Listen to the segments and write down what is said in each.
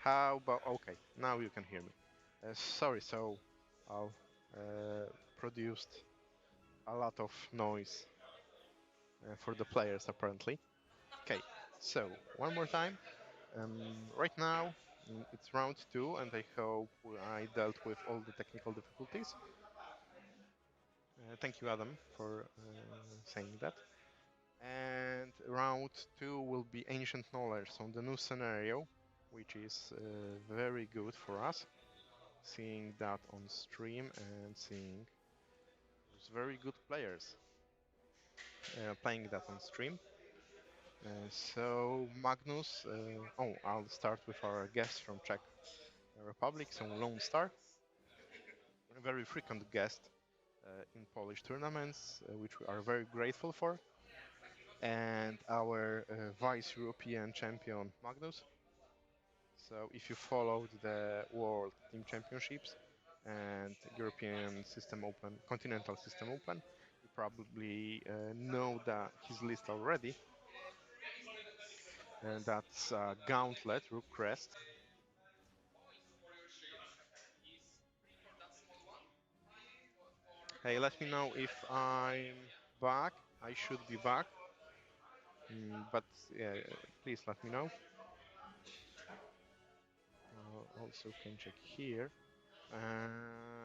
How about okay? Now you can hear me. Sorry, so I produced a lot of noise for the players apparently. Okay, so one more time. Right now it's round two, and I hope I dealt with all the technical difficulties. Thank you, Adam, for saying that. And round two will be ancient knowledge on the new scenario, which is very good for us. Seeing that on stream and seeing those very good players playing that on stream. So Magnus, I'll start with our guest from Czech Republic, so Lone Star, a very frequent guest in Polish tournaments, which we are very grateful for, and our vice European champion Magnus. So if you followed the World Team Championships and European System Open, Continental System Open, you probably know that his list already. And that's Gauntlet, Rook Crest. Hey, let me know if I'm back. I should be back, but yeah, please let me know. Also can check here.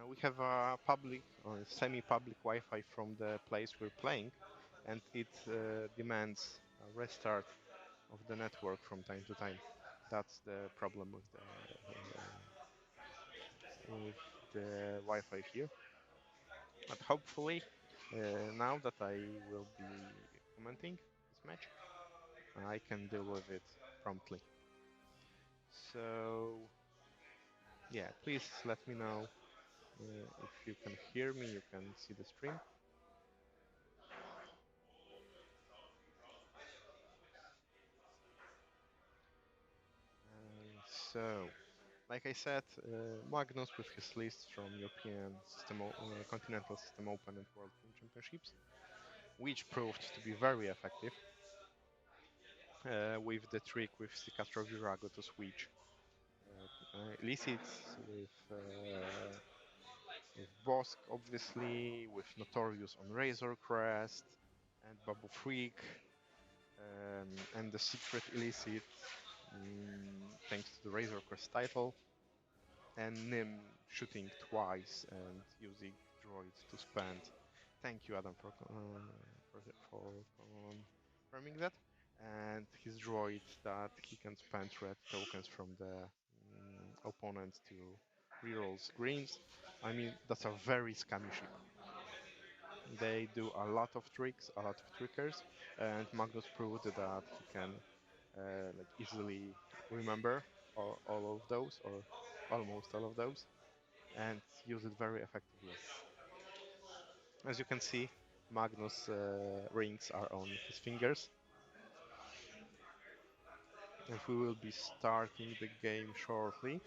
We have a public or semi-public Wi-Fi from the place we're playing, and it demands a restart of the network from time to time. That's the problem with the Wi-Fi here. But hopefully, now that I will be commenting this match, I can deal with it promptly. So yeah, please let me know if you can hear me, you can see the stream. So, like I said, Magnus with his list from European Continental System Open and World Team Championships, which proved to be very effective with the trick with Cicastro Virago to switch illicits with Bosk, obviously, with Notorious on Razor Crest, and Babu Freak, and the secret illicit, thanks to the Razor Crest title, and Nim shooting twice and using droids to spend. Thank you, Adam, for confirming that. And his droid that he can spend red tokens from the opponent to rerolls greens. I mean, that's a very scammy ship. They do a lot of tricks, a lot of trickers, and Magnus proved that he can like easily remember all of those, or almost all of those, and use it very effectively. As you can see, Magnus' rings are on his fingers, and we will be starting the game shortly.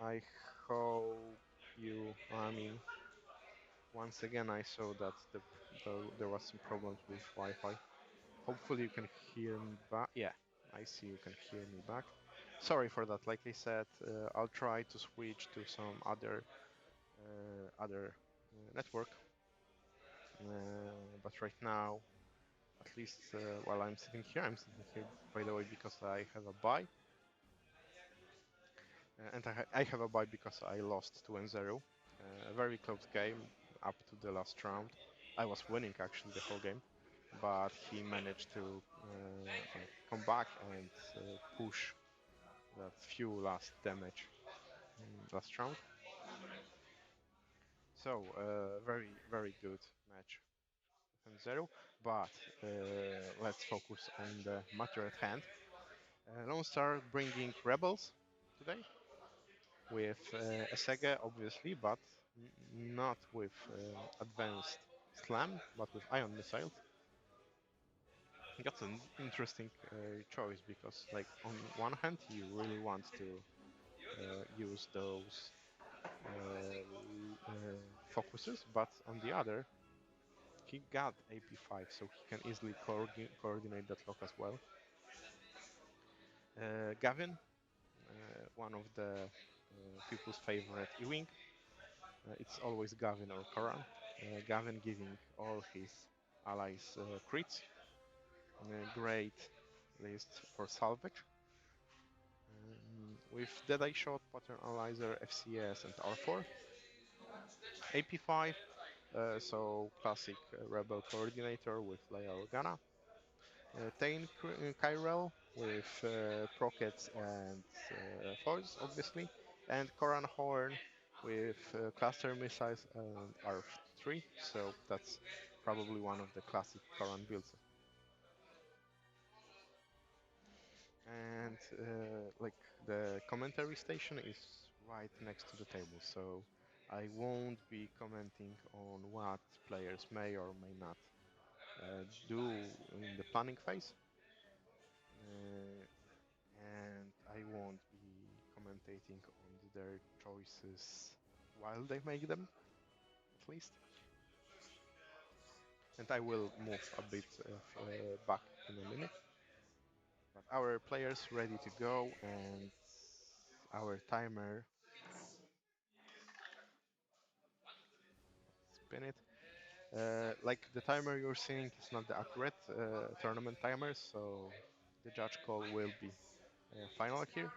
I hope you. I mean, once again, I saw that there was some problems with Wi-Fi. Hopefully, you can hear me back. Yeah, I see you can hear me back. Sorry for that. Like I said, I'll try to switch to some other network. But right now, at least while I'm sitting here, by the way, because I have a buy. And I have a buy because I lost 2-0. A very close game up to the last round. I was winning actually the whole game, but he managed to come back and push that few last damage last round. So very good match, 0. But let's focus on the matter at hand. Lone Star bringing Rebels today with a Sega, obviously, but not with advanced slam, but with ion missiles. That's an interesting choice because, like, on one hand, you really want to use those focuses, but on the other, he got AP5, so he can easily coordinate that lock as well. Gavin, one of the people's favorite E-Wing. It's always Gavin or Karan. Gavin giving all his allies crits. Great list for salvage. With Deadeye Shot, Pattern Analyzer, FCS, and R4. AP5, so classic Rebel Coordinator with Leia Organa. Tain Kyrell with Prockets and Foils, obviously. And Koran Horn with Cluster Missiles and R3. So that's probably one of the classic Koran builds. And like the commentary station is right next to the table, so I won't be commenting on what players may or may not do in the planning phase, and I won't be commentating on their choices while they make them, at least. And I will move a bit back in a minute. But our players ready to go, and our timer spin it. Like the timer you're seeing is not the accurate tournament timer, so the judge call will be final here.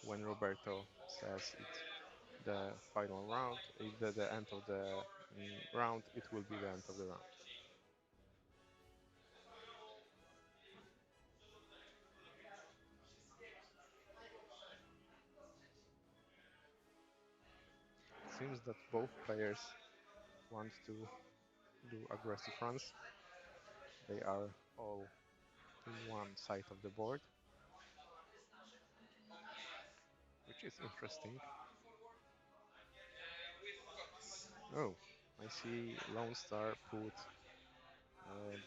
When Roberto says it's the final round, the end of the round, it will be the end of the round. It seems that both players want to do aggressive runs. They are all in one side of the board, which is interesting. Oh, I see Lone Star put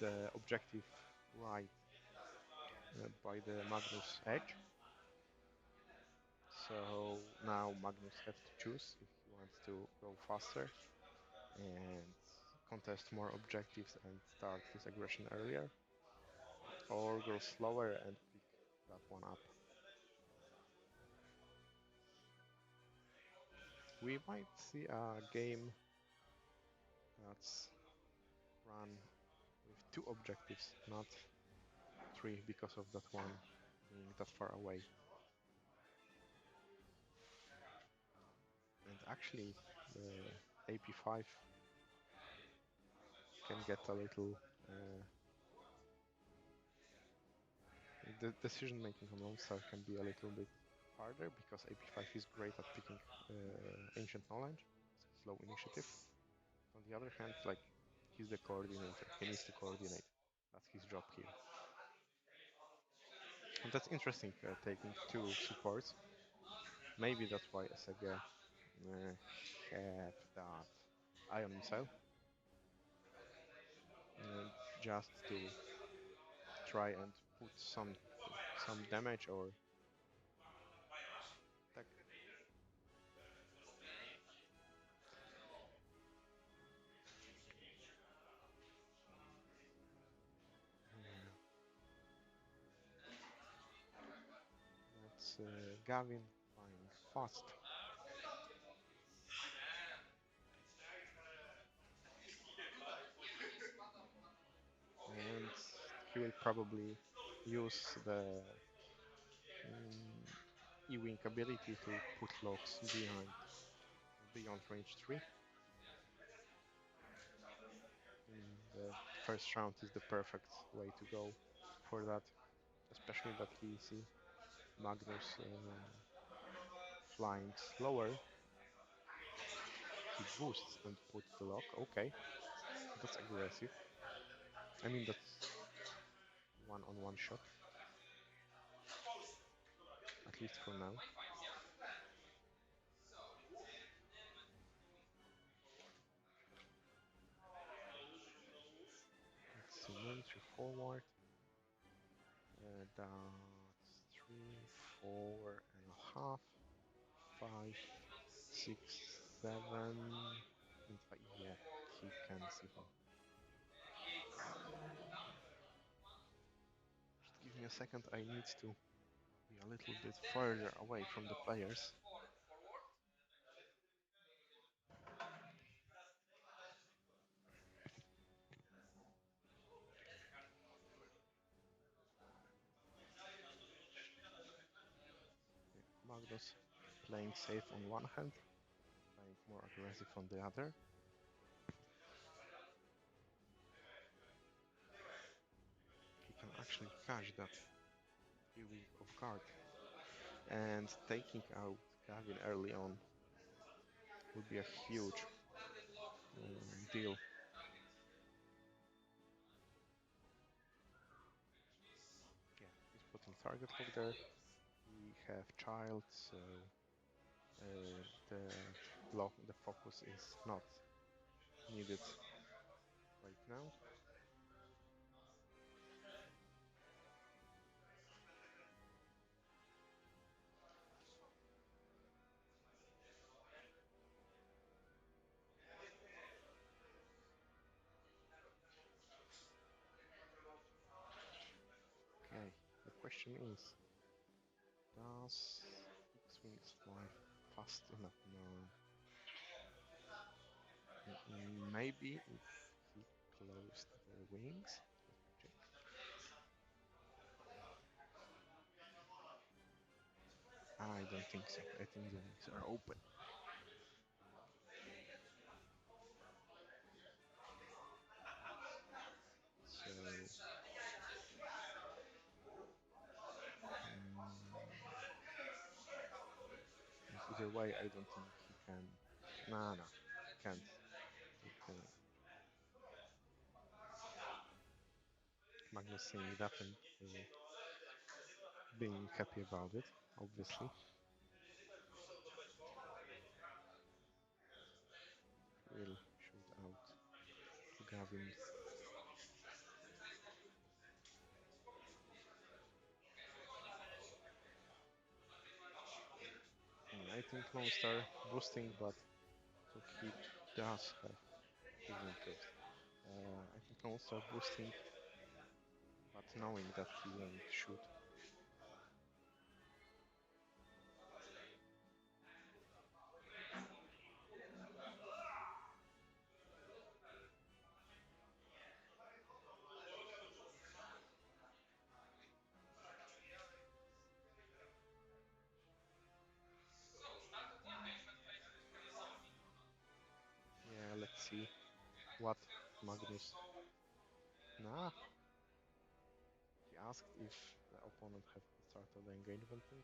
the objective right by the Magnus edge. So now Magnus has to choose if he wants to go faster and contest more objectives and start his aggression earlier, or go slower and pick that one up. We might see a game that's run with two objectives, not three, because of that one being that far away. And actually, the AP5 can get a little. The decision making on Lone Star can be a little bit harder because AP5 is great at picking ancient knowledge, slow initiative. On the other hand, like he's the coordinator, he needs to coordinate. That's his job here. And that's interesting, taking two supports. Maybe that's why SG have that ion missile, just to try and put some damage or attack. That's Gavin flying fast, and he will probably use the E-Wing ability to put locks beyond range 3. The first round is the perfect way to go for that, especially that he see Magnus flying slower. He boosts and puts the lock. Okay, that's aggressive. I mean, that's one shot, at least for now. Let's see, military forward. That's 3, 4.5, 5, 6, 7, and 5. Yeah, he can see him. Just give me a second, I need to be a little bit further away from the players. Okay, Magnus playing safe on one hand, playing more aggressive on the other. He can actually catch that 3 week of guard, and taking out Gavin early on would be a huge deal. Yeah, he's putting target lock there. We have child, so the focus is not needed right now. Okay, the question is, does X-Wings fly fast enough? No. Maybe if he closed the wings. Let me check. I don't think so. I think the wings are open. So either way, I don't think he can. Nah, nah, he can't. Okay. Magnus seeing that and being happy about it, obviously. Will shoot out Gavin. I think Lone Star boosting, but so he does have his interest. I think Lone Star boosting, but knowing that he won't shoot. Yeah, let's see what Magnus. Nah, he asked if the opponent have started the engagement thing.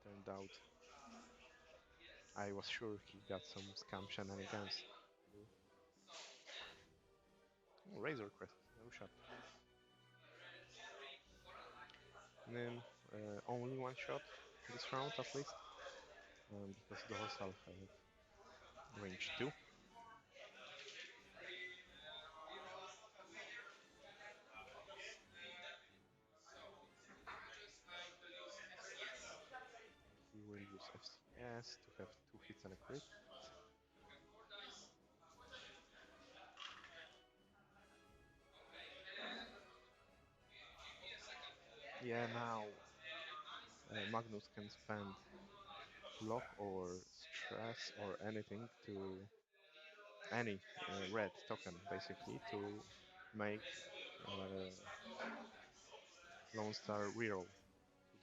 Turned out I was sure he got some scam shenanigans. Oh, Razor Crest, no shot. And then only one shot this round at least, because Dorsal had range 2. He will use FCS to have 2 hits and a crit. Yeah, now Magnus can spend block or stress or anything to any red token basically to make Lone Star reroll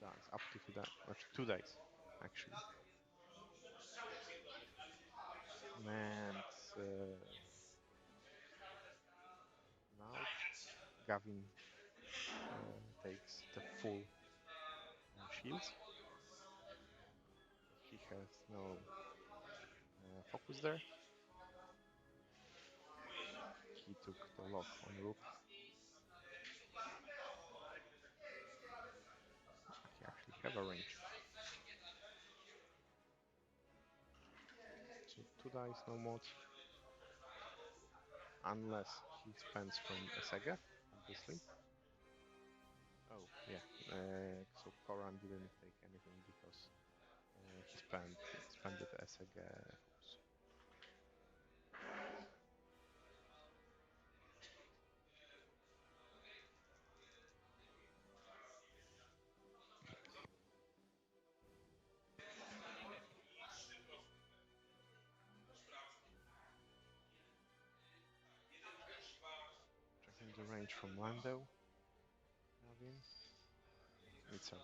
2 dice, up to 2 dice actually. And now Gavin takes the full shields. He has no focus there. He took the lock on Rook. He actually have a range. So 2 dice, no mods. Unless he spends from a Sega, obviously. Oh, yeah. So Koran didn't take anything because he spent it as a goose. Checking the range from Lando. Gavin. It's out.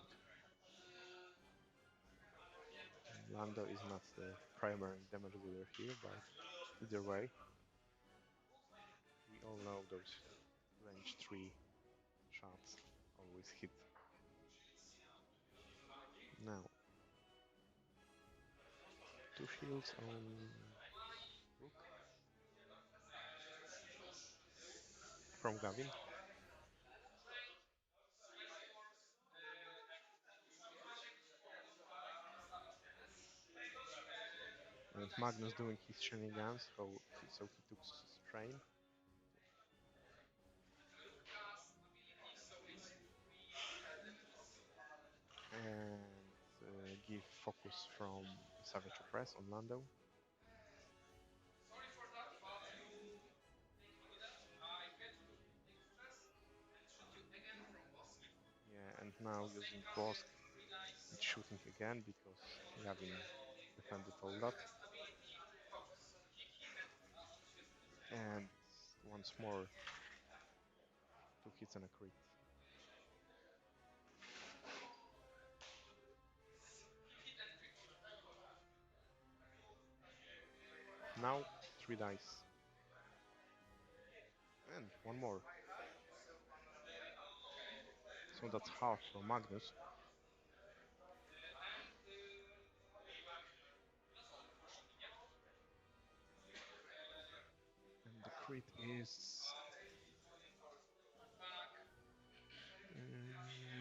Lando is not the primary damage dealer here, but either way, we all know those range 3 shots always hit. Now, 2 shields on Rook from Gavin. And Magnus doing his shenanigans, so he took strain. And give focus from Savage Press on Lando. Yeah, and now using Bosk, it's shooting again because Gavin defended all that. And once more, 2 hits and a crit. Now 3 dice. And one more. So that's half from Magnus. And the crit is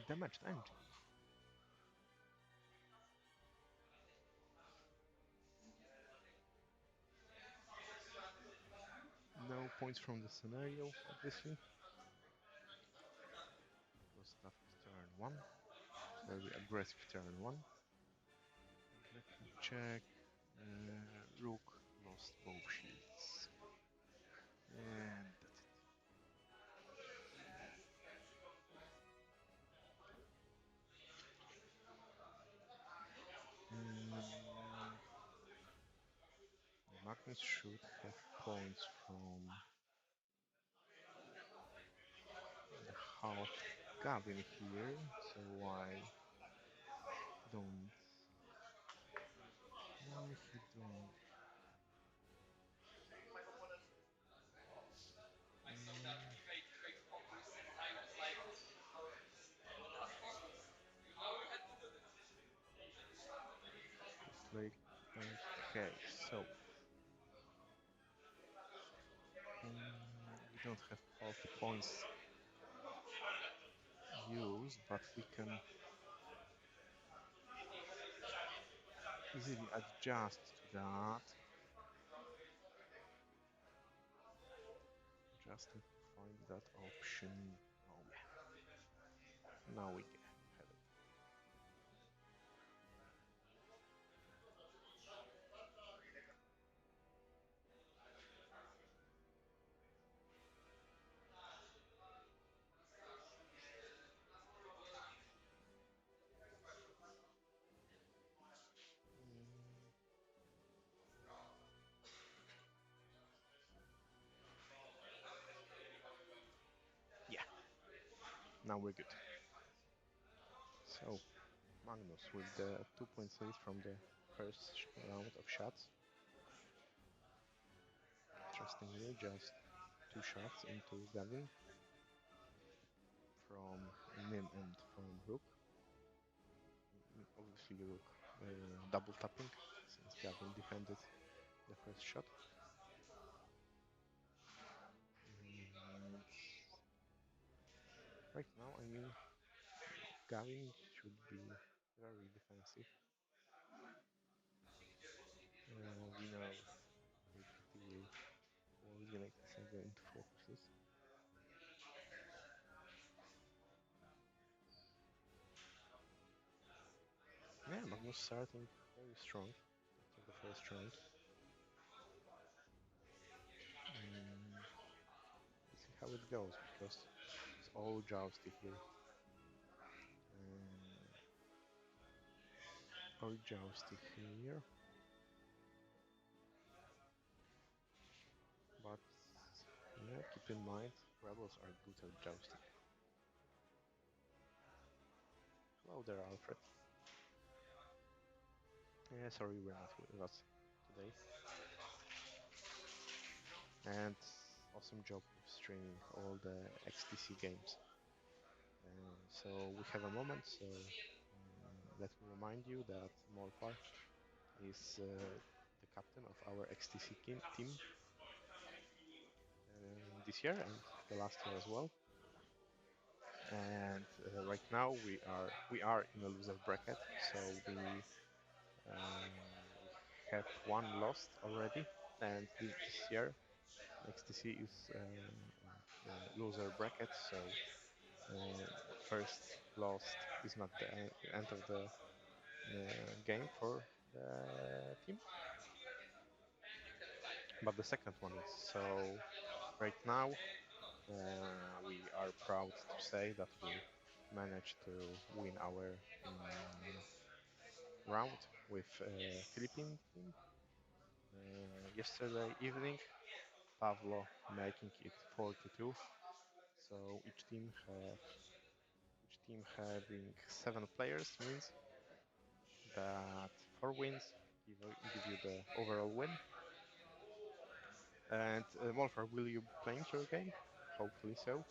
damaged engine. No points from the scenario, obviously. Because that was turn 1. Very aggressive turn 1. Let me check. Rook lost both shields. And that's it. Magnus should have points from the half Gavin here, so don't why he don't it's like okay, so we don't have all the points used, but we can easily adjust to that. Just need to find that option. Oh yeah, now we have it. Mm, yeah, now we're good. So Magnus with the 2 points lead from the first round of shots. Interestingly, just 2 shots into Gavin from Nim and from Rook. Obviously, Rook double tapping since Gavin defended the first shot. Mm, right now, I mean, Gavin should be very defensive. We know he will coordinate his event focuses. Magnus starting very strong after the first round. Let's see how it goes because it's all jousty here. All jousty here. But yeah, keep in mind, rebels are good at jousting. Hello there, Alfred. Yeah, sorry we're not with us today. And awesome job with streaming all the XTC games. So we have a moment, so let me remind you that Molfar is the captain of our XTC team this year and the last year as well. And right now we are in a loser bracket, so we have one lost already, and this year XTC is the loser bracket, so first lost is not the end of the game for the team, but the second one is. So right now we are proud to say that we managed to win our round with Philippine team yesterday evening. Pavlo making it 4-2. So each team having 7 players means that 4 wins give you the overall win. And Molfar, will you be playing your game? Hopefully so.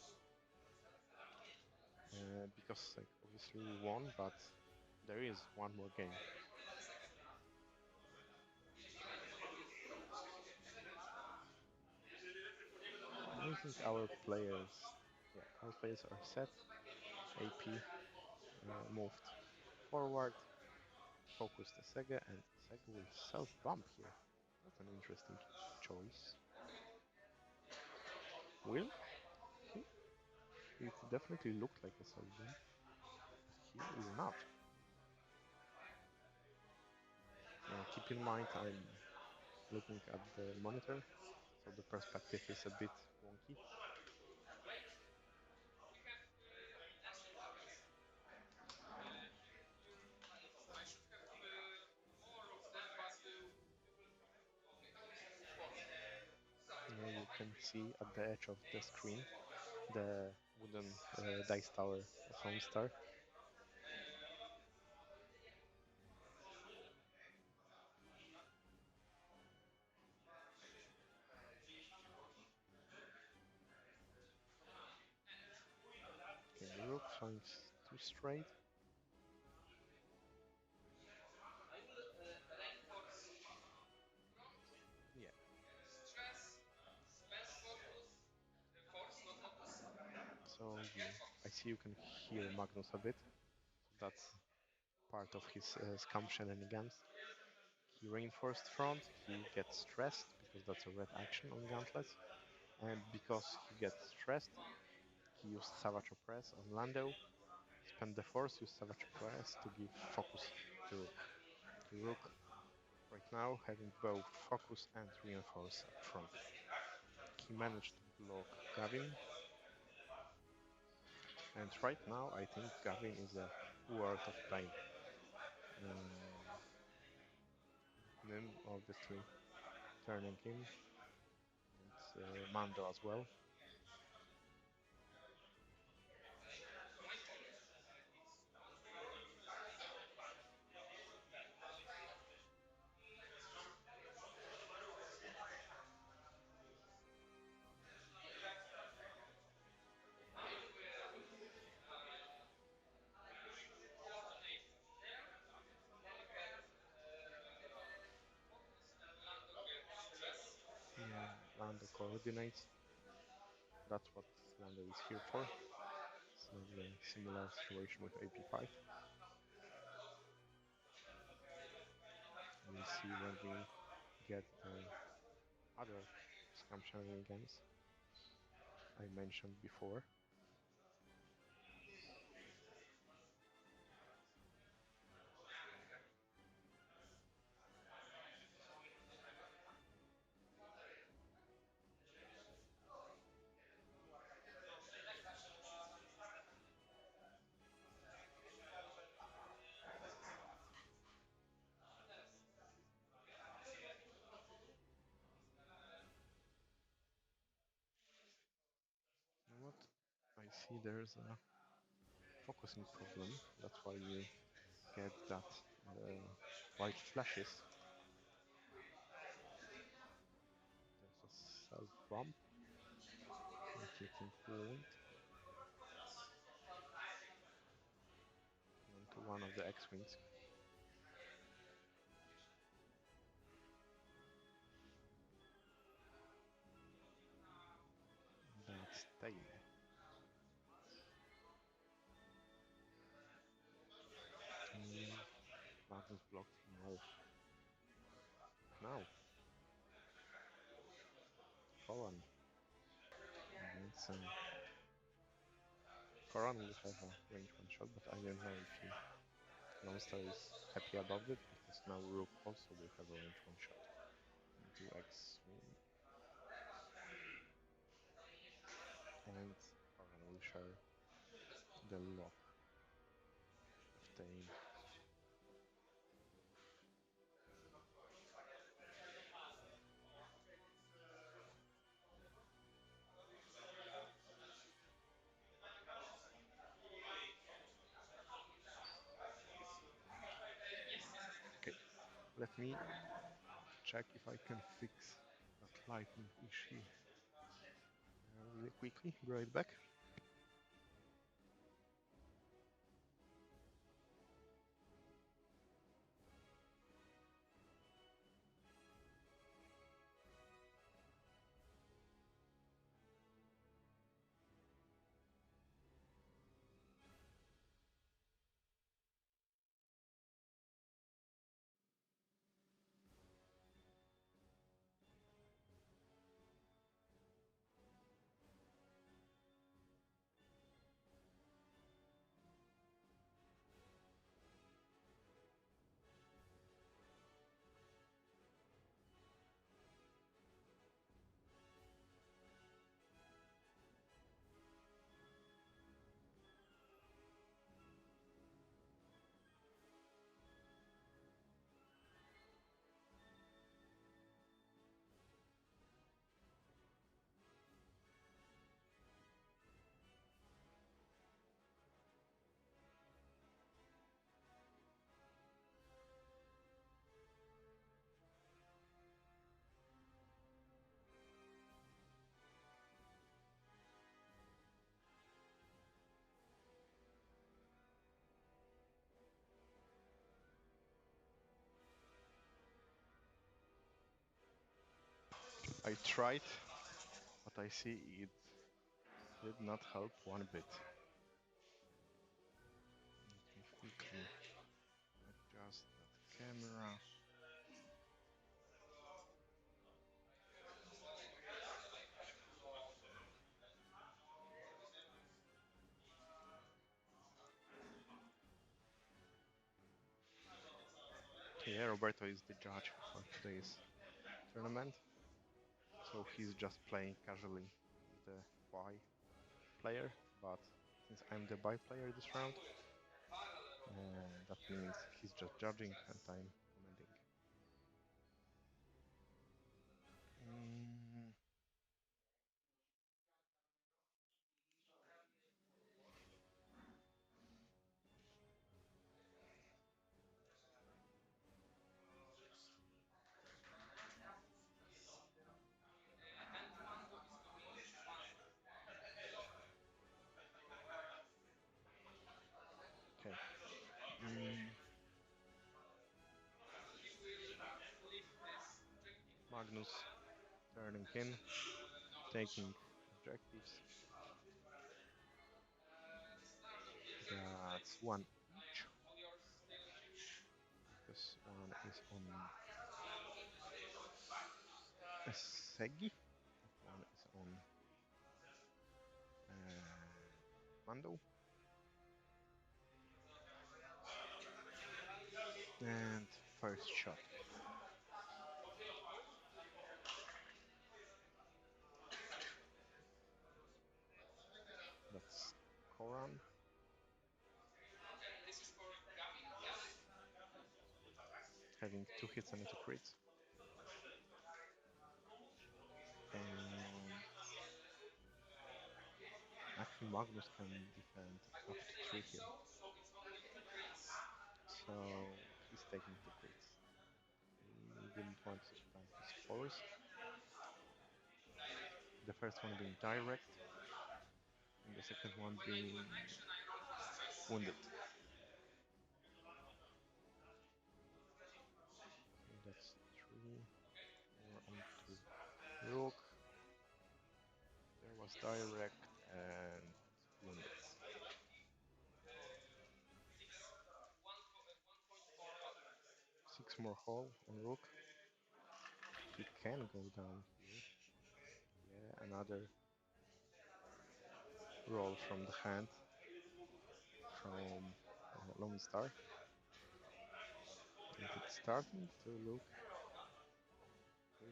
Because like, obviously we won, but there is one more game. I think our players are set. AP moved forward, focused Sega, and Sega will self-bump here. That's an interesting choice. Will he? It definitely looked like a self-bump, but he will not. Keep in mind I'm looking at the monitor, so the perspective is a bit wonky. You can see at the edge of the screen the wooden dice tower of Homestar. Okay, rook finds 2 straight. Yeah. So I see you can hear Magnus a bit. That's part of his scam shenanigans. He reinforced front, he gets stressed because that's a red action on gauntlets. And because he gets stressed, he used Savage Press on Lando. Spend the force, use Savage Press to give focus to Rook. Rook right now having both focus and reinforce up front. He managed to block Gavin, and right now I think Gavin is a world of pain. Nim obviously turning him, and Mando as well. Lando coordinates. That's what Lando is here for. So a similar situation with AP5. We'll see when we get the other scam shenanigans I mentioned before. See, there's a focusing problem. That's why you get that white flashes. There's a self-bump, inflicting wound onto one of the X-Wings. That's tail. Magnus blocked him well. Now, Koran. Koran will have a range one shot, but I don't know if Lone Star is happy about it, because now Rook also will have a range one shot into X-Wing. And Koran will share the lock of tail. Okay, let me check if I can fix that lighting issue really quickly. Be right back. I tried, but I see it did not help one bit. Let me quickly adjust that camera. Yeah, Roberto is the judge for today's tournament, so he's just playing casually as the Y player, but since I'm the by player this round, that means he's just judging and I'm commenting. Mm, okay. Mm, Magnus turning in, taking objectives. That's one each. This one is on Segi. That one is on Mando. And first shot. That's Koran. Having two hits and two crits. And actually Magnus can defend up to 3 here. So he's taking the crits. He didn't want to spend his force. The first one being direct, and the second one being wounded. So that's 3. We're on to Rook. There was direct and wounded. 6 more hull on Rook. He can go down here. Yeah, another roll from the hand from Lone Star. And it's starting to look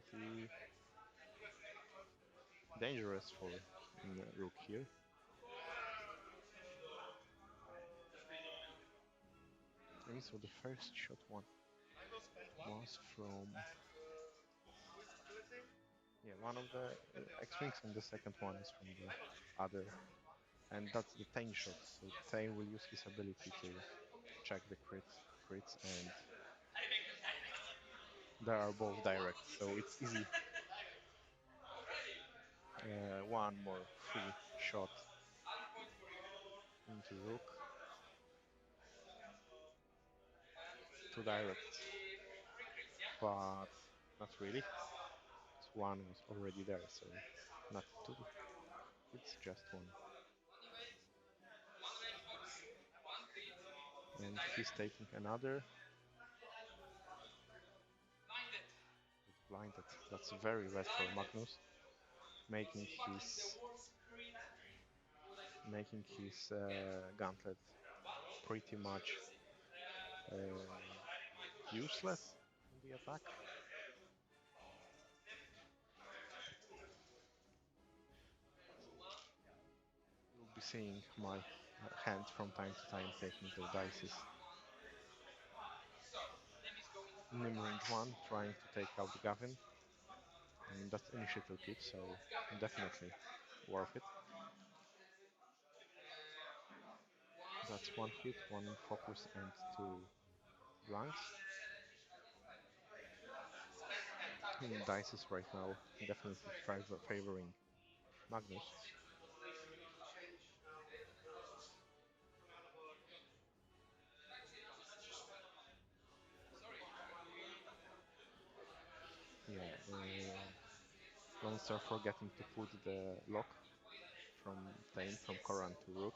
pretty dangerous for Rook here. Okay, so the first shot one was from one of the X-Wings, and the second one is from the other, and that's the Tain shot. So Tain will use his ability to check the crits, and they are both direct, so it's easy. One more free shot into Rook. 2 direct, but not really. One was already there, so not 2. It's just 1. And he's taking another. It's blinded. That's very bad for Magnus, making his gauntlet pretty much useless in the attack. You'll be seeing my hand from time to time taking the dices. Nim range 1 trying to take out Gavin. That's initiative kit, so definitely worth it. That's 1 hit, 1 focus, and 2 blanks. Dices right now definitely favoring Magnus. Yeah, Lone Star forgetting to put the lock from Tain, from Koran to Rook.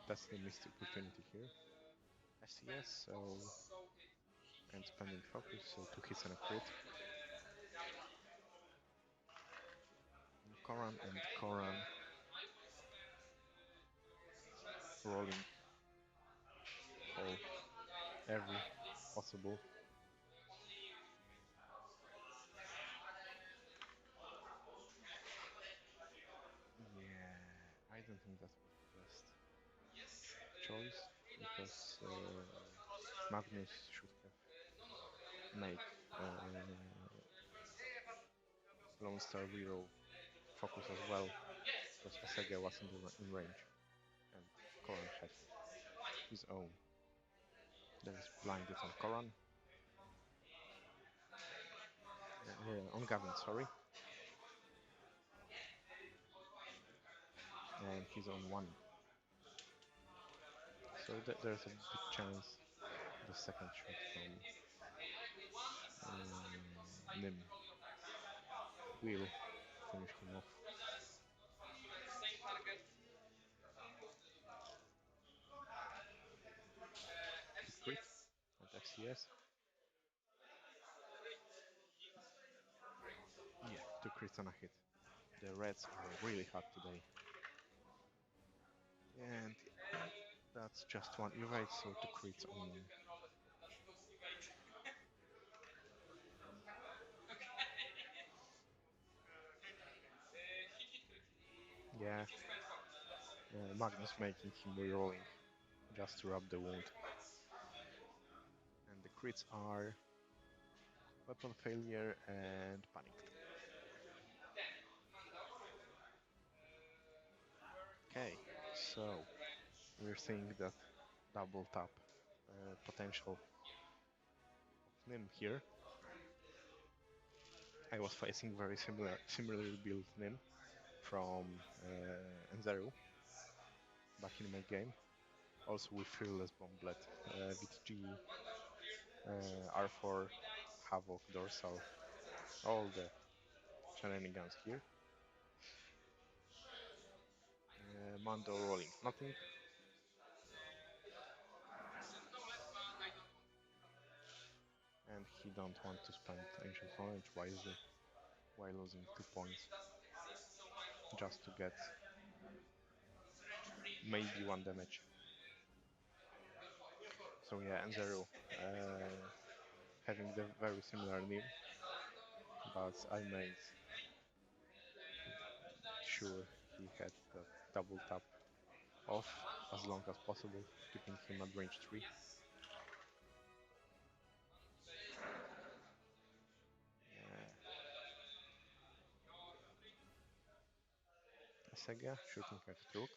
That's the missed opportunity here. SCS, so and spending focus, so 2 hits and a crit. Koran rolling for every possible. Yeah, I don't think that was the best choice, because Magnus should have made Lone Star reroll focus as well, because Asege was in range, and Koran had his own. There is blinded on Koran. On Gavin, sorry. And he's on 1. So there's a big chance the second shot from Nim will finish him off. Crit at FCS. Yeah, 2 crits and a hit. The Reds are really hot today. And that's just 1 evade, so 2 crits on. Yeah, Magnus making him rerolling just to rub the wound. And the crits are weapon failure and panicked. So we're seeing that double tap potential of Nim here. I was facing very similarly built Nim from Nzeru back in my game. Also with Fearless Bomblet, VTG, R4, Havoc, Dorsal, all the shenanigans here. Mando rolling nothing. And he don't want to spend Ancient Knowledge wisely while losing 2 points just to get maybe 1 damage. So yeah, Nzeru having the very similar name, but I made sure he had the double tap off as long as possible, keeping him at range 3. Sega shooting at Rook.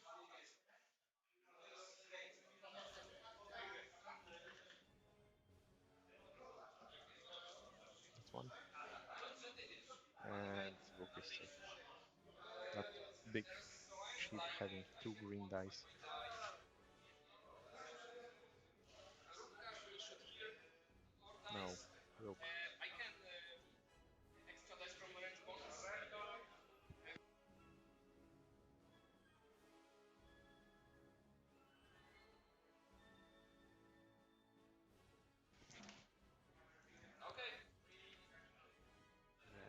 That's one. And Rook is safe. That big sheep having 2 green dice. No, Rook.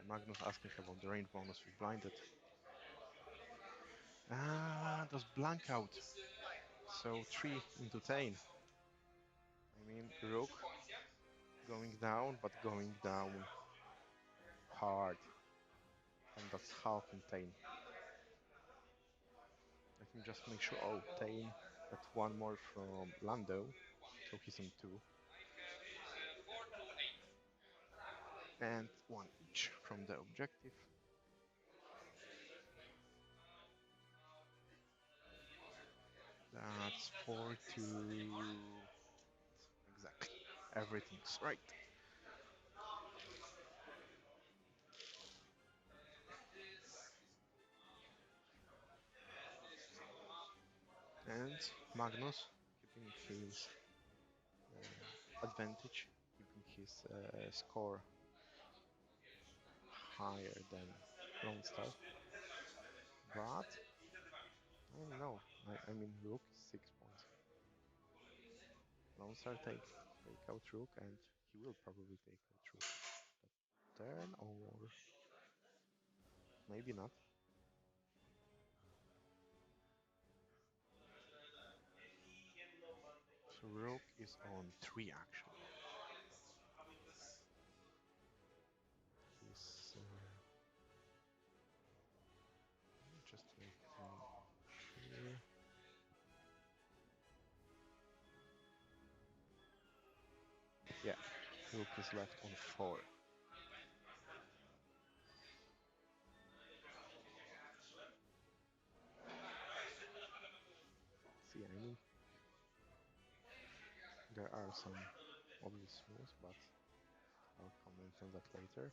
Magnus asking about the range bonus with blinded. Ah, those blank out. So 3 into 10. I mean, Rook going down, but going down hard. And that's half in Tane. Let me just make sure. Oh, Tane got 1 more from Lando, so he's on 2. And 1 each from the objective. That's 4 to... Exactly. Everything's right. And Magnus keeping his advantage, keeping his score higher than Lone Star. But I don't know. I mean, Rook is 6 points. Lone Star take out Rook, and he will probably take out Rook. Turn or maybe not. So Rook is on 3 actually. He's just make sure. Yeah, Rook is left on 4. See, I mean, there are some obvious moves, but I'll comment on that later.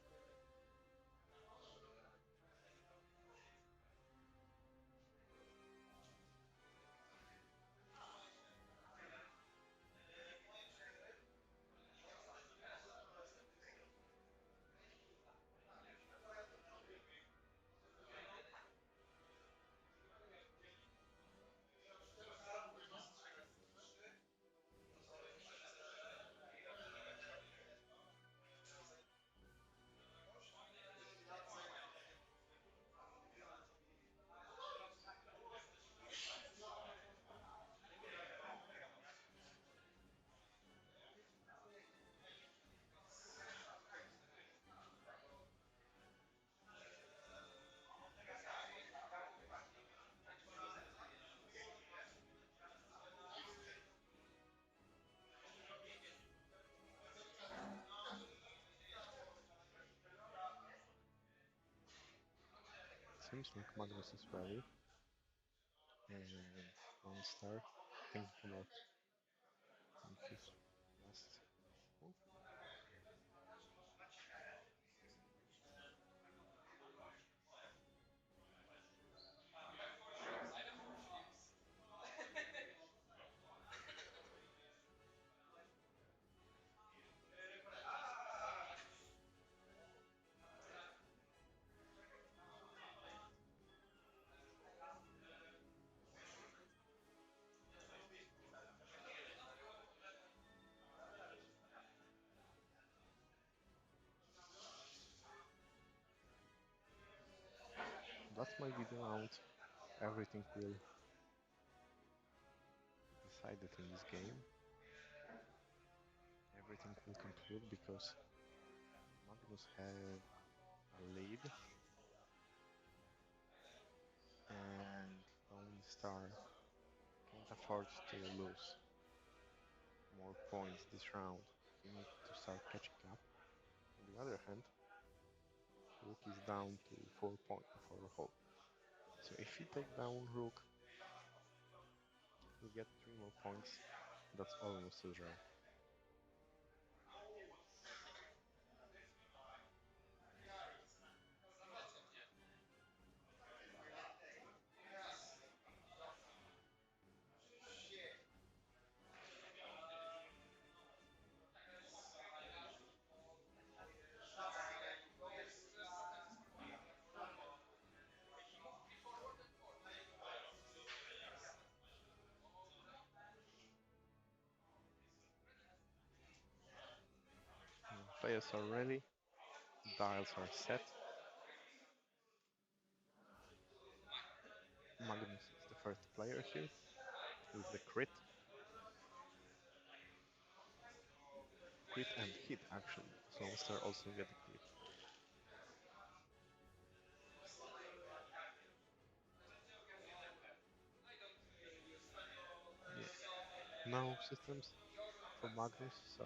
Seems like Magnus is ready. and 1 star. Thinking about his last move. That might be the round. Everything will be decided in this game. Everything will conclude because Magnus have a lead and Lone Star can't afford to lose more points this round. He needs to start catching up. On the other hand, Rook is down to 4 points for a whole. So if he take down Rook, he'll get 3 more points. That's almost a draw. Players are ready, dials are set. Magnus is the first player here with the crit. Crit and hit actually, because Monster also get a crit. Yeah. No systems for Magnus, so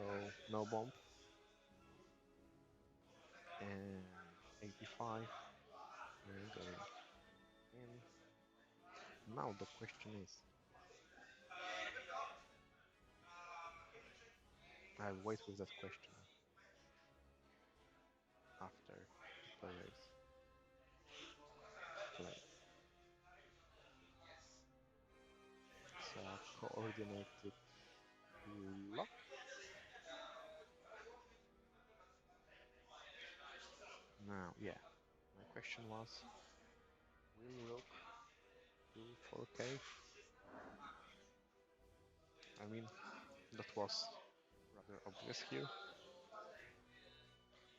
no bomb. And 85 will go in. Now the question is, I'll wait with that question after the players play. So coordinated block. Now, yeah, my question was, will Rook do 4k? I mean, that was rather obvious here,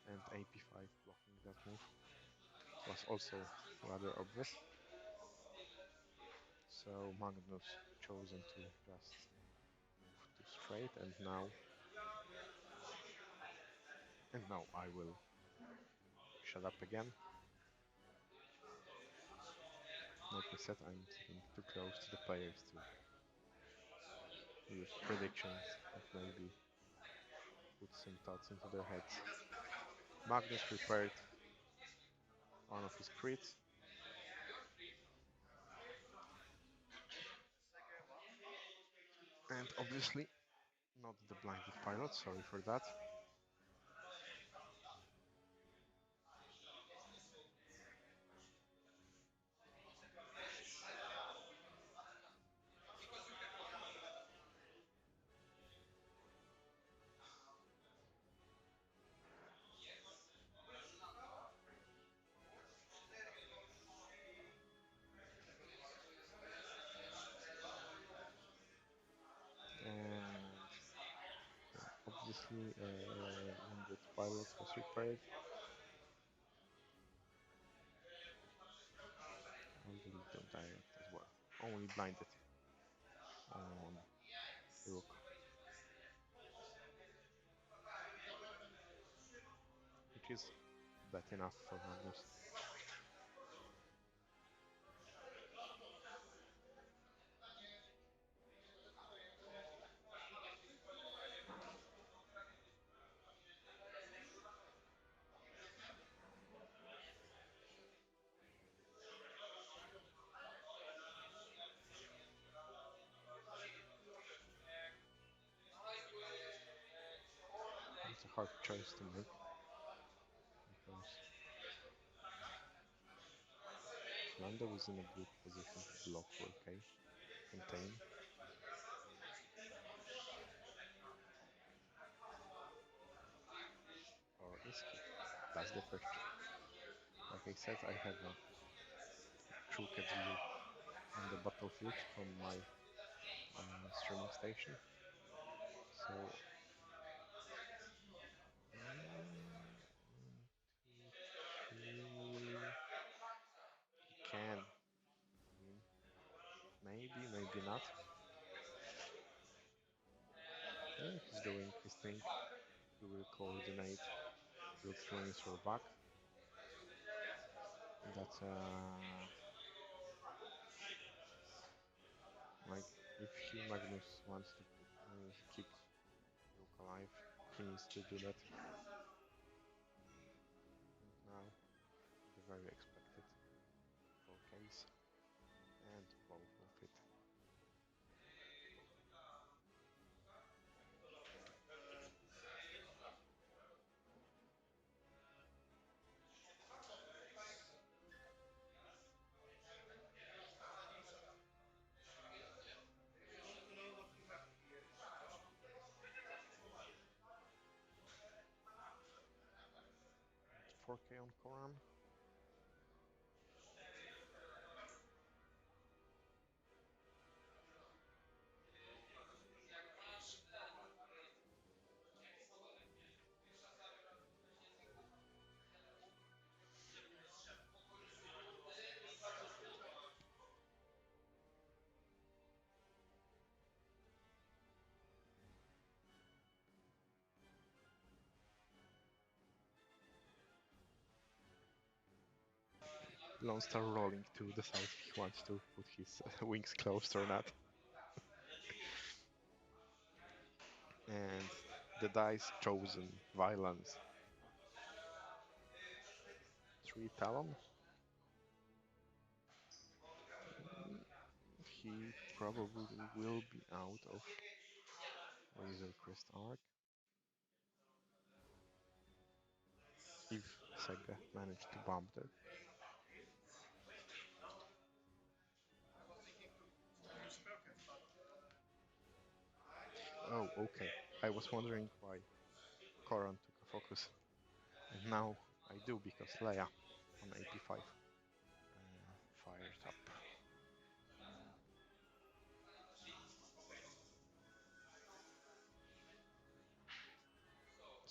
and AP5 blocking that move was also rather obvious. So Magnus chosen to just move to straight, and now I will shut up again. Like I said, I'm sitting too close to the players to use predictions and maybe put some thoughts into their heads. Magnus prepared one of his crits, and obviously not the blinded pilot, sorry for that. And obviously, wounded pilot was repaired. And don't direct as well. Only blinded on Rook, which is bad enough for Magnus. hard choice to make because Lando was in a good position to block 4K, contain, or escape. That's the question. Like I said, I have a crooked view on the battlefield from my streaming station. So, he can. I mean, maybe, maybe not. Yeah, he's doing his thing. He will coordinate with drones for back. That's like if he Magnus wants to keep Rook alive, he needs to do that. And now the very expected 4Ks and both will fit. 4K on Koran. Lone Star rolling to decide if he wants to put his wings closed or not. And the dice chosen, Violence. 3 Talon. He probably will be out of Razor Crest Arc if Sega managed to bump there. Oh, okay. I was wondering why Koran took a focus. And now I do because Leia on AP5 fired up.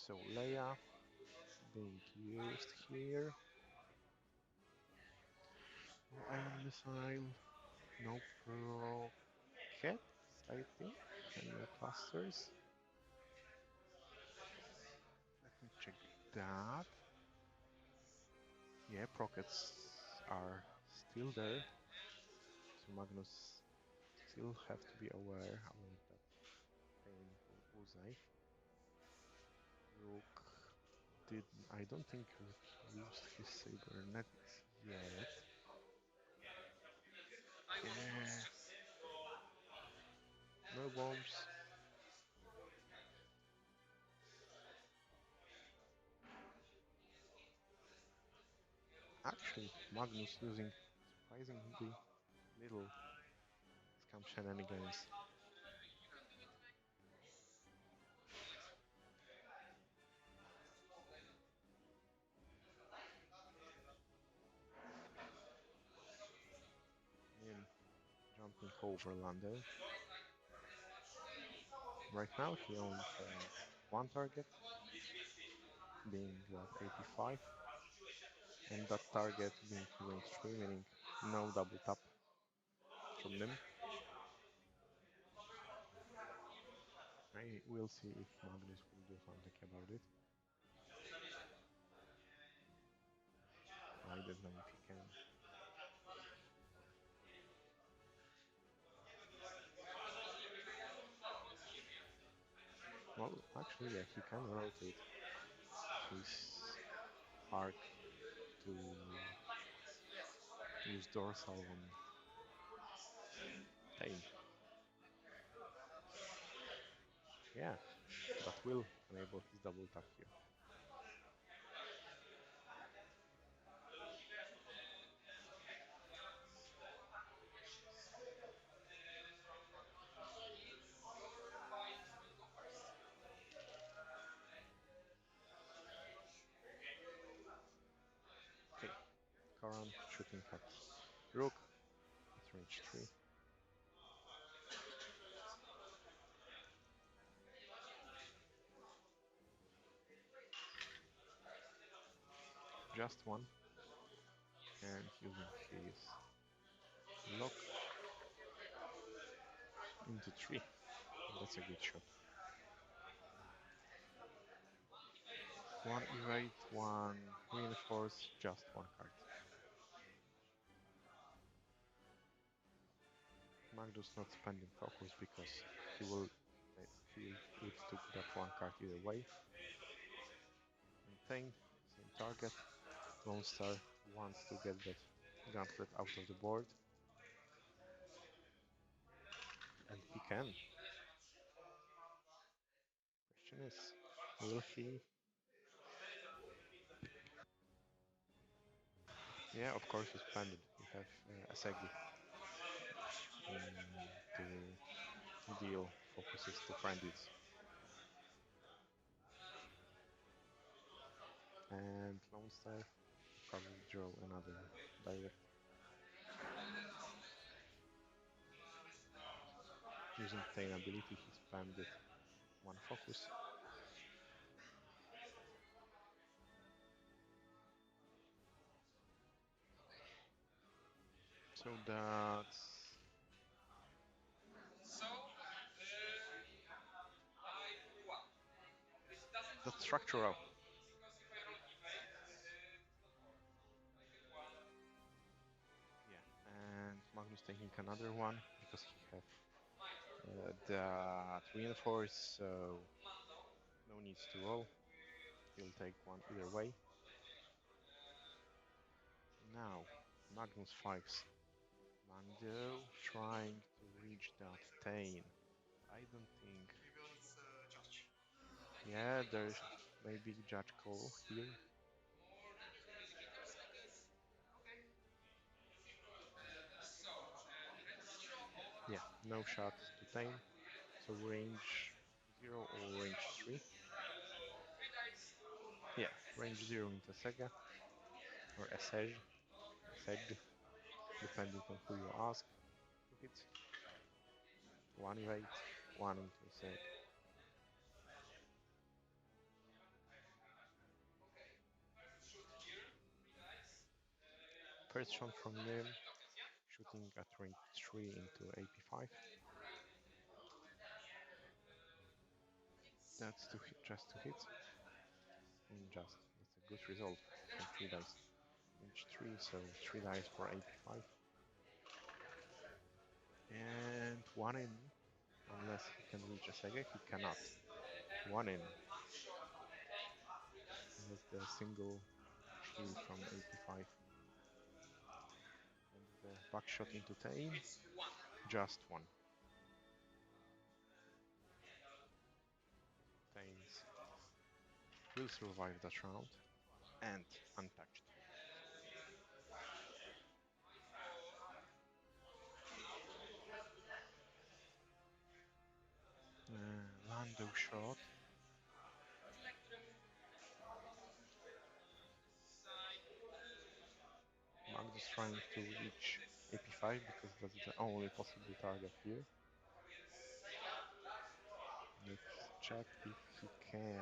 So Leia being used here. No ion missile, no rockets, I think, and no clusters. Let me check that. Yeah, rockets are still there. So Magnus still have to be aware about that painful bullseye. Rook did. I don't think Rook used his cybernetics yet. Yeah. No bombs. Actually, Magnus using surprisingly little scam shenanigans. In jumping over Lando. Right now he only has one target, being that 85, and that target being range 3, meaning no double tap from him. I will see if Magnus will do something about it. I don't know if he can. Well, actually, yeah, he can rotate his arc to use dorsal on Tane. Yeah, that will enable his double attack here. Okay, Karan shooting at Rook at range 3. Just one, and using his lock into 3. That's a good shot. One evade, one reinforce, just one card. Magnus not spending focus because he will he would took that one card either way. Maintain, same target. Lone Star wants to get that gauntlet out of the board. And he can. Question is, will he? Yeah, of course you spend it. You have Asagi to deal focuses to friendlies. And Lone Star probably draw another direct. Using Tain ability, he spammed it one focus. So that's structural. Yeah, and Magnus taking another one because he have that reinforce, so no needs to roll. He'll take one either way. Now, Magnus fights Mando, trying to reach that Tain. I don't think. Yeah, there's maybe judge call here. Yeah, no shot to Tain. So range 0 or range 3. Yeah, range 0 into Sega or Aseg, depending on who you ask. To hit one evade, one into Seg. First shot from him, shooting at range 3 into AP5. That's to hit, just to hit. And just, that's a good result from 3 dice. Range 3, so 3 dice for AP5. And one in, unless he can reach a Sega, he cannot. One in. That's the single shield from AP5. And the back shot into Tain, just one. Tains will survive that round and untouched. Lando shot. Magnus trying to reach AP5 because that's the only possible target here. Let's check if he can.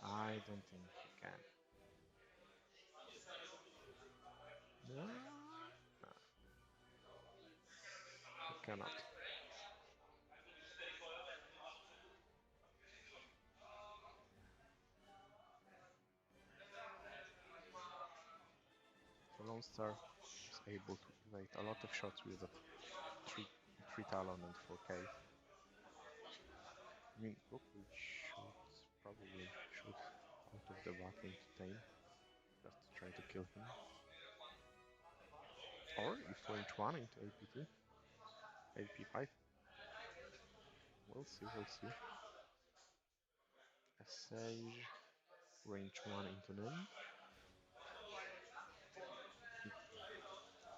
I don't think he can. No, no, he cannot. So Lone Star is able to evade a lot of shots with that 3 Talon and 4K. I mean, Rook will probably shoot out of the back into Tain just to try to kill him. Or if range 1 into AP2, AP5. We'll see, we'll see. Sage, range 1 into them.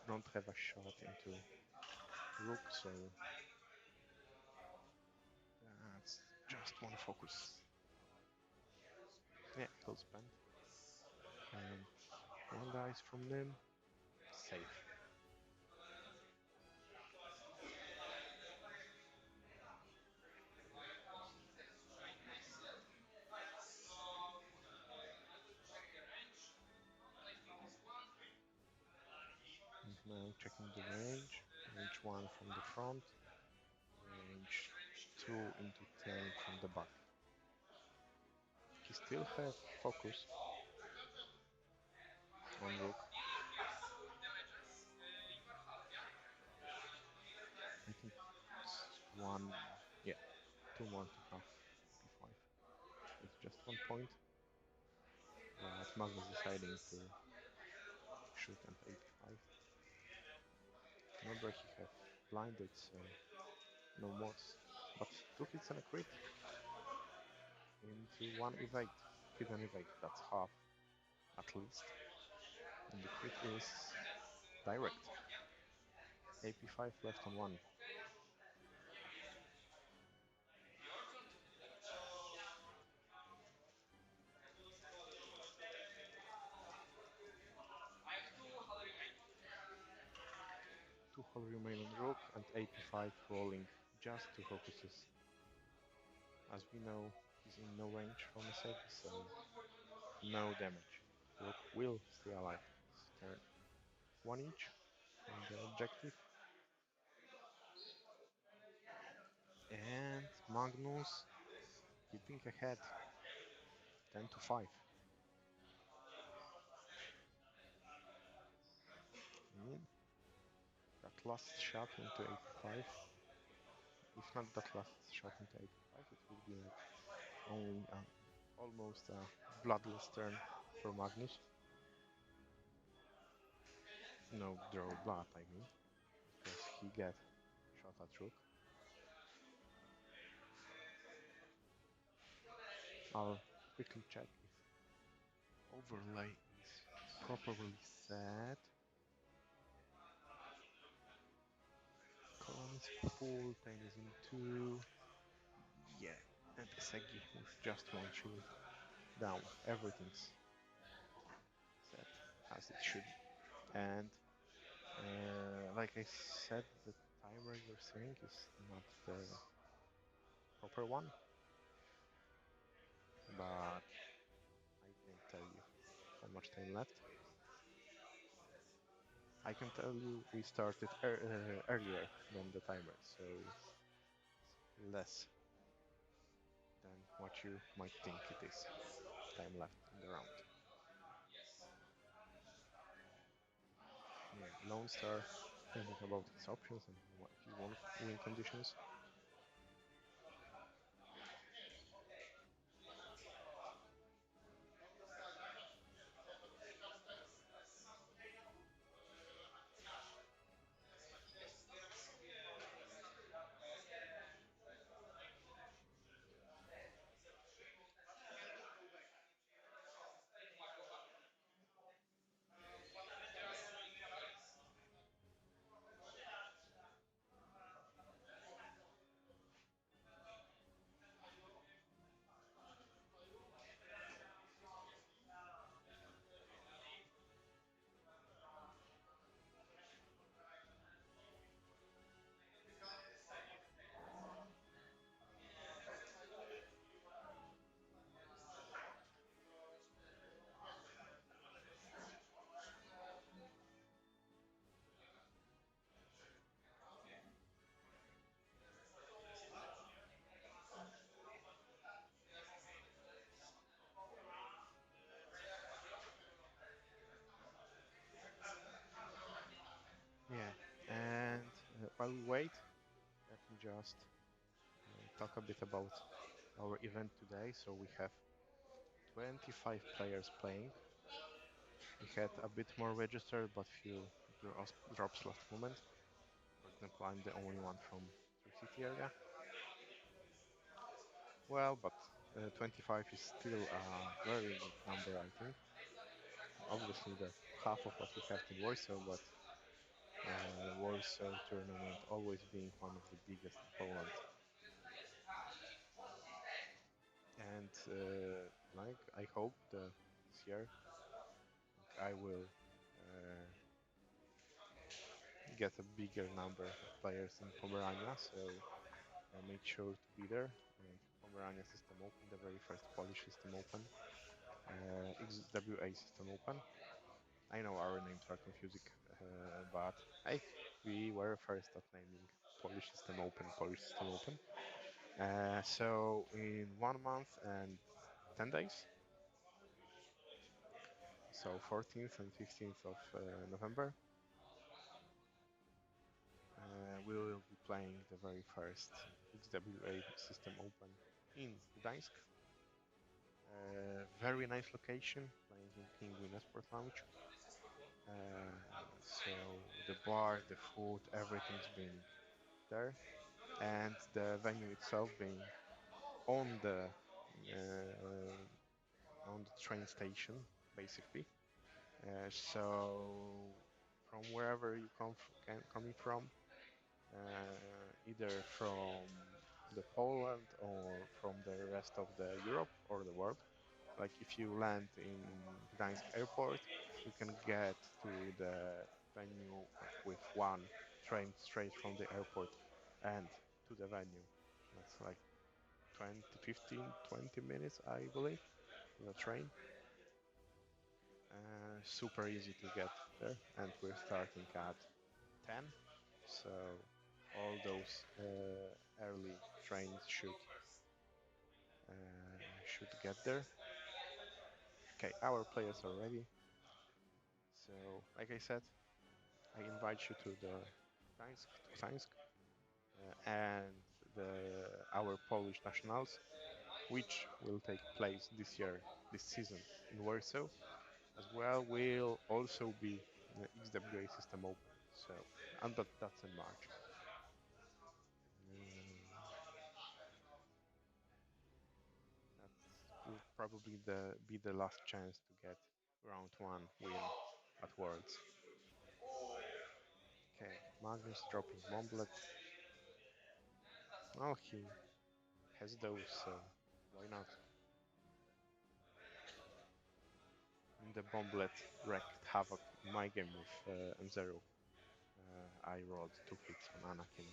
Don't have a shot into rook, so that's just one focus. Yeah, he'll spend. And one dice from them. Safe. And now checking the range. Range 1 from the front. Range 2 into 10 from the back. He still have focus on rook. I think it's one, yeah, 2-1 to have b5. It's just 1 point, but Magnus deciding to shoot and a5. Remember he have blinded, so no mods. But 2 hits and a crit into 1 evade. Hit and evade, that's half at least. And the crit is direct. AP5 left on 1. Two hull remain on rook and AP5 rolling just 2 focuses. As we know, he's in no range from a save, so no damage. Rook will stay alive this turn. 1 each on the objective. And Magnus keeping ahead 10 to 5. And that last shot into 85. If not that last shot into 85, it would be like only almost a bloodless turn for Magnus. No draw blood, I mean, because he get shot at rook. I'll quickly check if overlay is properly set. Column is full, pain is in 2. Yeah, and Segi with just 1 shield down. Everything's set as it should. And like I said, the timer you're seeing is not the proper one, but I can tell you how much time left. I can tell you we started earlier than the timer, so less than what you might think it is. Time left in the round. Yeah, Lone Star thinking about his options and what he wants win conditions. Yeah, and while we wait, let me just talk a bit about our event today. So we have 25 players playing. We had a bit more registered, but few drops last moment. For example, I'm the only one from Tree City area. Well, but 25 is still a very good number, I think. Obviously, the half of what we have in Warsaw, but Warsaw tournament always being one of the biggest in Poland. And like I hope this year I will get a bigger number of players in Pomerania, so make sure to be there. And Pomerania System Open, the very first Polish System Open, XWA System Open. I know our names are confusing, but hey, we were first at naming Polish System Open, Polish System Open. So in 1 month and 10 days, so 14th and 15th of November, we will be playing the very first XWA System Open in Gdańsk. Very nice location, playing in Penguin Esport Lounge. So the bar, the food, everything's been there, and the venue itself being on the train station, basically. So from wherever you coming from, either from the Poland or from the rest of the Europe or the world. Like if you land in Gdańsk airport, you can get to the venue with one train straight from the airport and to the venue. That's like 20, 15, 20 minutes, I believe, with a train. Super easy to get there, and we're starting at 10. So all those early trains should get there. Okay, our players are ready. So, like I said, I invite you to the Gdańsk, and our Polish nationals, which will take place this season in Warsaw, as well will also be the XWA System Open. So, and that's in March. That will probably be the last chance to get round one win at Worlds. Okay, Magnus dropping Momblet. Oh, he has those, so why not? In the Bomblet wreaked havoc in my game with M0. I rolled 2 hits on Anakin.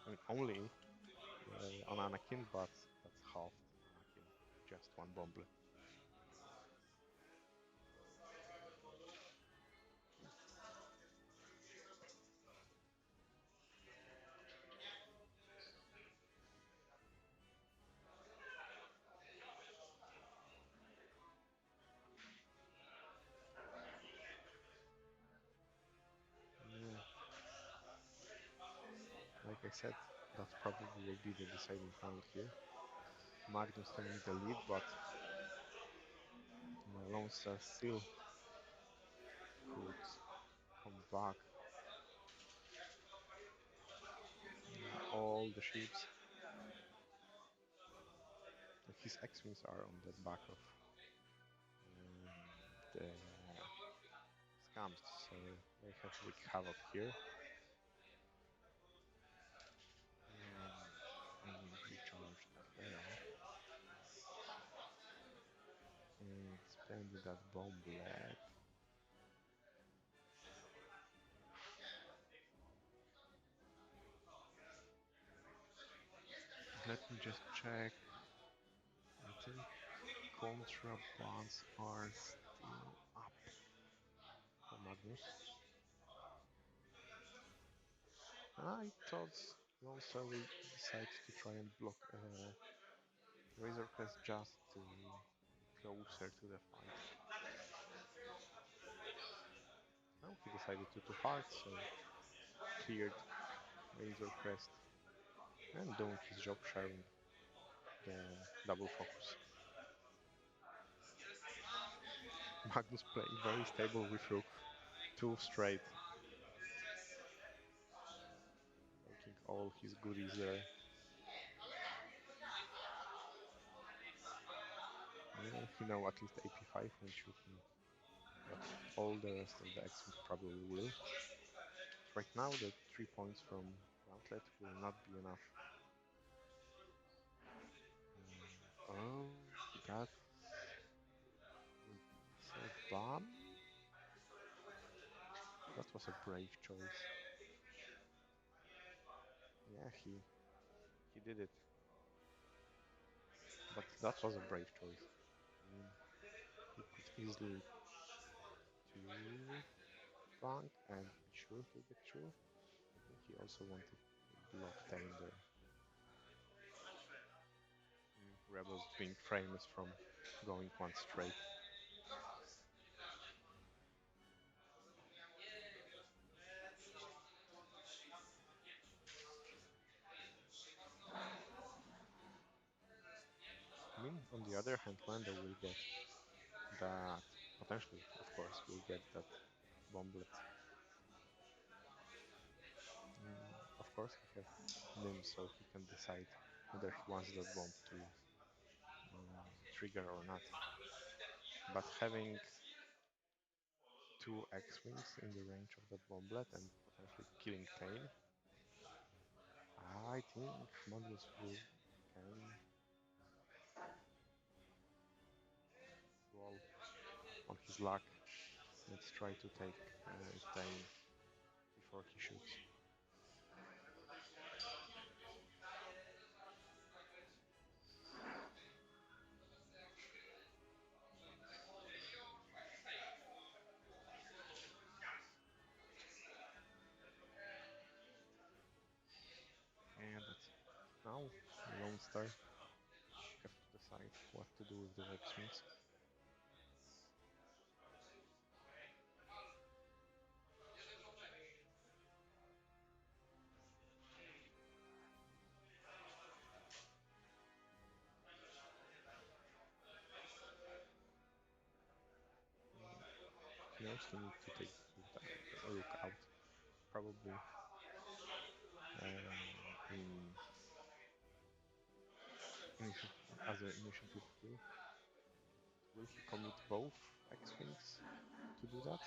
I mean, only on Anakin, but that's half Anakin. Just one Bomblet. Yeah, like I said, that probably will be the deciding round here. Magnus taking the lead, but Lone Star still could come back. All the ships. His X-Wings are on the back of the scams, so they have wreak havoc here. I will recharge the barrel and spend that bomb blade. Let me just check. I think contrabands are still up for Magnus. I thought Lonsa will decide to try and block Razor Crest just to closer to the fight. No, he decided to hard, so cleared Razor Crest and doing his job, sharing the double focus. Magnus playing very stable with Rook, 2 straight, taking all his goodies there. Yeah, he know at least AP5 when shooting, but all the rest of the X-Wing probably will. Right now, the 3 points from Gauntlet will not be enough. Oh, that would say bomb? That was a brave choice. Yeah, he did it, but that was a brave choice. I mean, he could easily two bank and be sure he'll get through. I think he also wanted to block down the rebels being famous from going one straight. I mean, on the other hand, Lando will get that, potentially, of course, will get that bomblet. Of course, he has Nim, so he can decide whether he wants that bomb to trigger or not. But having two X-Wings in the range of that bomblet and potentially killing Kane, I think Modulus will can roll on his luck. Let's try to take Kane before he shoots. And that's now Lone Star have to decide what to do with the X-Wings. He knows he needs to take Rook out, probably in as an initiative kill. Will he commit both X-Wings to do that?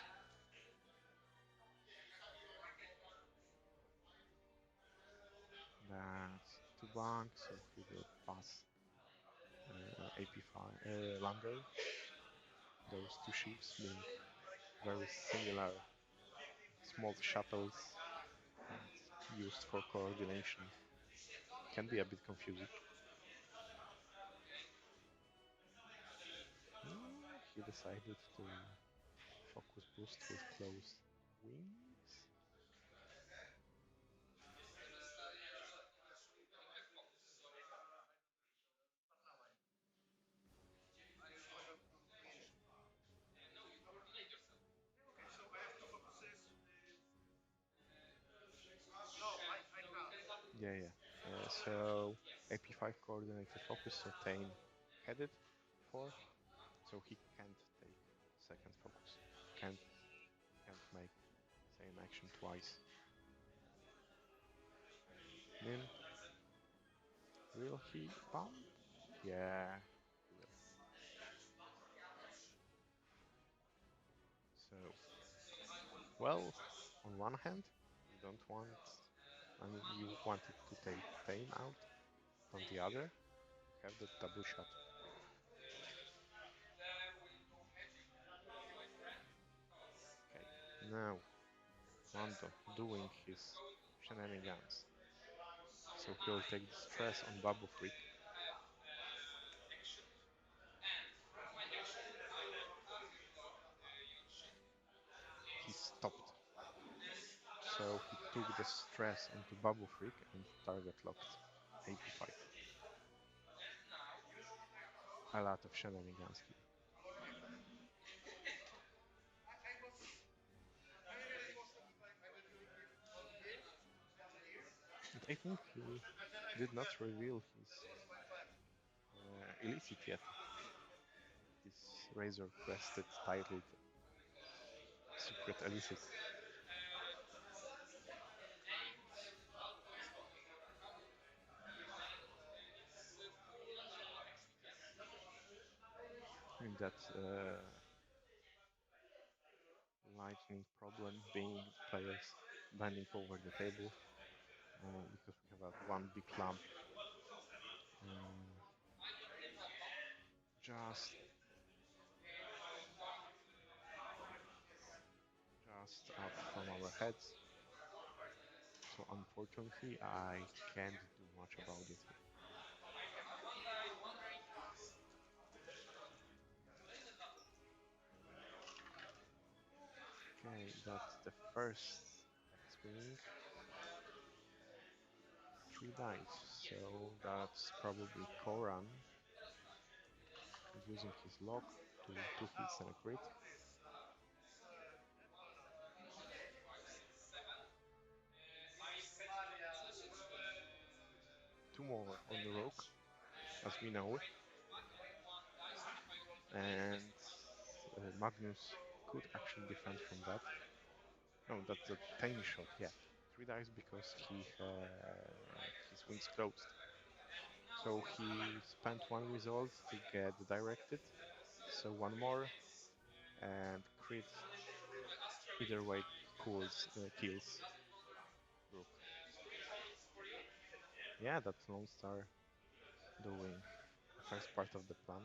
That's two banks, so he will pass AP5 Langer. Those two ships being very similar, small shuttles used for coordination. Can be a bit confusing. He decided to focus boost with closed wings. Yeah, yeah. So AP5 coordinated focus, so Tane headed for, so he can't take second focus. Can't make same action twice. Then will he bump? Yeah, he will. So, well, on one hand, you don't want, I mean, you wanted to take Tame out. On the other, you have the double shot. Okay, now Mando doing his shenanigans. So he'll take the stress on Babu Freak. He stopped. So he took the stress onto Babu Freak and target locked AP5. A lot of shenanigans here. And I think he did not reveal his illicit yet. His Razor Crested titled Secret Illicit. in that lightning problem being players bending over the table because we have one big lamp uh, just up from our heads. So unfortunately, I can't do much about it. Okay, that's the first X-wing. 3 dice, so that's probably Koran using his lock to 2 hits and a crit. Two more on the rook, as we know, and Magnus could actually defend from that. No, that's a tiny shot, yeah. 3 dice because he his wings closed. So he spent one result to get directed, so one more, and crit either way kills rook. Yeah, that's Lone Star doing the first part of the plan,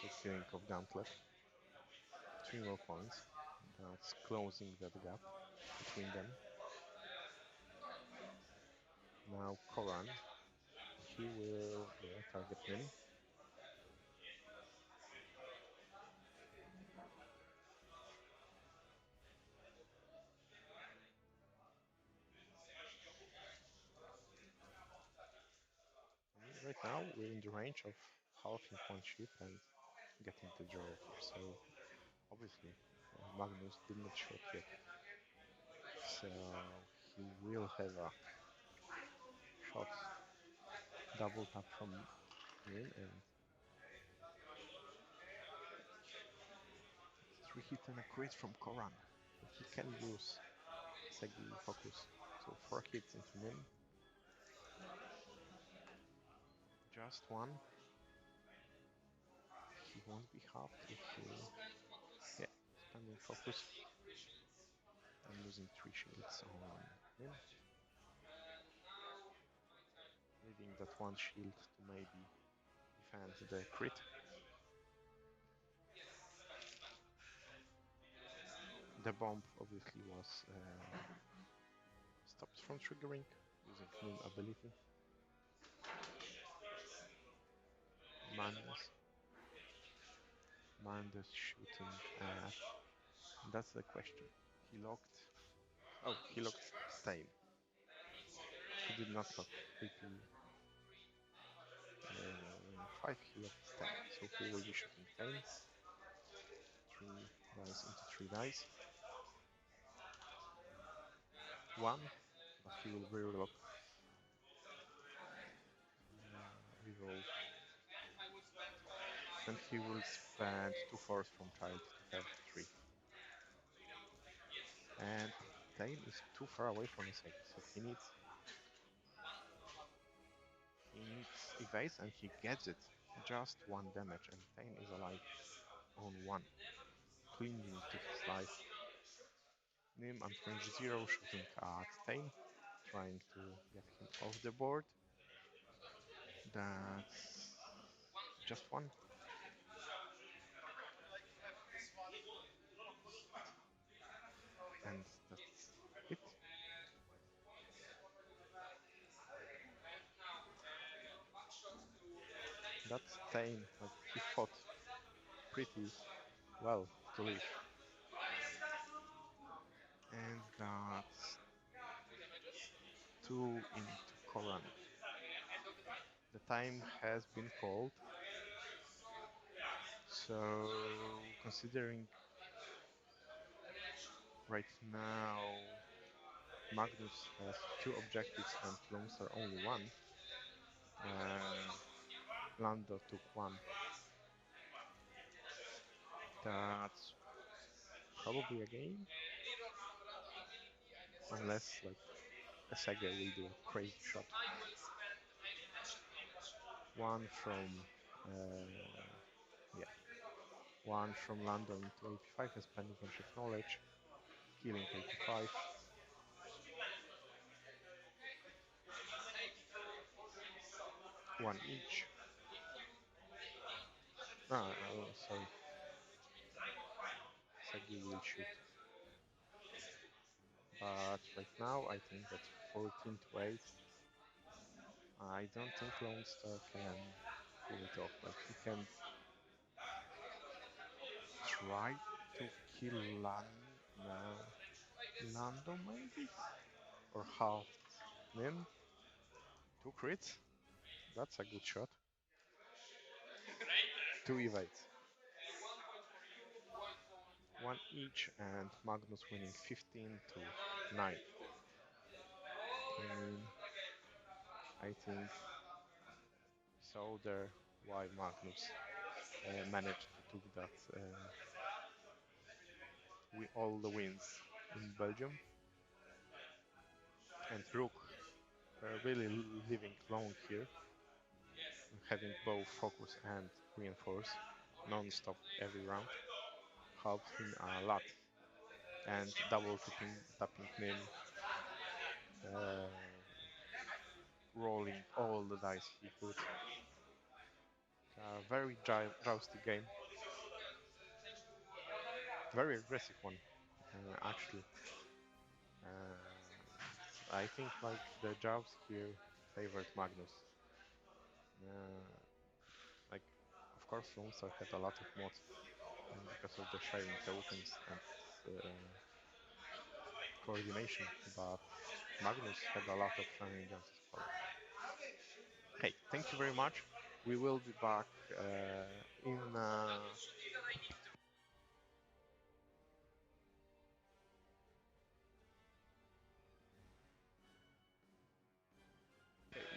so killing of Gauntlet. 3 more points. That's closing that gap between them. Now Koran, he will target him. Right now we're in the range of halving one ship and getting the draw here, so obviously Magnus did not shot yet. So he will have a shot double tap from him and 3 hit and a crit from Koran. He can use Segi focus. So 4 hits into Nim. Just one. He won't be halved if he spending focus and losing 3 shields on Nim. Leaving that one shield to maybe defend the crit. The bomb obviously was stopped from triggering using Nim ability. Mandas shooting at. That's the question. He locked. Oh, he locked Tame. He did not lock PP 5. He locked Tame, so he will be shooting Tame. 3 dice into 3 dice. 1, but he will reroll. Reroll. And he will spend 2 force from child to have 3. And Tame is too far away from his egg, so he needs evades and he gets it. Just 1 damage and Tame is alive on 1. Clinging to his life. Nim and range 0 shooting at Tame, trying to get him off the board. That's just 1. And that's it. That's Tame, like he fought pretty well to live. And that's 2 into Koran. The time has been called. So considering right now Magnus has 2 objectives and Lone Star only 1, Lando took 1. That's probably a game, unless like a Sega will do a crazy shot. 1 from yeah, One from London to 85 has pending on shift knowledge, killing 85. One each. Sorry. Sagi will shoot. But right now, I think that's 14 to 8. I don't think Lone Star can pull it off. Like, he can try to kill Lando, maybe? Or half Nin. Two crits. That's a good shot. Two evades. One each, and Magnus winning 15 to 9. I mean, I think so there why Magnus managed to took that all the wins in Belgium, and Rook really living long here, having both focus and reinforce non-stop every round helped him a lot, and double tapping Nim, uh, rolling all the dice he could. Very jousty game, very aggressive one actually. I think like the joust here favored Magnus. Uh, like, of course, Lonestar had a lot of mods because of the sharing tokens and coordination, but Magnus had a lot of shenanigans as well. Hey, thank you very much. We will be back in.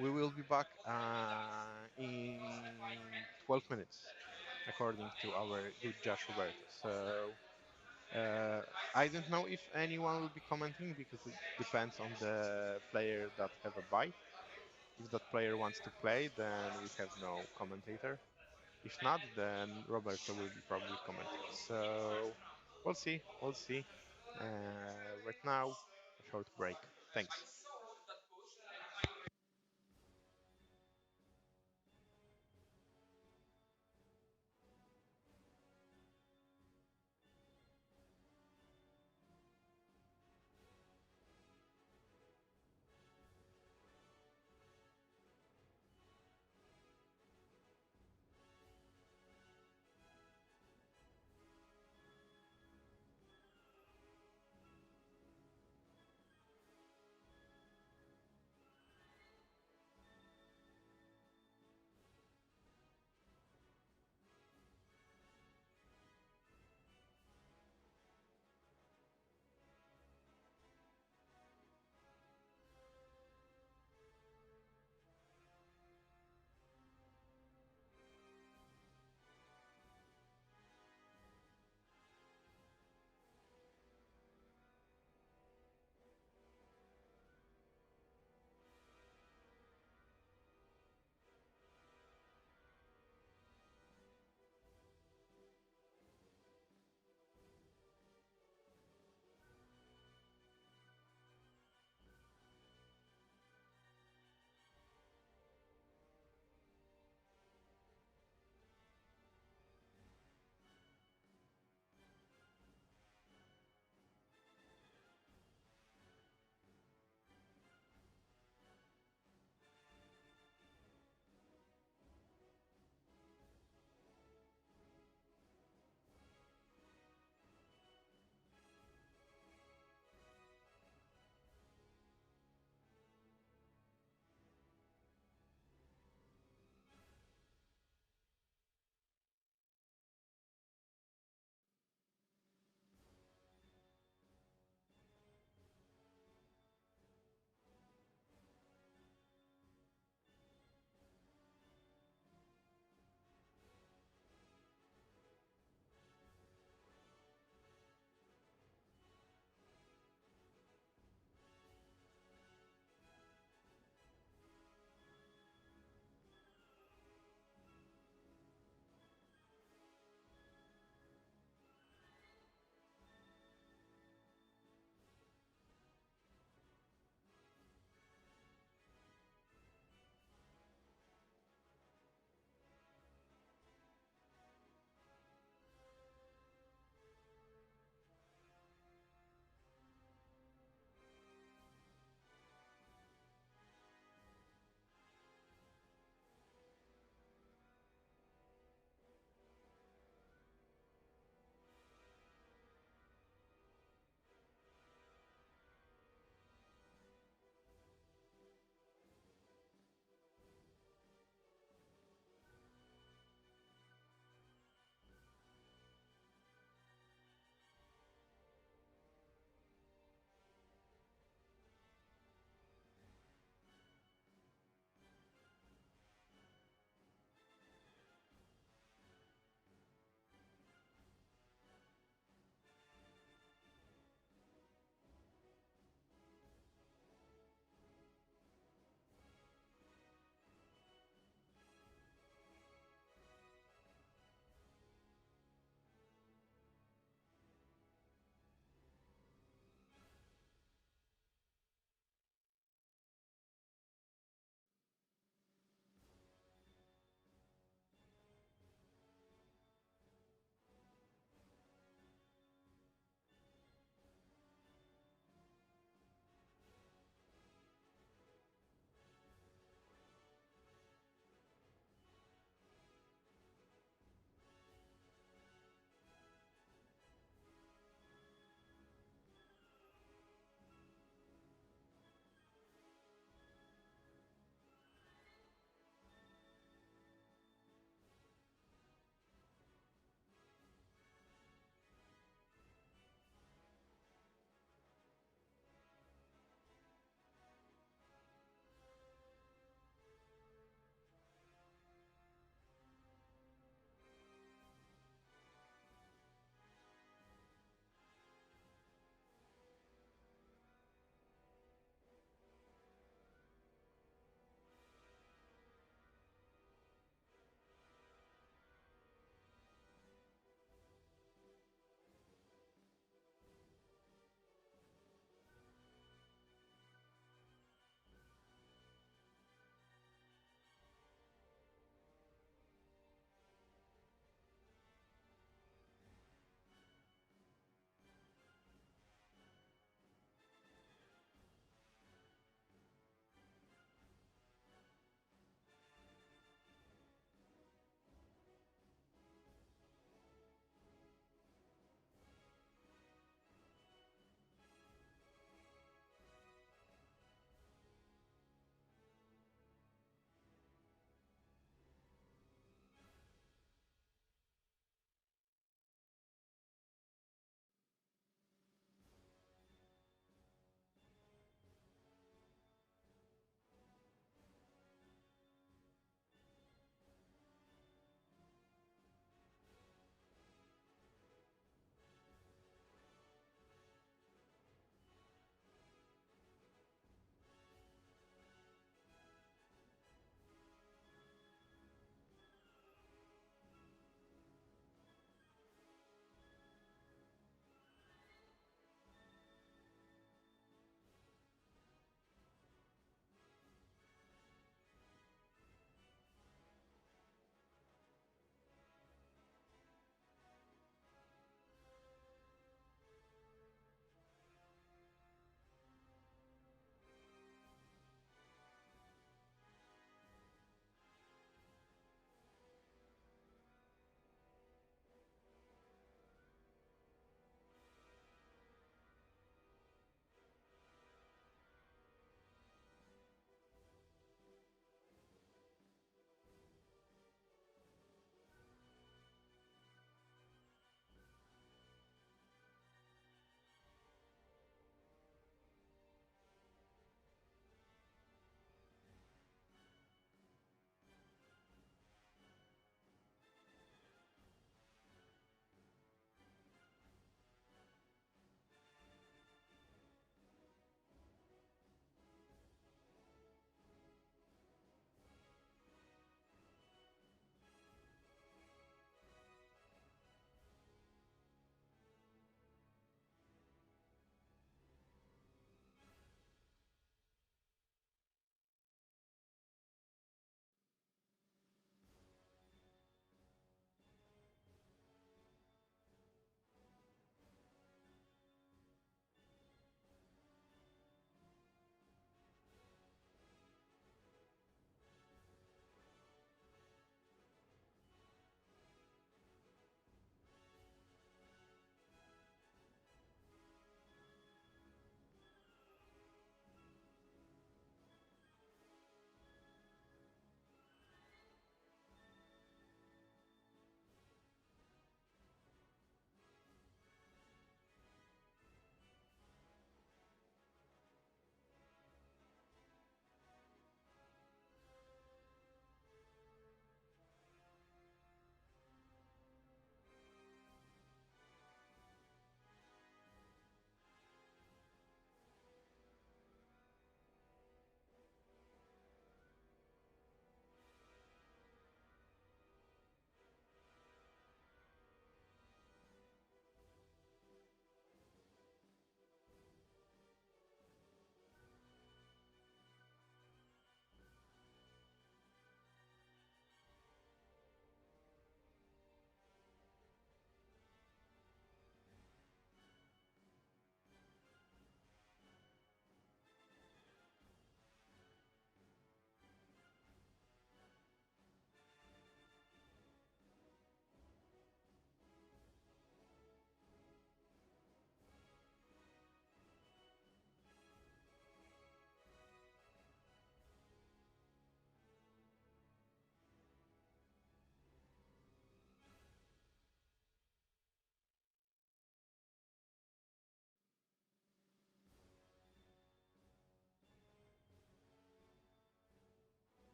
We will be back in 12 minutes, according to our good Josh Roberto. So I don't know if anyone will be commenting because it depends on the player that have a buy. If that player wants to play, then we have no commentator. If not, then Roberto will be probably commenting. So we'll see. We'll see. Right now, a short break. Thanks.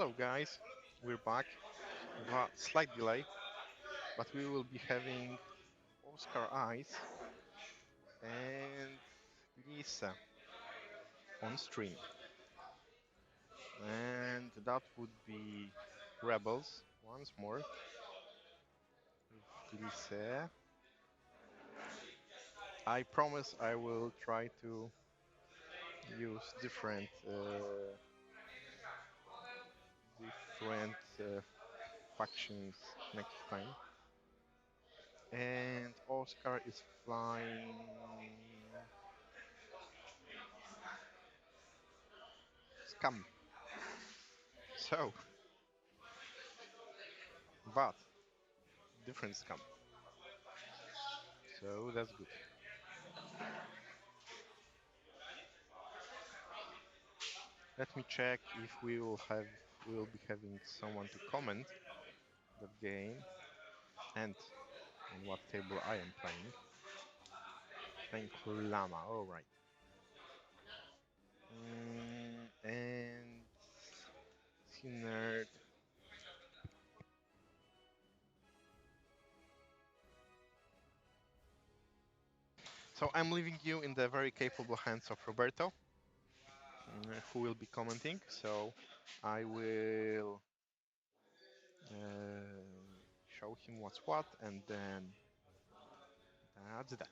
Hello guys, we're back with a slight delay, but we will be having Oscar Eyes and Lisa on stream. And that would be Rebels once more with Lisa. I promise I will try to use different factions next time. And Oscar is flying Scum. So, but different Scum. So that's good. Let me check if we will be having someone to comment that game and on what table I am playing. Playing Lama, alright. And Nerd. So I'm leaving you in the very capable hands of Roberto, who will be commenting. So I will show him what's what, and then that's that.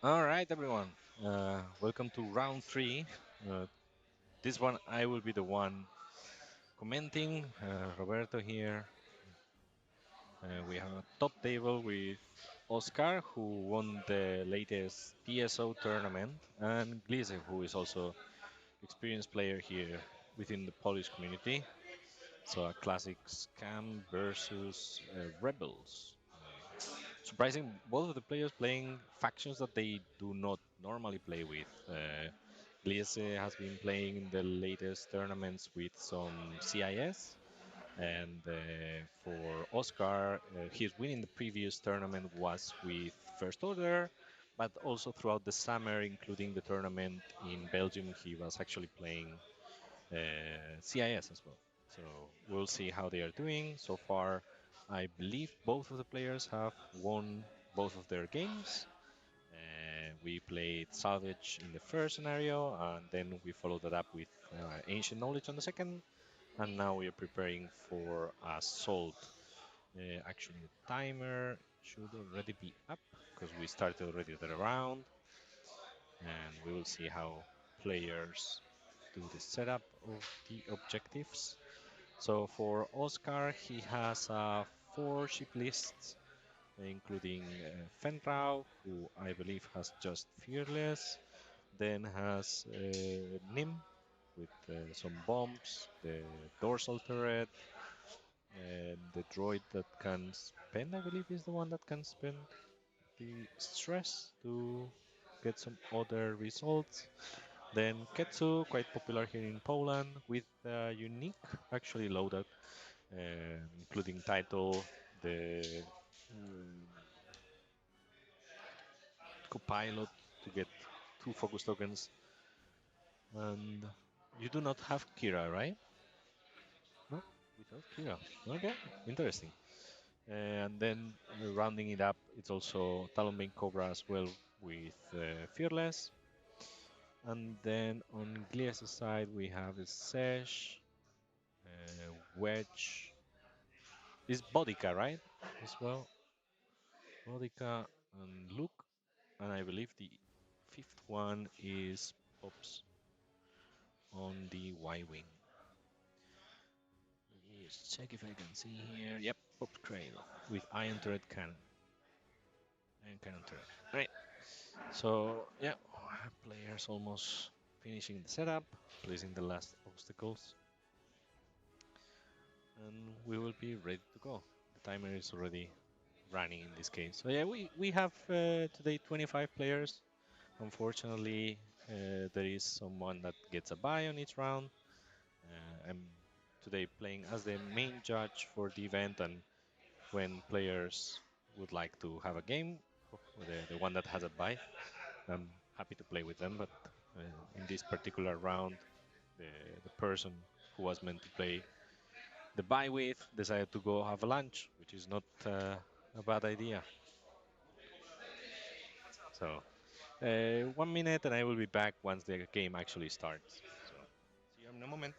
All right, everyone. Welcome to round three. Uh, this one, I will be the one commenting. Roberto here. We have a top table with Oscar, who won the latest PSO tournament, and Gliese, who is also experienced player here within the Polish community. So a classic Scam versus Rebels. Surprising, both of the players playing factions that they do not normally play with. Gliese has been playing in the latest tournaments with some CIS, and for Oscar, his win in the previous tournament was with First Order, but also throughout the summer, including the tournament in Belgium, he was actually playing CIS as well. So we'll see how they are doing. So far, I believe both of the players have won both of their games. We played Salvage in the first scenario, and then we followed that up with Ancient Knowledge on the second. And now we are preparing for Assault. Actually, the timer should already be up because we started already the round, and we will see how players do the setup of the objectives. So for Oscar, he has four ship lists, including Fenrau, who I believe has just Fearless, then has Nim with some bombs, the dorsal turret, and the droid that can spend, I believe, is the one that can spend the stress to get some other results. Then Ketsu, quite popular here in Poland, with unique, actually loaded, including title, the mm, copilot to get two focus tokens, and you do not have Kira, right? No, without Kira. Okay, interesting. And then rounding it up, it's also Talonbane Cobra as well with Fearless. And then on Glia's side, we have a Sesh, Wedge. Is Bodica, right? As well. Bodica and Luke. And I believe the fifth one is Pops on the Y Wing. Let's check if I can see here. Yep, Pops Cradle with Iron Turret Cannon. Iron Cannon Turret. Right. So, yeah, players almost finishing the setup, placing the last obstacles, and we will be ready to go. The timer is already running in this case. So, yeah, we have today 25 players. Unfortunately, there is someone that gets a bye on each round. I'm today playing as the main judge for the event, and when players would like to have a game, the one that has a bye, I'm happy to play with them. But in this particular round, the, the person who was meant to play the bye with decided to go have a lunch, which is not a bad idea. So 1 minute, and I will be back once the game actually starts. So see you in a moment.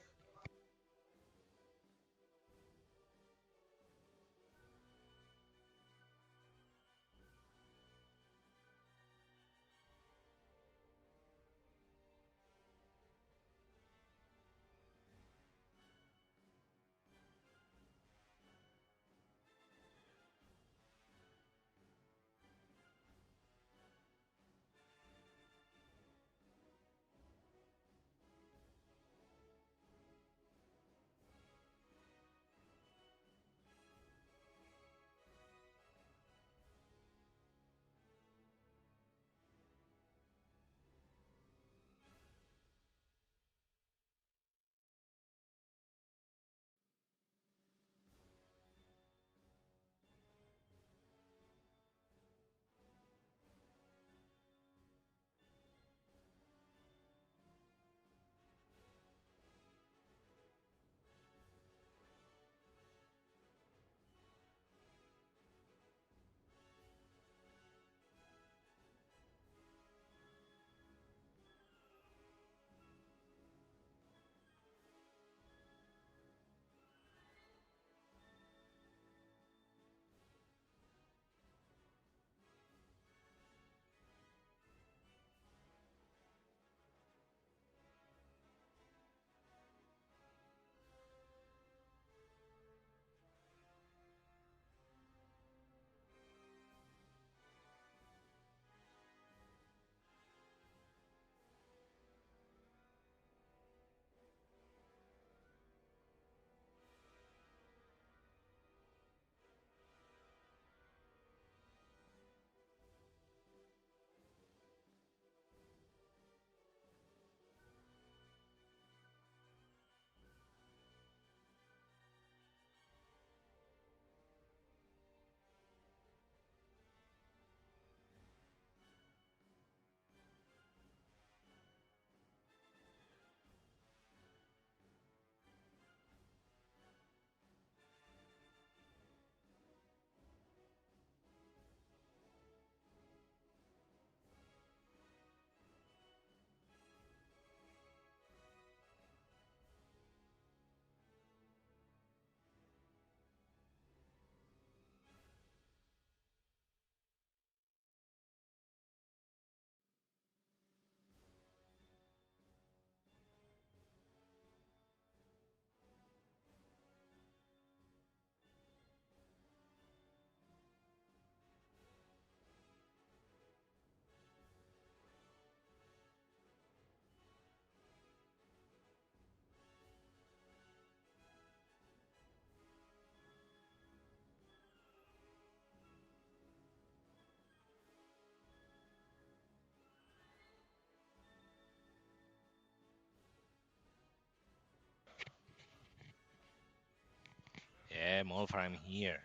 Yeah, Molfar, I'm here.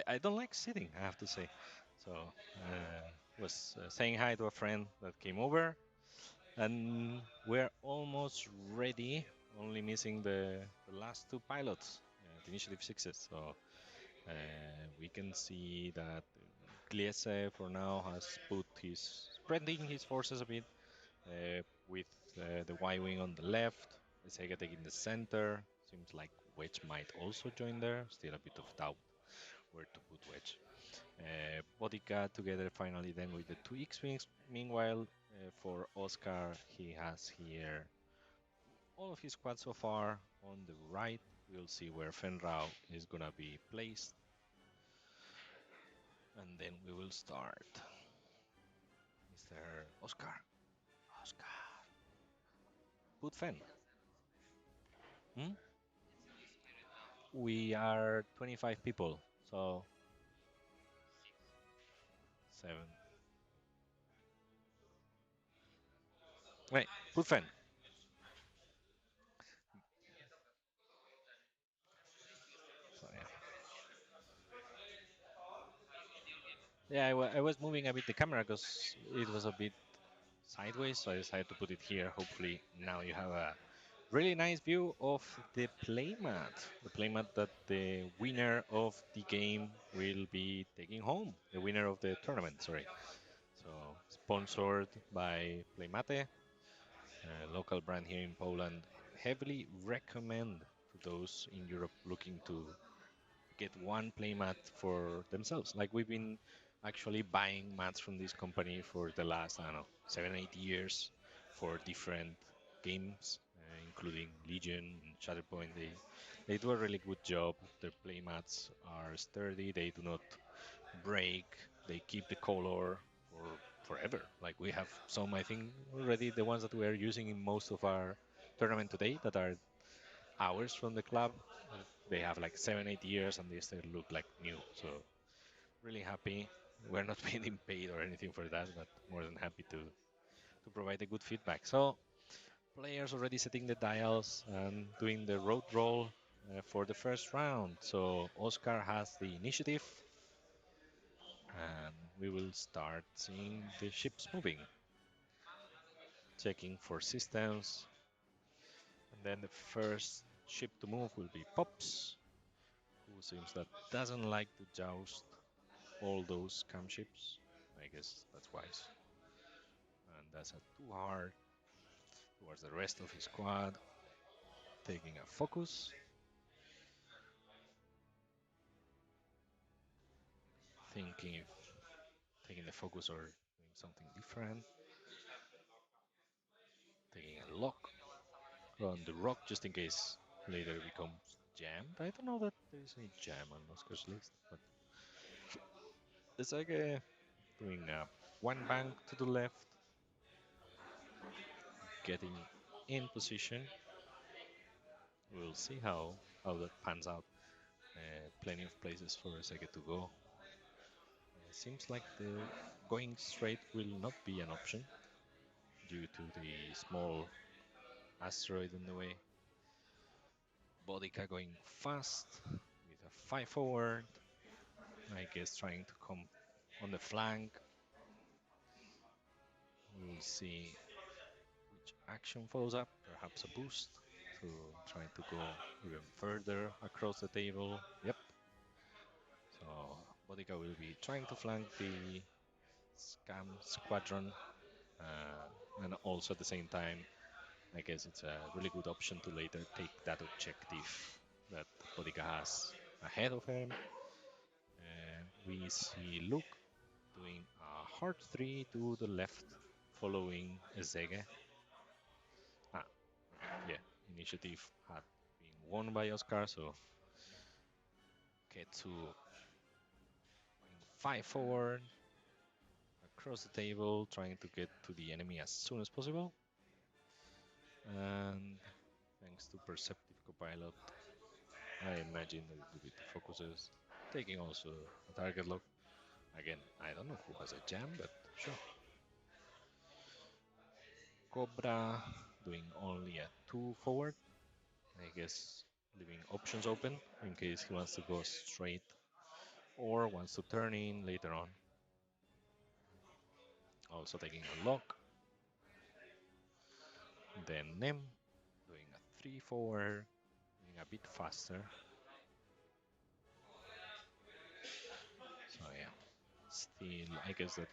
I don't like sitting, I have to say. So, was saying hi to a friend that came over, and we're almost ready. Only missing the last two pilots, the initiative sixes. So we can see that Gliese for now has put his spreading his forces a bit with the Y wing on the left, Sega taking the center. Seems like Wedge might also join there. Still a bit of doubt where to put Wedge. Bodica together finally then with the two X-wings. Meanwhile, for Oscar, he has here all of his squad so far on the right. We'll see where Fenrau is gonna be placed, and then we will start. Mr. Oscar, Oscar, put Fen. Hmm? We are 25 people, so 7. Wait, put Fen. So, yeah, I was moving a bit the camera because it was a bit sideways, so I decided to put it here. Hopefully, now you have a really nice view of the playmat. The playmat that the winner of the game will be taking home. The winner of the tournament, sorry. So, sponsored by Playmate, a local brand here in Poland. Heavily recommend to those in Europe looking to get one playmat for themselves. Like we've been actually buying mats from this company for the last, I don't know, 7, 8 years for different games, including Legion and Shatterpoint. They do a really good job. Their playmats are sturdy. They do not break. They keep the color for forever. Like we have some, I think, already the ones that we are using in most of our tournament today that are hours from the club. They have like 7, 8 years and they still look like new. So really happy. We're not being paid or anything for that, but more than happy to provide a good feedback. So players already setting the dials and doing the road roll for the first round. So Oscar has the initiative, and we will start seeing the ships moving, checking for systems. And then the first ship to move will be Pops, who seems that doesn't like to joust all those cam ships. I guess that's wise. And that's a too hard towards the rest of his squad, taking a focus, thinking if taking the focus or doing something different, taking a lock on the rock just in case later it becomes jammed. I don't know that there is any jam on Oscar's list, but it's like doing one bank to the left, getting in position. We'll see how that pans out. Plenty of places for Sega to go. Seems like the going straight will not be an option due to the small asteroid in the way. Bodica going fast with a 5 forward. I guess trying to come on the flank. We'll see which action follows up. Perhaps a boost to try to go even further across the table. Yep. So Bodica will be trying to flank the Scam Squadron, and also at the same time, I guess it's a really good option to later take that objective that Bodica has ahead of him. We see Luke doing a hard 3 to the left, following Zege. Ah, yeah, initiative had been won by Oscar, so Ketsu going 5 forward, across the table, trying to get to the enemy as soon as possible. And thanks to Perceptive Copilot, I imagine that it will be the focuses, taking also a target lock. Again, I don't know who has a jam, but sure. Cobra doing only a 2 forward. I guess leaving options open in case he wants to go straight or wants to turn in later on. Also taking a lock. Then Nim doing a 3-4, being a bit faster. So yeah, still, I guess that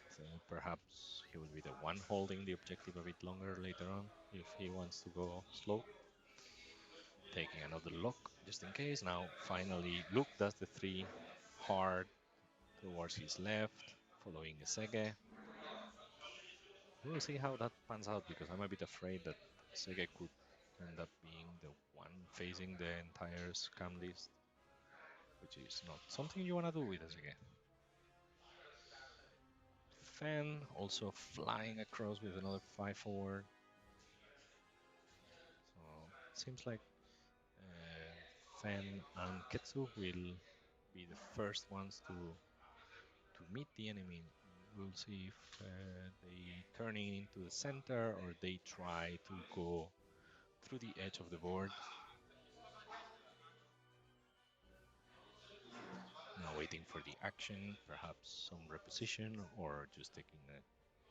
perhaps he will be the one holding the objective a bit longer later on if he wants to go slow. Taking another lock just in case. Now finally Luke does the 3 hard towards his left, following Sege. We'll see how that pans out because I'm a bit afraid that Sege could end up being the one facing the entire scam list, which is not something you want to do with Sege. Fan also flying across with another 5 forward. So seems like Fan and Ketsu will be the first ones to meet the enemy. We'll see if they turn into the center or they try to go through the edge of the board. Now waiting for the action, perhaps some reposition or just taking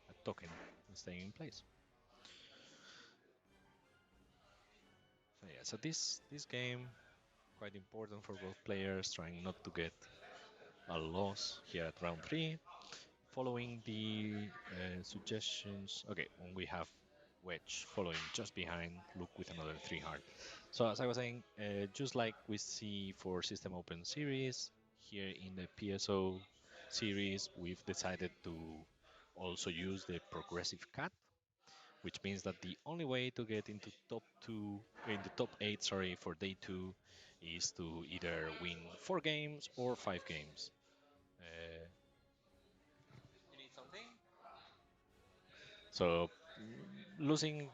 a token and staying in place. So yeah, so this game quite important for both players, trying not to get a loss here at round 3. Following the suggestions, okay, when we have Wedge following just behind, Luke with another 3 hard. So as I was saying, just like we see for System Open series, here in the PSO series, we've decided to also use the progressive cut, which means that the only way to get into top 8, sorry, for day 2 is to either win 4 games or 5 games. You need something? So losing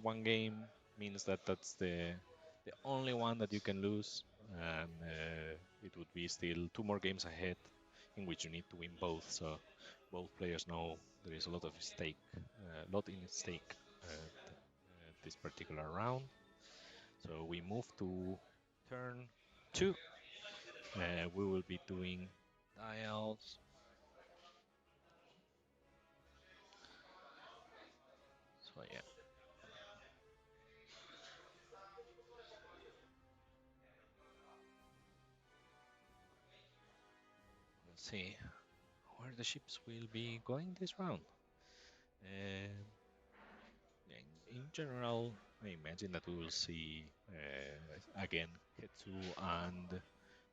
one game means that that's the only one that you can lose, and it would be still 2 more games ahead, in which you need to win both. So both players know there is a lot of stake, lot in stake this particular round. So we move to turn 2. We will be doing dials. So yeah. Let's see where the ships will be going this round. In general, I imagine that we will see again Hetsu and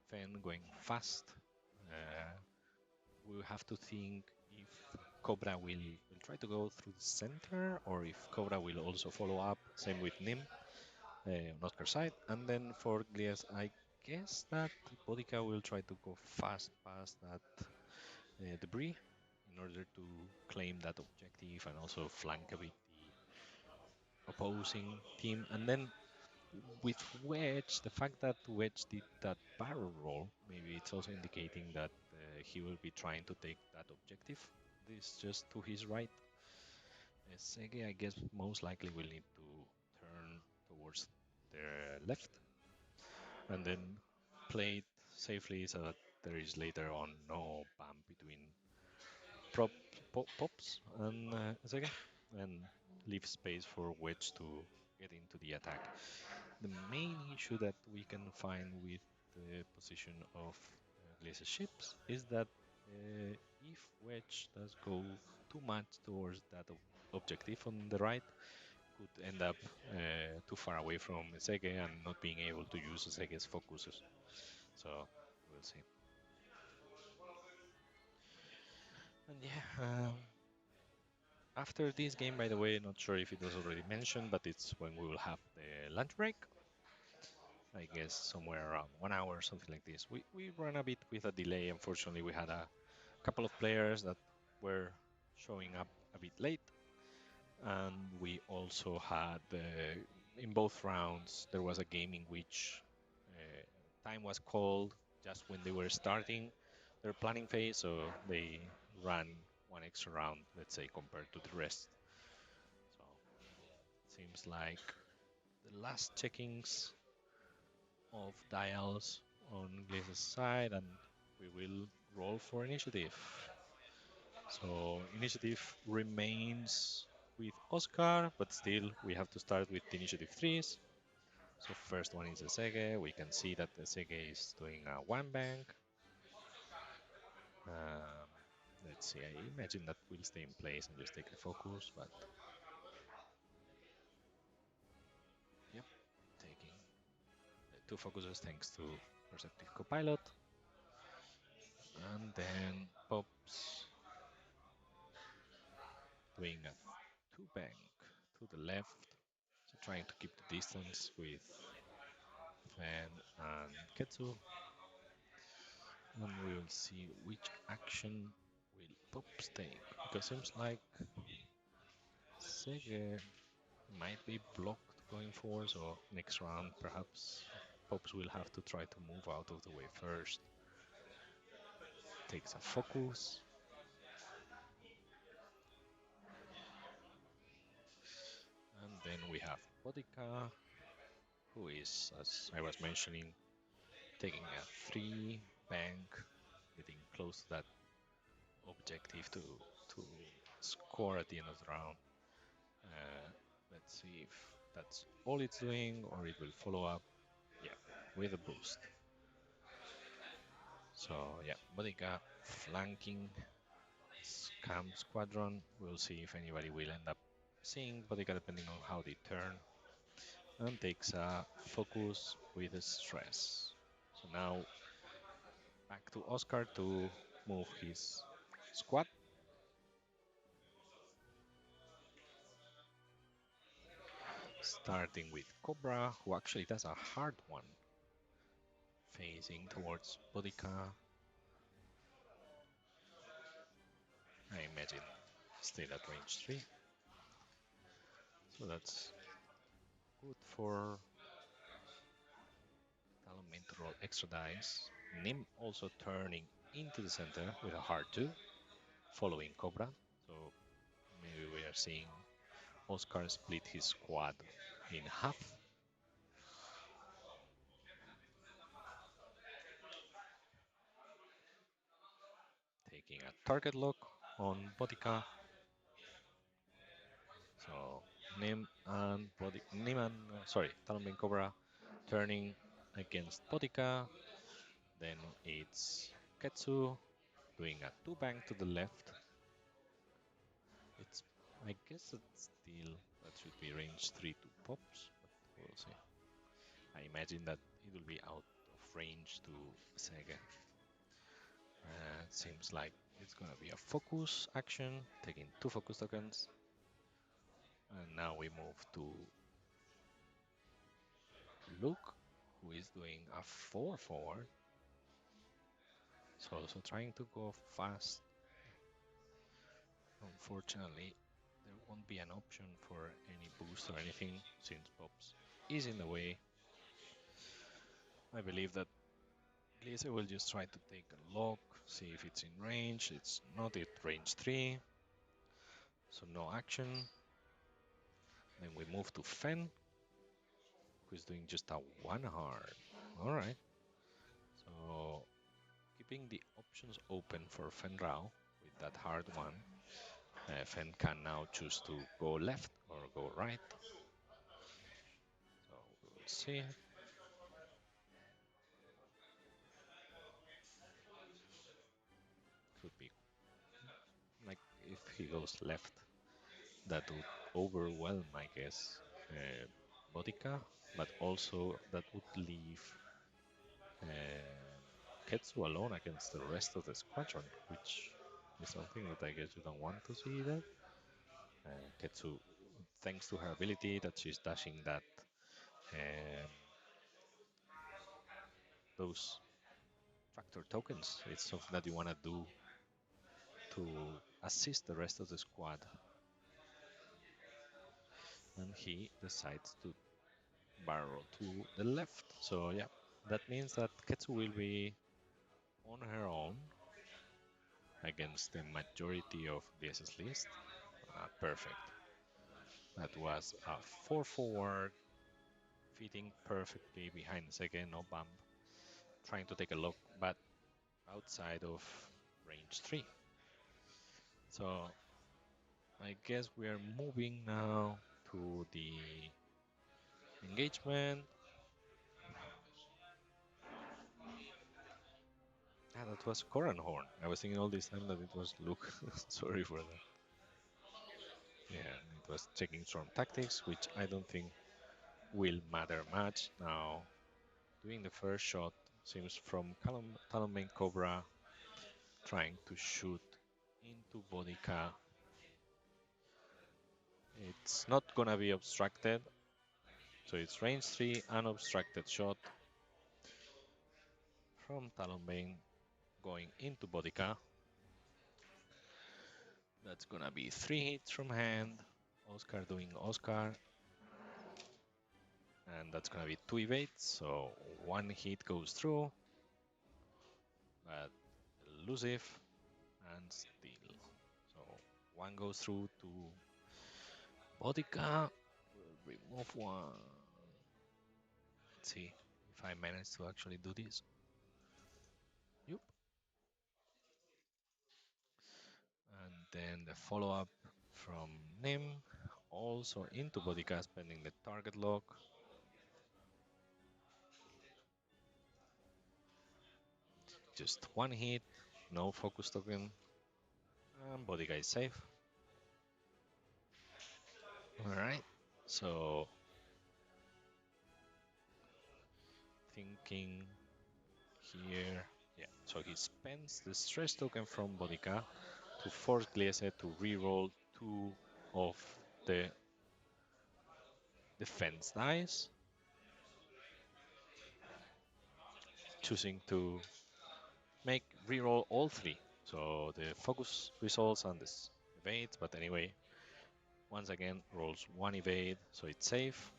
Fen going fast. We'll have to think if Cobra will try to go through the center or if Cobra will also follow up. Same with Nim on Oscar's side. And then for Glias, I guess that Bodica will try to go fast past that debris in order to claim that objective and also flank a bit the opposing team. And then with Wedge, the fact that Wedge did that barrel roll, maybe it's also indicating that he will be trying to take that objective. This just to his right. Sege, I guess, most likely will need to turn towards their left and then play it safely so that there is later on no bump between pops and Sege, and leave space for Wedge to get into the attack. The main issue that we can find with the position of Glacier ships is that if Wedge does go too much towards that objective on the right, could end up too far away from Sege and not being able to use Sege's focuses. So we'll see. And yeah, after this game, by the way, not sure if it was already mentioned, but it's when we will have the lunch break. I guess somewhere around 1 hour, something like this. We ran a bit with a delay. Unfortunately, we had a couple of players that were showing up a bit late, and we also had in both rounds there was a game in which time was called just when they were starting their planning phase, so they ran one extra round, let's say, compared to the rest. So it seems like the last checkings of dials on Glaze's side, and we will roll for initiative. So initiative remains with Oscar, but still we have to start with the initiative threes. So first one is Esege. We can see that Esege is doing a one bank. Um, let's see. I imagine that will stay in place and just take the focus, but yep, taking the two focuses thanks to Perceptive Copilot, and then Pops doing a two bank to the left. So trying to keep the distance with Fan and Ketsu. And we will see which action will Pops take. Because it seems like Sege might be blocked going forward, so next round perhaps Pops will have to try to move out of the way first. Takes a focus. And then we have Bodica, who is, as I was mentioning, taking a 3 bank, getting close to that objective to score at the end of the round. Let's see if that's all it's doing or it will follow up. Yeah, with a boost. So yeah, Bodica flanking Scam Squadron. We'll see if anybody will end up seeing Bodica depending on how they turn. And takes a focus with a stress. So now back to Oscar to move his squad. Starting with Cobra, who actually does a hard one. Facing towards Bodica. I imagine still at range 3. So that's good for Talonman to roll extra dice. Nim also turning into the center with a hard 2, following Cobra. So maybe we are seeing Oscar split his squad in half. Taking a target lock on Bodica. So Nim and Talonman Cobra turning against Bodica. Then it's Ketsu doing a 2 bank to the left. It's, I guess it's still, that should be range 3 to Pops, but we'll see. I imagine that it will be out of range to Sega. Seems like it's gonna be a focus action, taking 2 focus tokens. And now we move to Luke, who is doing a 4 forward. So also trying to go fast. Unfortunately, there won't be an option for any boost or anything since Pops is in the way. I believe that Glazer will just try to take a lock, see if it's in range. It's not at range 3, so no action. Then we move to Fen, who's doing just a 1 hard. Alright, so keeping the options open for Fenrao with that hard one. Fen can now choose to go left or go right. So we'll see. Could be like if he goes left, that would overwhelm, I guess, Bodica, but also that would leave Ketsu alone against the rest of the squadron, which is something that I guess you don't want to see there. Ketsu, thanks to her ability that she's dashing that um, those factor tokens, it's something that you want to do to assist the rest of the squad. And he decides to barrel to the left. So yeah, that means that Ketsu will be on her own against the majority of the SS list. Perfect. That was a 4 forward fitting perfectly behind the second, no bump, trying to take a look, but outside of range 3. So I guess we are moving now to the engagement. Ah, that was Coran Horn. I was thinking all this time that it was Luke. Sorry for that. Yeah, it was checking storm tactics, which I don't think will matter much. Now, doing the first shot seems from Talonbane Cobra trying to shoot into Bodica. It's not gonna be obstructed, so it's range 3, unobstructed shot from Talonbane going into Bodica. That's gonna be 3 hits from hand. Oscar doing Oscar, and that's gonna be 2 evades, so 1 hit goes through, but elusive and steal. So 1 goes through to Bodica. We'll remove 1. Let's see if I manage to actually do this. Yep. And then the follow-up from Nim, also into Bodica, spending the target lock. Just 1 hit, no focus token, and Bodica is safe. Alright, so thinking here, yeah, so he spends the stress token from Bodica to force Gliese to reroll 2 of the defense dice, choosing to make reroll all 3. So the focus results and this evades, but anyway, once again rolls 1 evade, so it's safe.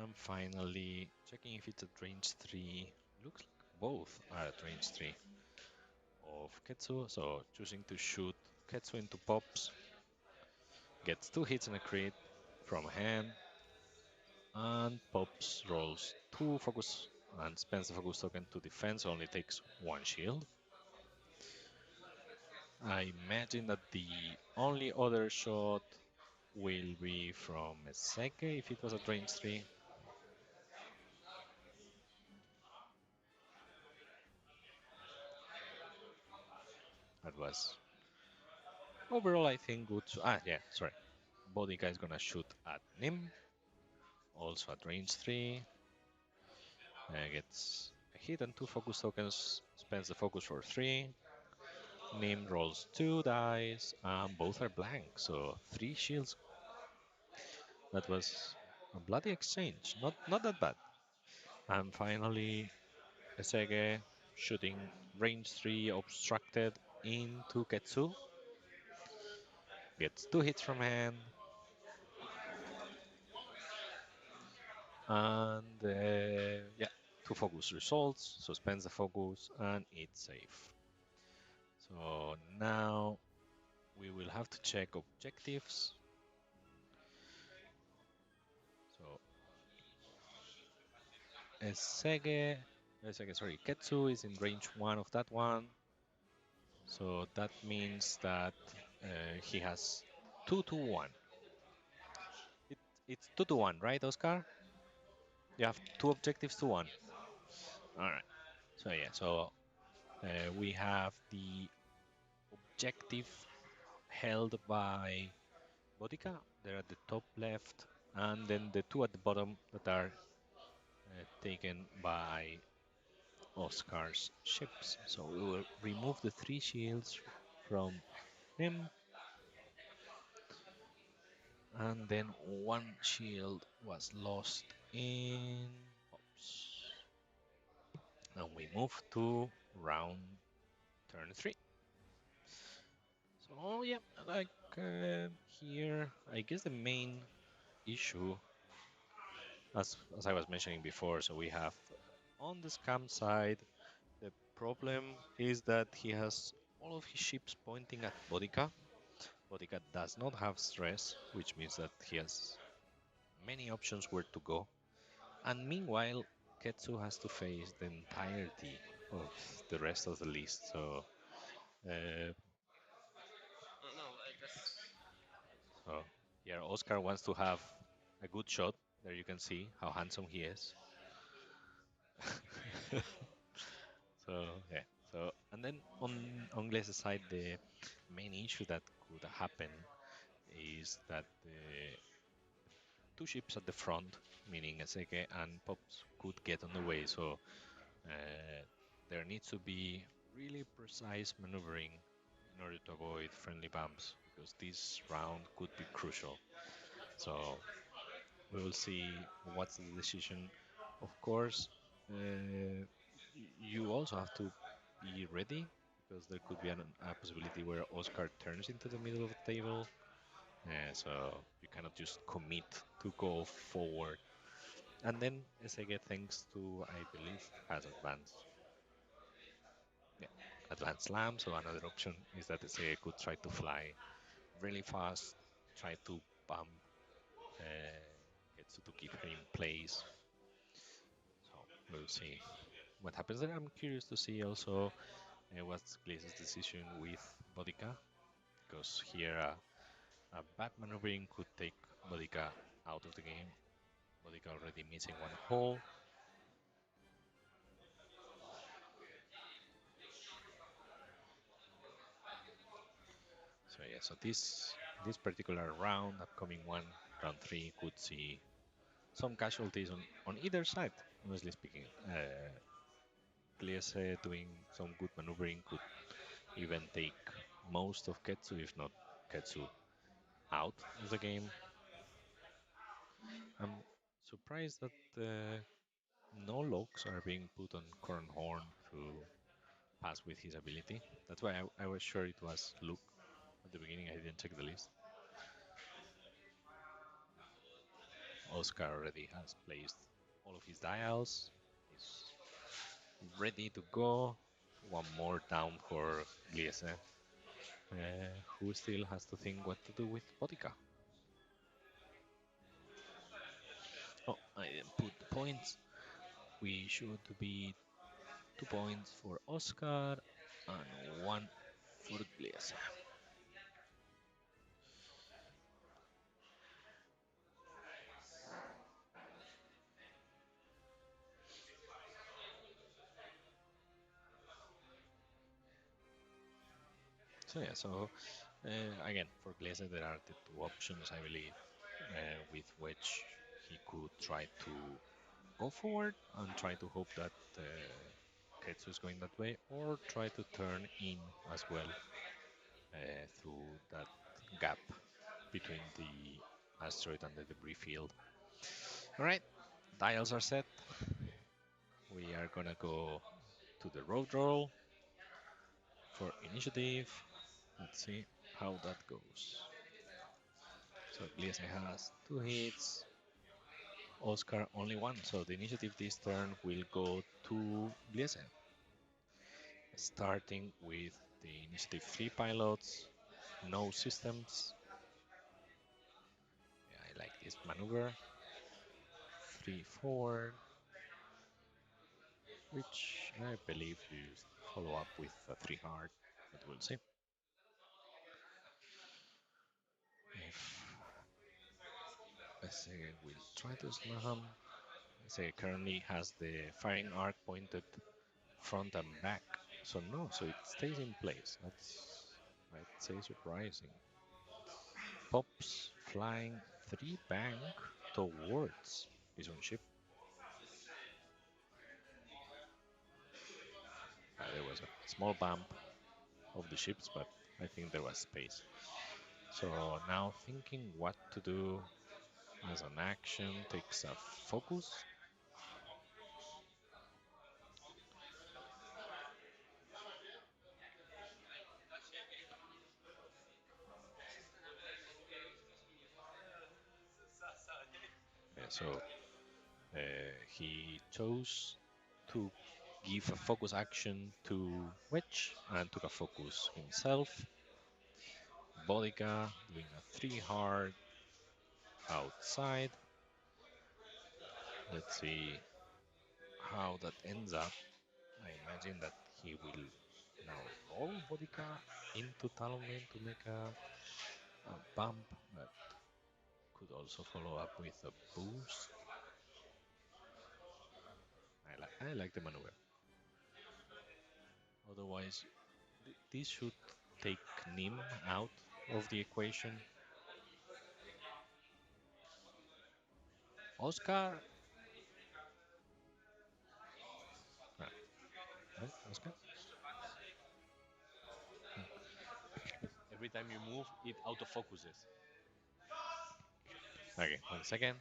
And finally, checking if it's at range 3. Looks like both are at range 3 of Ketsu, so choosing to shoot Ketsu into pops. Gets 2 hits and a crit from hand, and pops rolls 2 focus and spends the focus token to defense, only takes 1 shield. I imagine that the only other shot will be from Seke if it was at range 3. That was overall, I think, good. Yeah, sorry. Bodica is gonna shoot at Nim, also at range 3. Gets a hit and 2 focus tokens, spends the focus for 3. Nim rolls 2 dice, and both are blank, so 3 shields. That was a bloody exchange, not that bad. And finally, Esege shooting range 3 obstructed into Ketsu. Gets 2 hits from hand. And yeah, 2 focus results, so spends the focus and it's safe. So now we will have to check objectives. So sorry, Ketsu is in range 1 of that one. So that means that he has 2 to 1. It's 2 to 1, right, Oscar? You have 2 objectives to 1. All right. So yeah, so we have the objective held by Bodica. They're at the top left, and then the 2 at the bottom that are taken by Oscar's ships. So we will remove the 3 shields from him, and then 1 shield was lost in Ops. And we move to round turn 3. So yeah, like here, I guess the main issue, as I was mentioning before, so we have on the scam side, the problem is that he has all of his ships pointing at Bodica. Bodica does not have stress, which means that he has many options where to go. And meanwhile, Ketsu has to face the entirety of the rest of the list. Uh, so here Oscar wants to have a good shot. There you can see how handsome he is. So yeah. So and then on Glace's side, the main issue that could happen is that the two ships at the front, meaning Eseke and Pops, could get on the way. So there needs to be really precise maneuvering in order to avoid friendly bumps because this round could be crucial. So we will see what's the decision. Of course, you also have to be ready because there could be a possibility where Oscar turns into the middle of the table. So you cannot just commit to go forward. And then SAG, thanks to, I believe, has advanced. Yeah, advanced slam. So another option is that SAG could try to fly really fast, try to bump Getsu to keep her in place. So we'll see what happens there. I'm curious to see also what's Glaze's decision with Bodica, because here a bad maneuvering could take Bodica out of the game. Bodica already missing one hole. So yeah, so this particular round, upcoming one, round three, could see some casualties on either side. Honestly speaking, Gliese doing some good maneuvering could even take most of Ketsu, if not Ketsu, out of the game. I'm surprised that no locks are being put on Corn Horn to pass with his ability. That's why I was sure it was Luke at the beginning. I didn't check the list. Oscar already has placed all of his dials. He's ready to go. One more down for Gliese, who still has to think what to do with Botica. Oh, I didn't put the points. We should be 2 points for Oscar and one for Gliese. So yeah, so again, for Gliese there are the two options, I believe, with which he could try to go forward and try to hope that Ketsu is going that way, or try to turn in as well through that gap between the asteroid and the debris field. All right, dials are set. We are gonna go to the road roll for initiative. Let's see how that goes. So Gliese has 2 hits, Oscar only one. So the initiative this turn will go to Gliese, starting with the initiative 3 pilots, no systems. Yeah, I like this maneuver. 3 4, which I believe you follow up with a 3 hard, but we'll see. If SA will try to slam, SA currently has the firing arc pointed front and back. So no, so it stays in place. That's, I'd say, surprising. Pops flying 3 bank towards his own ship. There was a small bump of the ships, but I think there was space. So now thinking what to do as an action, takes a focus. So he chose to give a focus action to Wedge and took a focus himself. Bodica doing a 3 hard outside. Let's see how that ends up. I imagine that he will now roll Bodica into Talonman to make a bump, but could also follow up with a boost. I like the maneuver. Otherwise, this should take Nim out of the equation. Oscar. Ah, right, Oscar. Every time you move, it autofocuses. Okay, 1 second.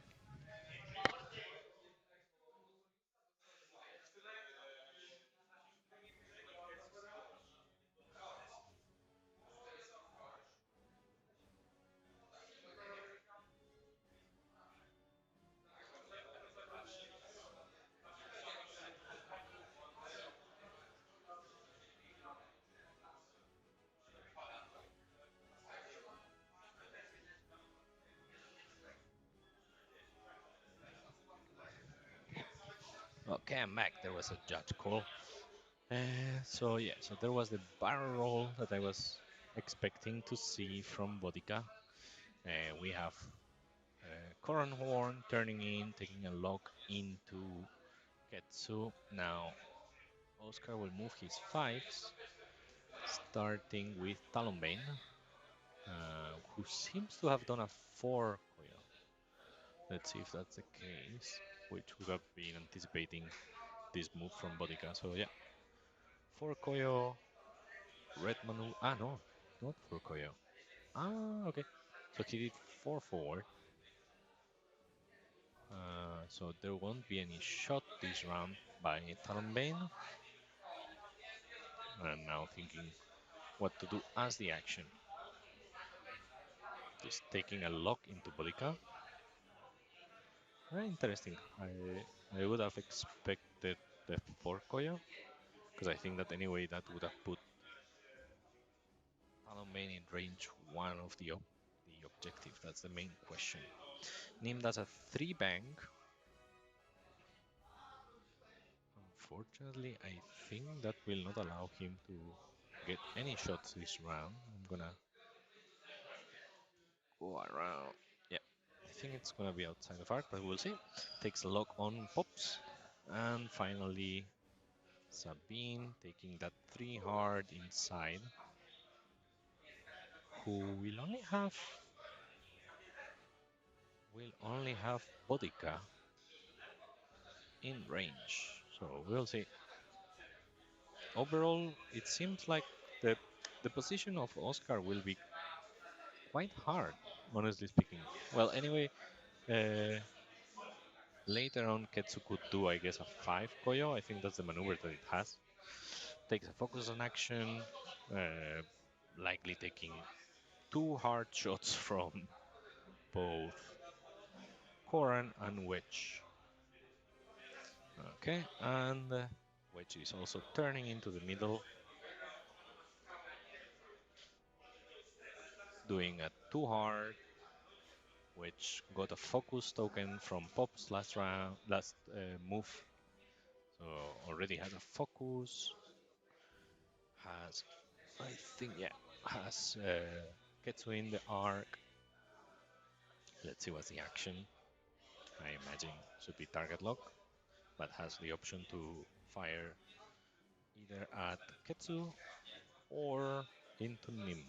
Okay, I'm back. There was a judge call. So there was the barrel roll that I was expecting to see from Bodica. We have Coron Horn turning in, taking a lock into Ketsu. Now Oscar will move his fives, starting with Talonbane, who seems to have done a 4 Koyo. Let's see if that's the case, which would have been anticipating this move from Bodica. So yeah, 4 Koyo, Red Manu. Ah, no, not 4 Koyo. Ah, okay. So he did 4 forward. So there won't be any shot this round by Talonbane. And now thinking what to do as the action. Just taking a lock into Bodica. Very interesting. I would have expected the 4 Koyo, because I think that anyway that would have put Talonbane in range 1 of the objective. That's the main question. Nim does a 3 bang. Unfortunately, I think that will not allow him to get any shots this round. I'm gonna go around. Yeah, I think it's gonna be outside of arc, but we'll see. Takes a lock on pops. And finally, Sabine taking that 3 hard inside, who will only have Bodica in range. So we'll see. Overall, it seems like the position of Oscar will be quite hard, honestly speaking. Well, anyway, uh, later on, Ketsu could do, I guess, a 5 Koyo. I think that's the maneuver that it has. Takes a focus on action, uh, likely taking 2 hard shots from both Koran and Wedge. Okay, and Wedge is also turning into the middle, doing a 2 hard, which got a focus token from Pop's last move. So already has a focus. Has, I think, yeah, has Ketsu in the arc. Let's see what's the action. I imagine should be target lock, but has the option to fire either at Ketsu or into Nim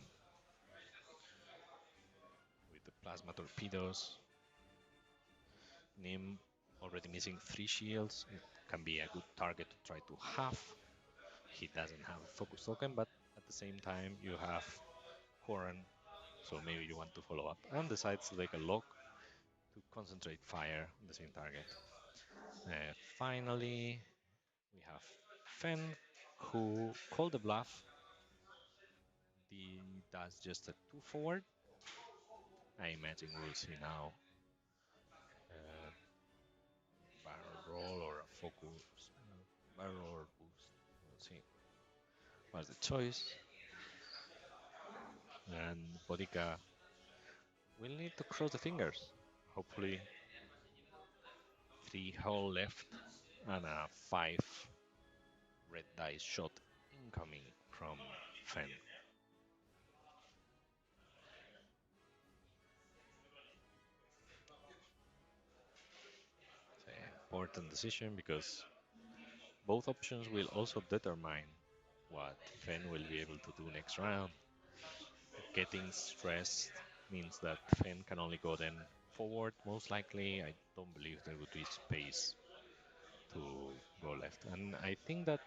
with the plasma torpedoes. Nim already missing 3 shields. It can be a good target to try to half. He doesn't have a focus token, but at the same time you have Koran, so maybe you want to follow up, and decides to take a lock to concentrate fire on the same target. Finally, we have Fen, who called the bluff. Does just a 2 forward. I imagine we'll see now uh, barrel roll or a focus, barrel or boost. We'll see what's the choice. And Bodica will need to cross the fingers. Hopefully 3 hole left and a 5 red dice shot incoming from Fen. It's an important decision because both options will also determine what Fen will be able to do next round. Getting stressed means that Fen can only go then forward, most likely. I don't believe there would be space to go left. And I think that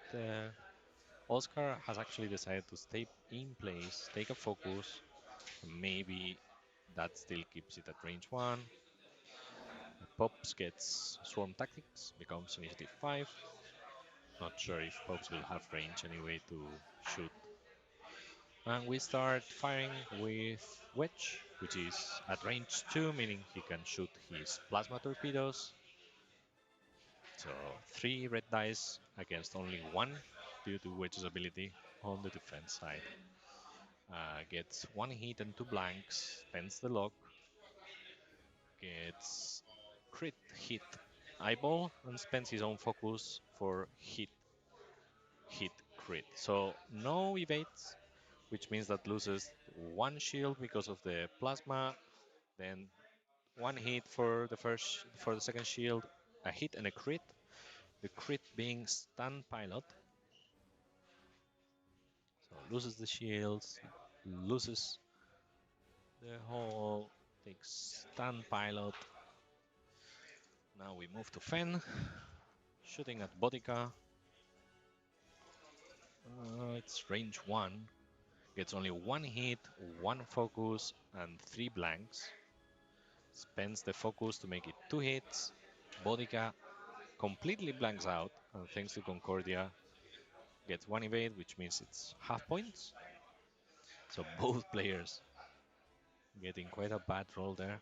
Oscar has actually decided to stay in place, take a focus. Maybe that still keeps it at range 1. Pops gets Swarm Tactics, becomes initiative 5. Not sure if Pops will have range anyway to shoot. And we start firing with Wedge, which is at range 2, meaning he can shoot his plasma torpedoes. So 3 red dice against only 1 due to Wedge's ability on the defense side. Gets 1 hit and 2 blanks, spends the lock, gets crit hit eyeball, and spends his own focus for hit crit. So no evades, which means that loses 1 shield because of the plasma, then 1 hit for the second shield, a hit and a crit. The crit being stun pilot. So loses the shields, loses the whole, takes stun pilot. Now we move to Fen, shooting at Bodica. It's range 1. Gets only 1 hit, 1 focus, and 3 blanks. Spends the focus to make it 2 hits. Bodica completely blanks out, and thanks to Concordia, gets 1 evade, which means it's half points. So both players getting quite a bad roll there.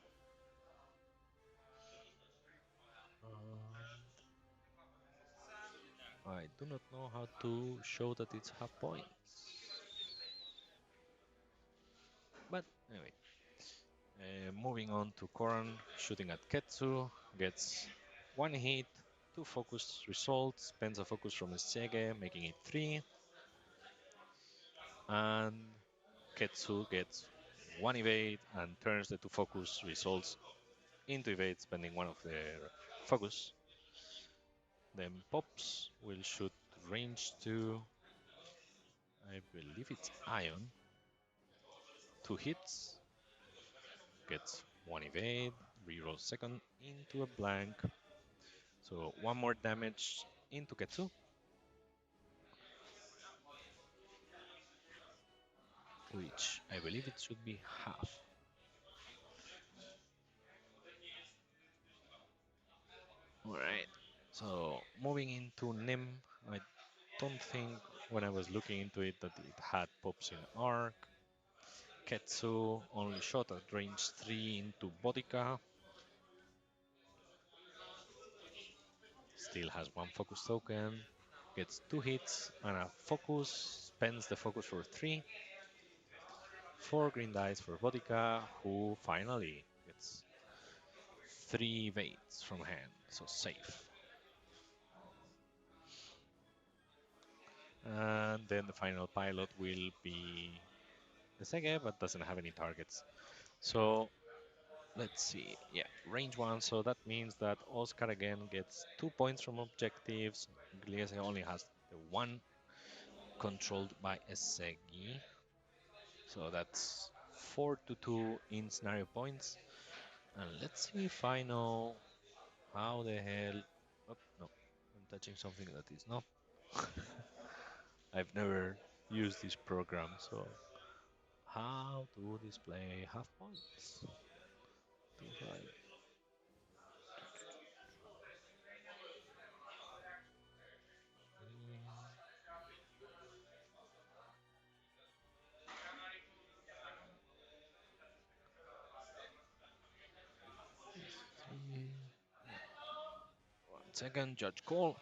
I do not know how to show that it's half points. But anyway, moving on to Koran, shooting at Ketsu, gets 1 hit, 2 focus results, spends a focus from Sege, making it 3. And Ketsu gets 1 evade and turns the 2 focus results into evade, spending 1 of their focus. Then Pops will shoot range 2. I believe it's Ion. 2 hits, gets 1 evade, reroll second into a blank. So 1 more damage into Ketsu. Which I believe it should be half. Alright, so moving into Nim, I don't think when I was looking into it that it had pops in arc. Ketsu only shot at range 3 into Bodica. Still has 1 focus token. Gets 2 hits and a focus. Spends the focus for 3. 4 green dice for Bodica, who finally gets 3 evades from hand, so safe. And then the final pilot will be the Sege, but doesn't have any targets. So let's see. Yeah, range 1. So that means that Oscar again gets 2 points from objectives. Gliese only has the 1 controlled by a Segi. So that's 4-2 in scenario points. And let's see if I know how the hell. Oh, no. I'm touching something that is not. I've never used this program, so how to display half points? 2-5. One second, judge call.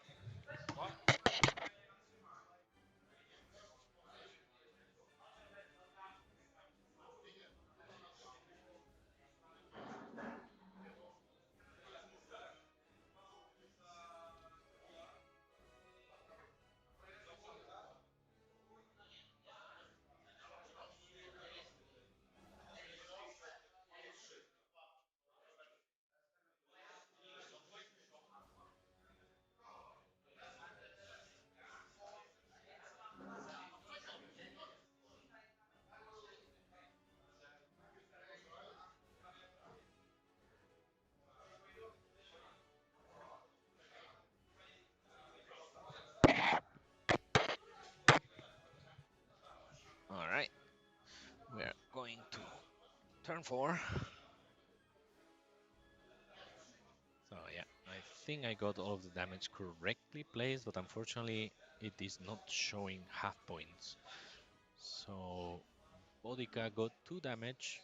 We are going to turn 4. So yeah, I think I got all of the damage correctly placed, but unfortunately it is not showing half points. So Bodica got 2 damage,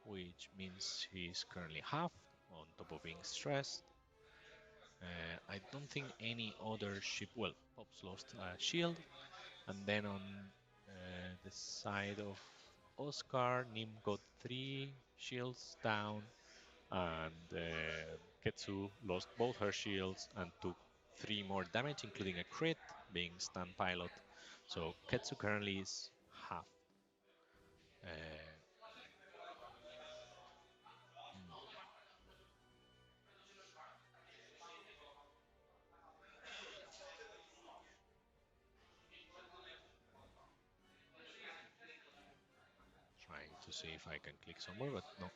which means he's currently half on top of being stressed. I don't think any other ship, well, Pops lost a shield, and then on the side of Oscar, Nim got 3 shields down, and Ketsu lost both her shields and took 3 more damage, including a crit, being stun pilot. So Ketsu currently is half. Uh, Trying to see if I can click somewhere, but no,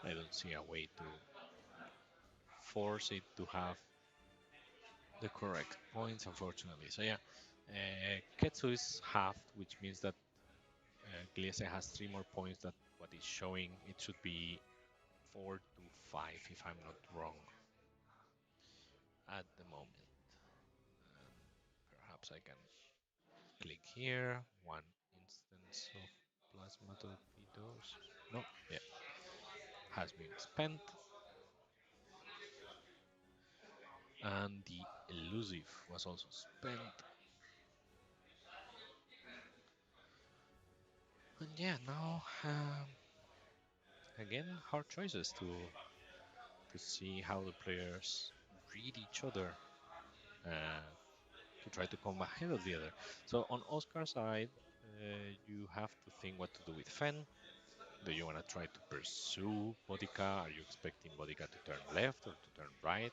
I don't see a way to force it to have the correct points, unfortunately. So yeah, Ketsu is halved, which means that Gliese has 3 more points than what is showing. It should be 4 to 5, if I'm not wrong, at the moment. Perhaps I can click here. 1 instance of plasma torpedoes. No, yeah, has been spent. And the elusive was also spent. And yeah, now again hard choices to see how the players read each other to try to come ahead of the other. So on Oscar's side, you have to think what to do with Fen. Do you want to try to pursue Bodica? Are you expecting Bodica to turn left or to turn right?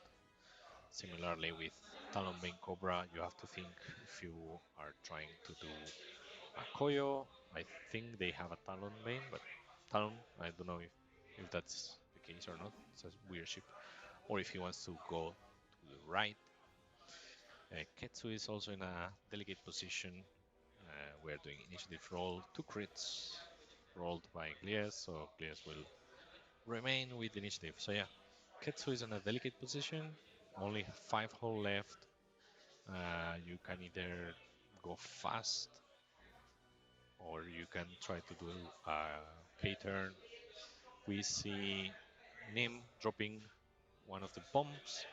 Similarly with Talonbane Cobra, you have to think if you are trying to do a Koyo. I think they have a Talonbane, but Talon, I don't know if that's the case or not. It's a weird ship. Or if he wants to go to the right. Ketsu is also in a delicate position. We're doing initiative roll, 2 crits rolled by Glies, so Glies will remain with initiative. So yeah, Ketsu is in a delicate position, only 5 hull left. You can either go fast or you can try to do a K-turn. We see Nim dropping one of the bombs.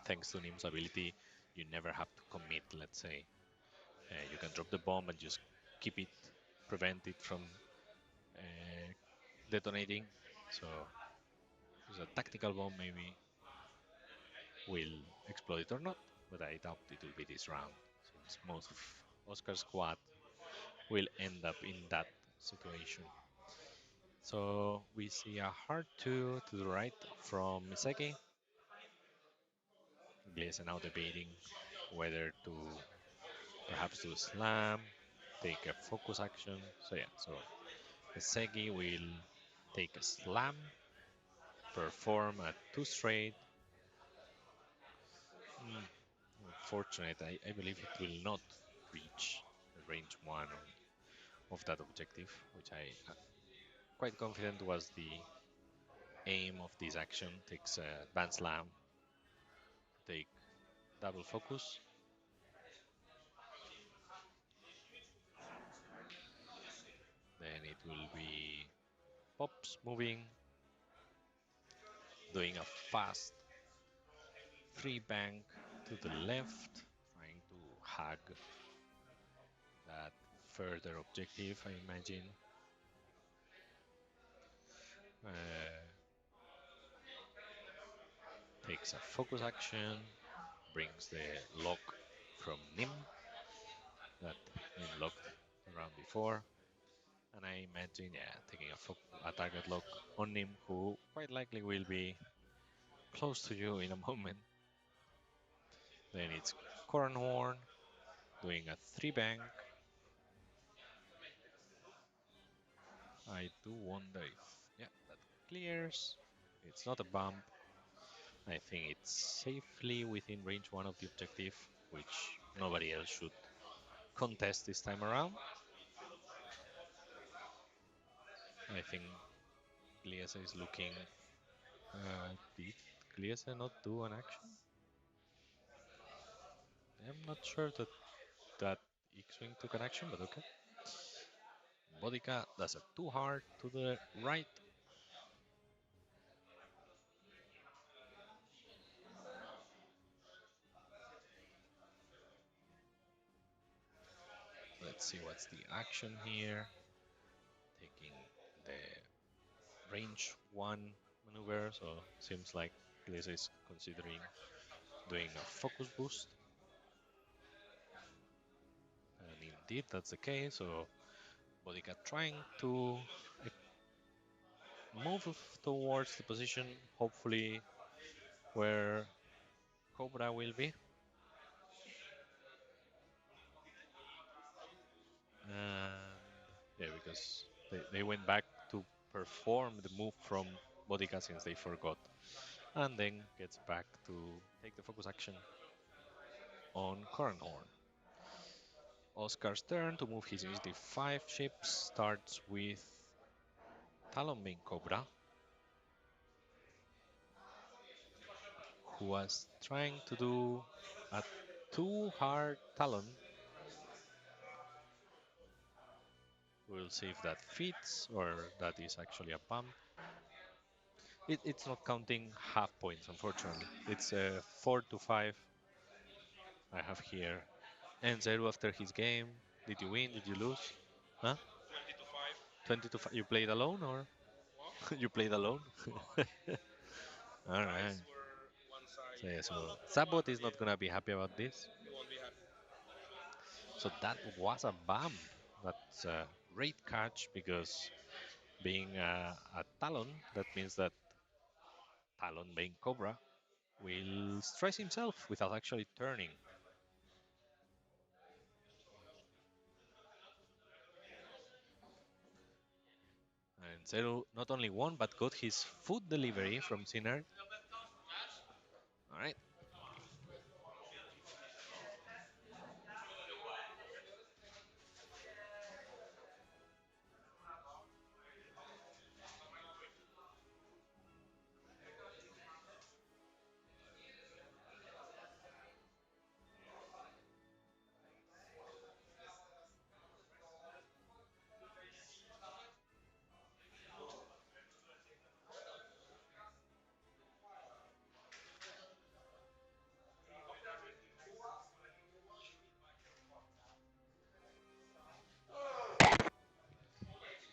Thanks to Nim's ability, you never have to commit, let's say. You can drop the bomb and just keep it, prevent it from uh, detonating. So it's a tactical bomb, maybe will explode it or not, but I doubt it will be this round, since most of Oscar's squad will end up in that situation. So we see a hard 2 to the right from Miseki. Glaze now debating whether to perhaps do a slam, take a focus action. So yeah, so Miseki will take a slam, perform a 2 straight. Unfortunate, I believe it will not reach the range 1 of that objective, which I quite confident was the aim of this action. Takes advanced slam, take double focus. Then it will be Pops moving, doing a fast 3 bank to the left, trying to hug that further objective, I imagine. Uh, Takes a focus action, brings the lock from Nim that Nim locked the round before. And I imagine, yeah, taking a target lock on Nim, who quite likely will be close to you in a moment. Then it's Cornhorn doing a 3 bank. I do wonder if, yeah, that clears. It's not a bump. I think it's safely within range 1 of the objective, which nobody else should contest this time around. I think Gliese is looking. Did Gliese not do an action? I'm not sure that X-Wing took an action, but okay. Bodica does a too hard to the right. Let's see what's the action here. Taking the range 1 maneuver, so seems like Gliese is considering doing a focus boost. And indeed, that's the case. So Bodica trying to move towards the position, hopefully where Cobra will be. And yeah, because they went back to perform the move from Bodica since they forgot. And then gets back to take the focus action on Cornhorn. Oscar's turn to move his initiative 5 ships starts with Talonbane Cobra, who was trying to do a too hard Talon. We'll see if that fits or that is actually a bump. It's not counting half points, unfortunately. It's 4 to 5 I have here. And Zero after his game. Did you win? Did you lose? Huh? 20 to 5. You played alone or? You played alone? All right. So, yeah, so Sabot is not gonna be happy about this. So that was a bump. That's a great catch because being a Talon, that means that Talon being Cobra will stress himself without actually turning. And Zero not only won but got his food delivery from Sinner. All right.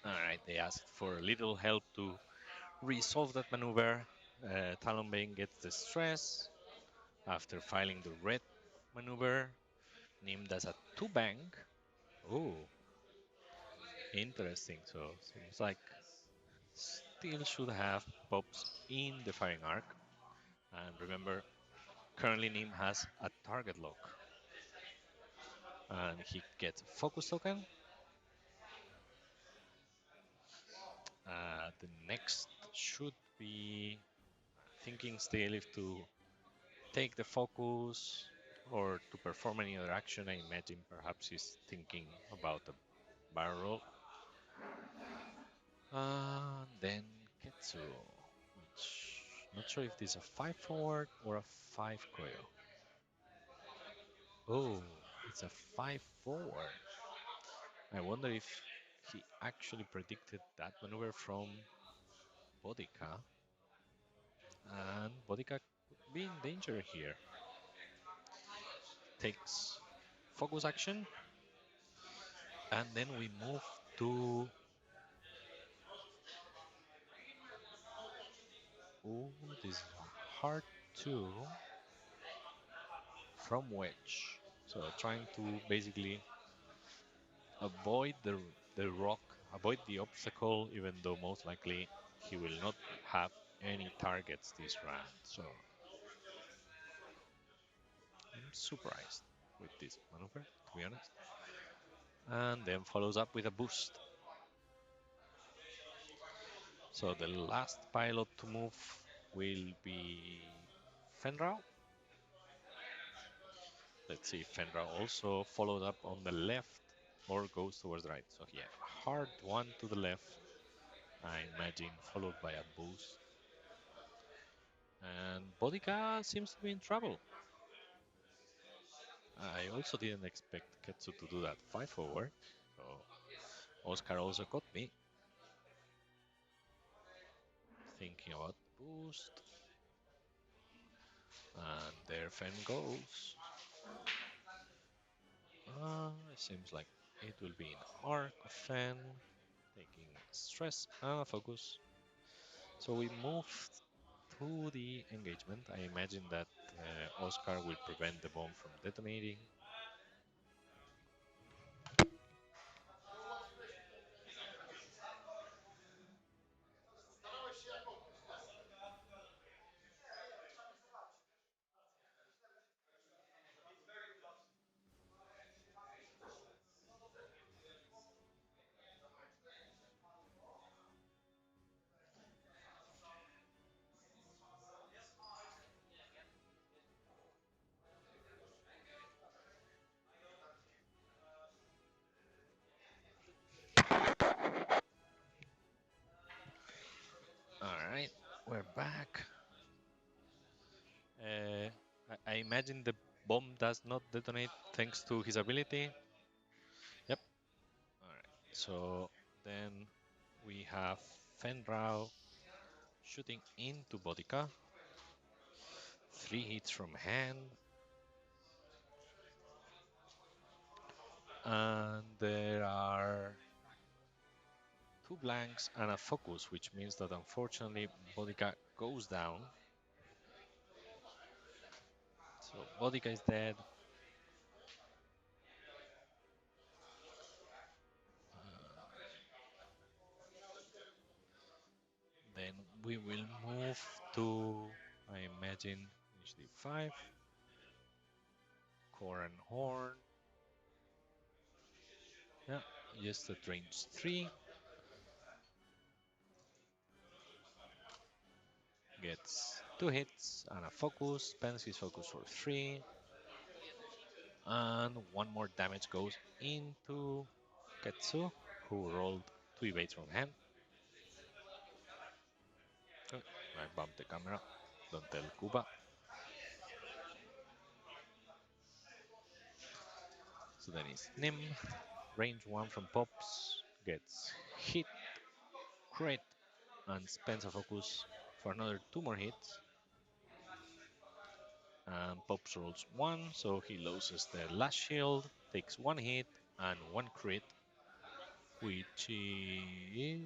All right. They asked for a little help to resolve that maneuver. Talonbane gets the stress after filing the red maneuver. Nim does a two bank. Oh, interesting. So seems like still should have pops in the firing arc. And remember, currently Nim has a target lock. And he gets a focus token. The next should be thinking still if to take the focus or to perform any other action. I imagine perhaps he's thinking about a barrel roll. And then Ketsu, which not sure if this is a 5 forward or a 5 coil. Oh, it's a 5 forward. I wonder if he actually predicted that maneuver from Bodica. And Bodica could be in danger here. Takes focus action. And then we move to. Oh, this is hard to from Wedge. So trying to basically avoid the rock, avoid the obstacle, even though most likely he will not have any targets this round. So I'm surprised with this maneuver, to be honest. And then follows up with a boost. So the last pilot to move will be Fenrau. Let's see if Fenrau also followed up on the left or goes towards the right. So yeah, hard one to the left I imagine, followed by a boost. And Bodica seems to be in trouble. I also didn't expect Ketsu to do that 5 forward. So Oscar also got me thinking about the boost. And there Fen goes. It seems like it will be an arc of Fen, taking stress and a focus. So we move to the engagement. I imagine that Oscar will prevent the bomb from detonating. All right, we're back. Uh, I imagine the bomb does not detonate thanks to his ability. Yep. All right. So then we have Fenrau shooting into Bodica. 3 hits from hand. And there are 2 blanks and a focus, which means that unfortunately Bodica goes down. So Bodica is dead. Then we will move to, I imagine, initiative 5, core and horn. Yeah, just at range 3. Gets 2 hits and a focus, spends his focus for 3. And 1 more damage goes into Ketsu, who rolled 2 evades from hand. Oh, I bumped the camera. Don't tell Kuba. So then it's Nim. Range 1 from Pops. Gets hit, crit, and spends a focus for another 2 more hits. And Pops rolls 1, so he loses the last shield, takes 1 hit and 1 crit, which is.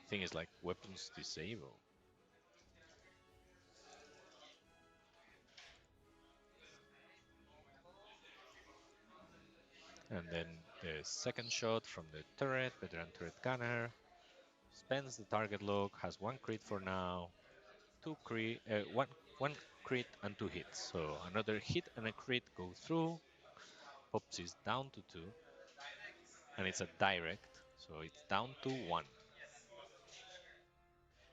I think it's like weapons disable. And then the second shot from the turret, veteran turret gunner, spends the target lock, has 1 crit for now, 1 crit and 2 hits. So another hit and a crit go through. Pops is down to 2, and it's a direct, so it's down to 1.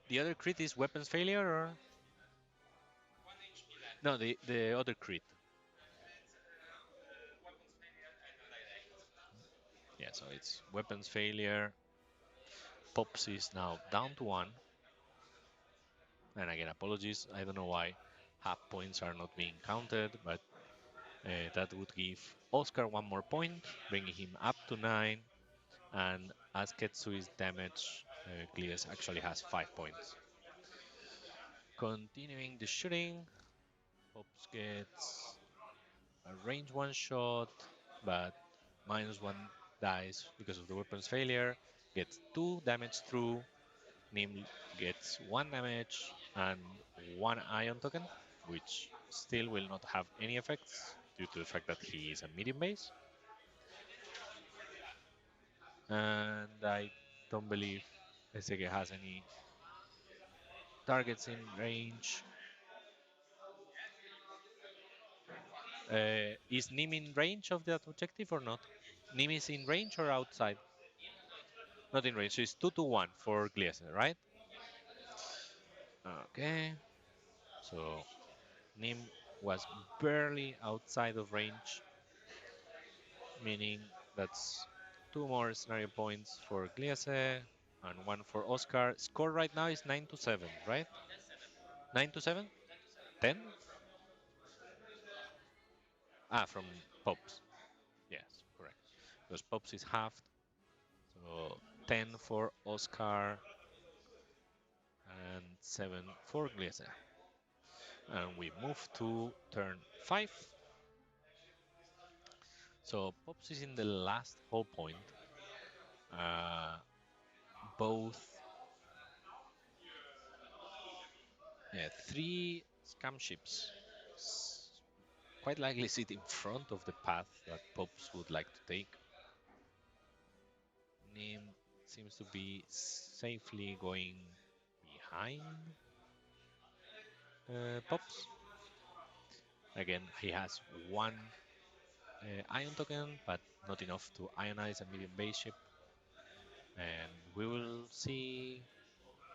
The other crit is weapons failure, or no? The other crit. Yeah, so it's weapons failure. Pops is now down to 1. And again, apologies. I don't know why half points are not being counted, but that would give Oscar 1 more point, bringing him up to 9. And as Ketsu is damaged, Glies actually has 5 points. Continuing the shooting, Pops gets a range 1 shot, but -1 dies because of the weapons failure. Gets 2 damage through. Nim gets 1 damage and 1 ion token, which still will not have any effects due to the fact that he is a medium base. And I don't believe Esege has any targets in range. Is Nim in range of that objective or not? Nim is in range or outside? Not in range, so it's 2-1 for Gliese, right? Okay, so Nim was barely outside of range, meaning that's Two more scenario points for Gliese and one for Oscar. Score right now is 9-7, right? 9-7? 10? Ah, from Pops. Yes, correct. Because Pops is halved. So 10 for Oscar and 7 for Gliese. And we move to turn 5. So Pops is in the last whole point. Uh, both three scam ships quite likely sit in front of the path that Pops would like to take. Nim seems to be safely going behind Pops. Again, he has one ion token, but not enough to ionize a medium base ship. And we will see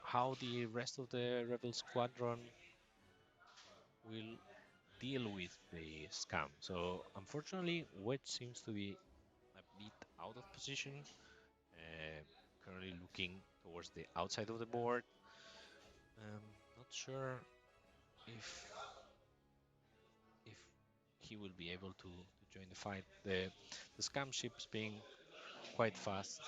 how the rest of the Rebel Squadron will deal with the scam. So unfortunately, Wedge seems to be a bit out of position, uh, currently looking towards the outside of the board. Not sure if if he will be able to join the fight. The scam ships being quite fast.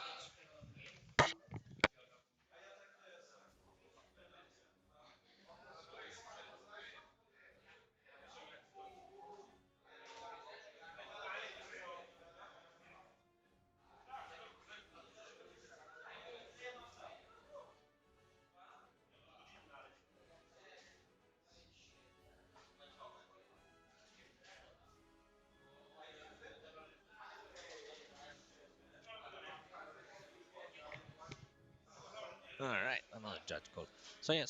All right, another judge call. So yeah,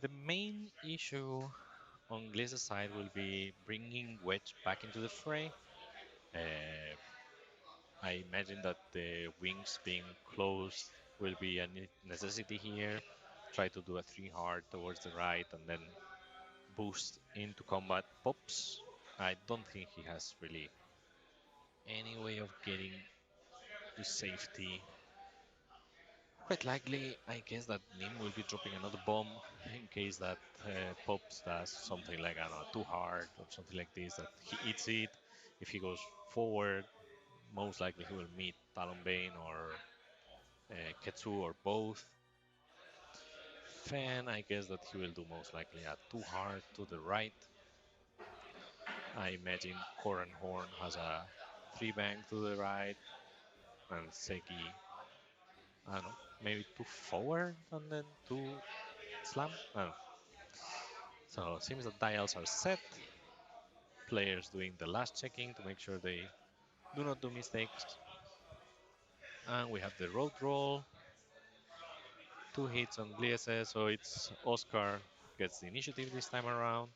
the main issue on Gliz's side will be bringing Wedge back into the fray. Uh, I imagine that the wings being closed will be a necessity here. Try to do a 3 hard towards the right and then boost into combat Pops. I don't think he has really any way of getting to safety. Quite likely, I guess that Nim will be dropping another bomb in case that Pops does something like, I don't know, too hard or something like this, that he eats it. If he goes forward, most likely he will meet Talonbane or Ketsu or both. Fan, I guess that he will do most likely a too hard to the right. I imagine Koran Horn has a 3 bang to the right, and Seki, I don't know, maybe too forward and then too slam. I don't know. So it seems that dials are set. Players doing the last checking to make sure they do not do mistakes. And we have the road roll. 2 hits on Gliese, so it's Oscar gets the initiative this time around.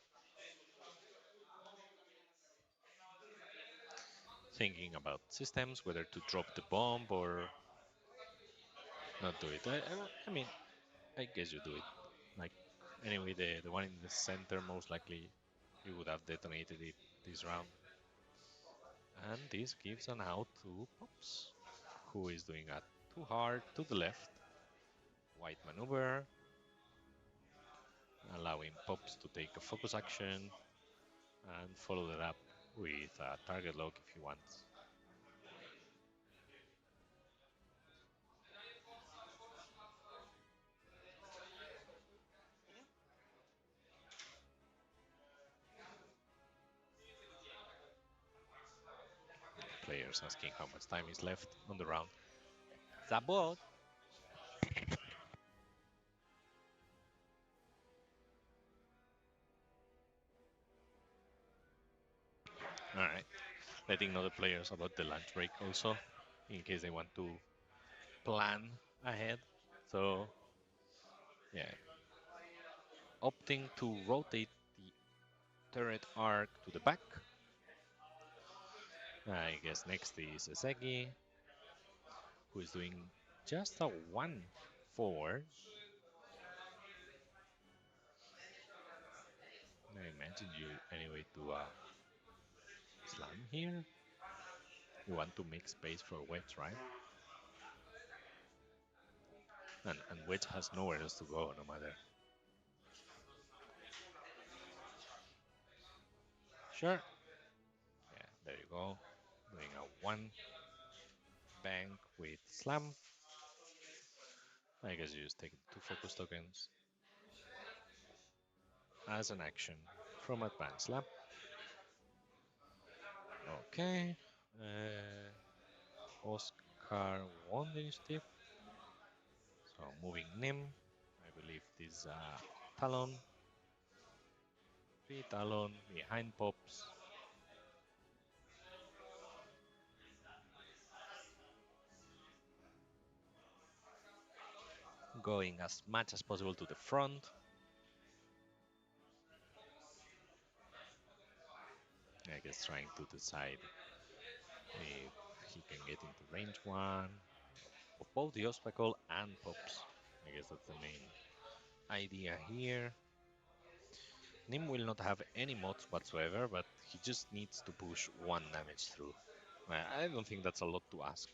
Thinking about systems, whether to drop the bomb or not do it. I mean, I guess you do it. Like, anyway, the one in the center, most likely you would have detonated it this round. And this gives an out to Pops, who is doing a too hard to the left. White maneuver, allowing Pops to take a focus action and follow that up with a target lock if he wants. Players asking how much time is left on the round. Zabot! Alright, letting other players about the lunch break also, in case they want to plan ahead. So, yeah, opting to rotate the turret arc to the back. I guess next is Esegi, who is doing just a 1 forward. I imagine you anyway to slam here. You want to make space for Wedge, right? And Wedge has nowhere else to go, no matter. Sure. Yeah, there you go. Doing a one bank with slam. I guess you just take 2 focus tokens as an action from advanced slam. Okay. Oscar won the initiative. So moving Nim. I believe this Talon. Talon behind pops. Going as much as possible to the front. I guess trying to decide if he can get into range one of both the obstacle and pops. I guess that's the main idea here. Nim will not have any mods whatsoever, but he just needs to push 1 damage through. I don't think that's a lot to ask.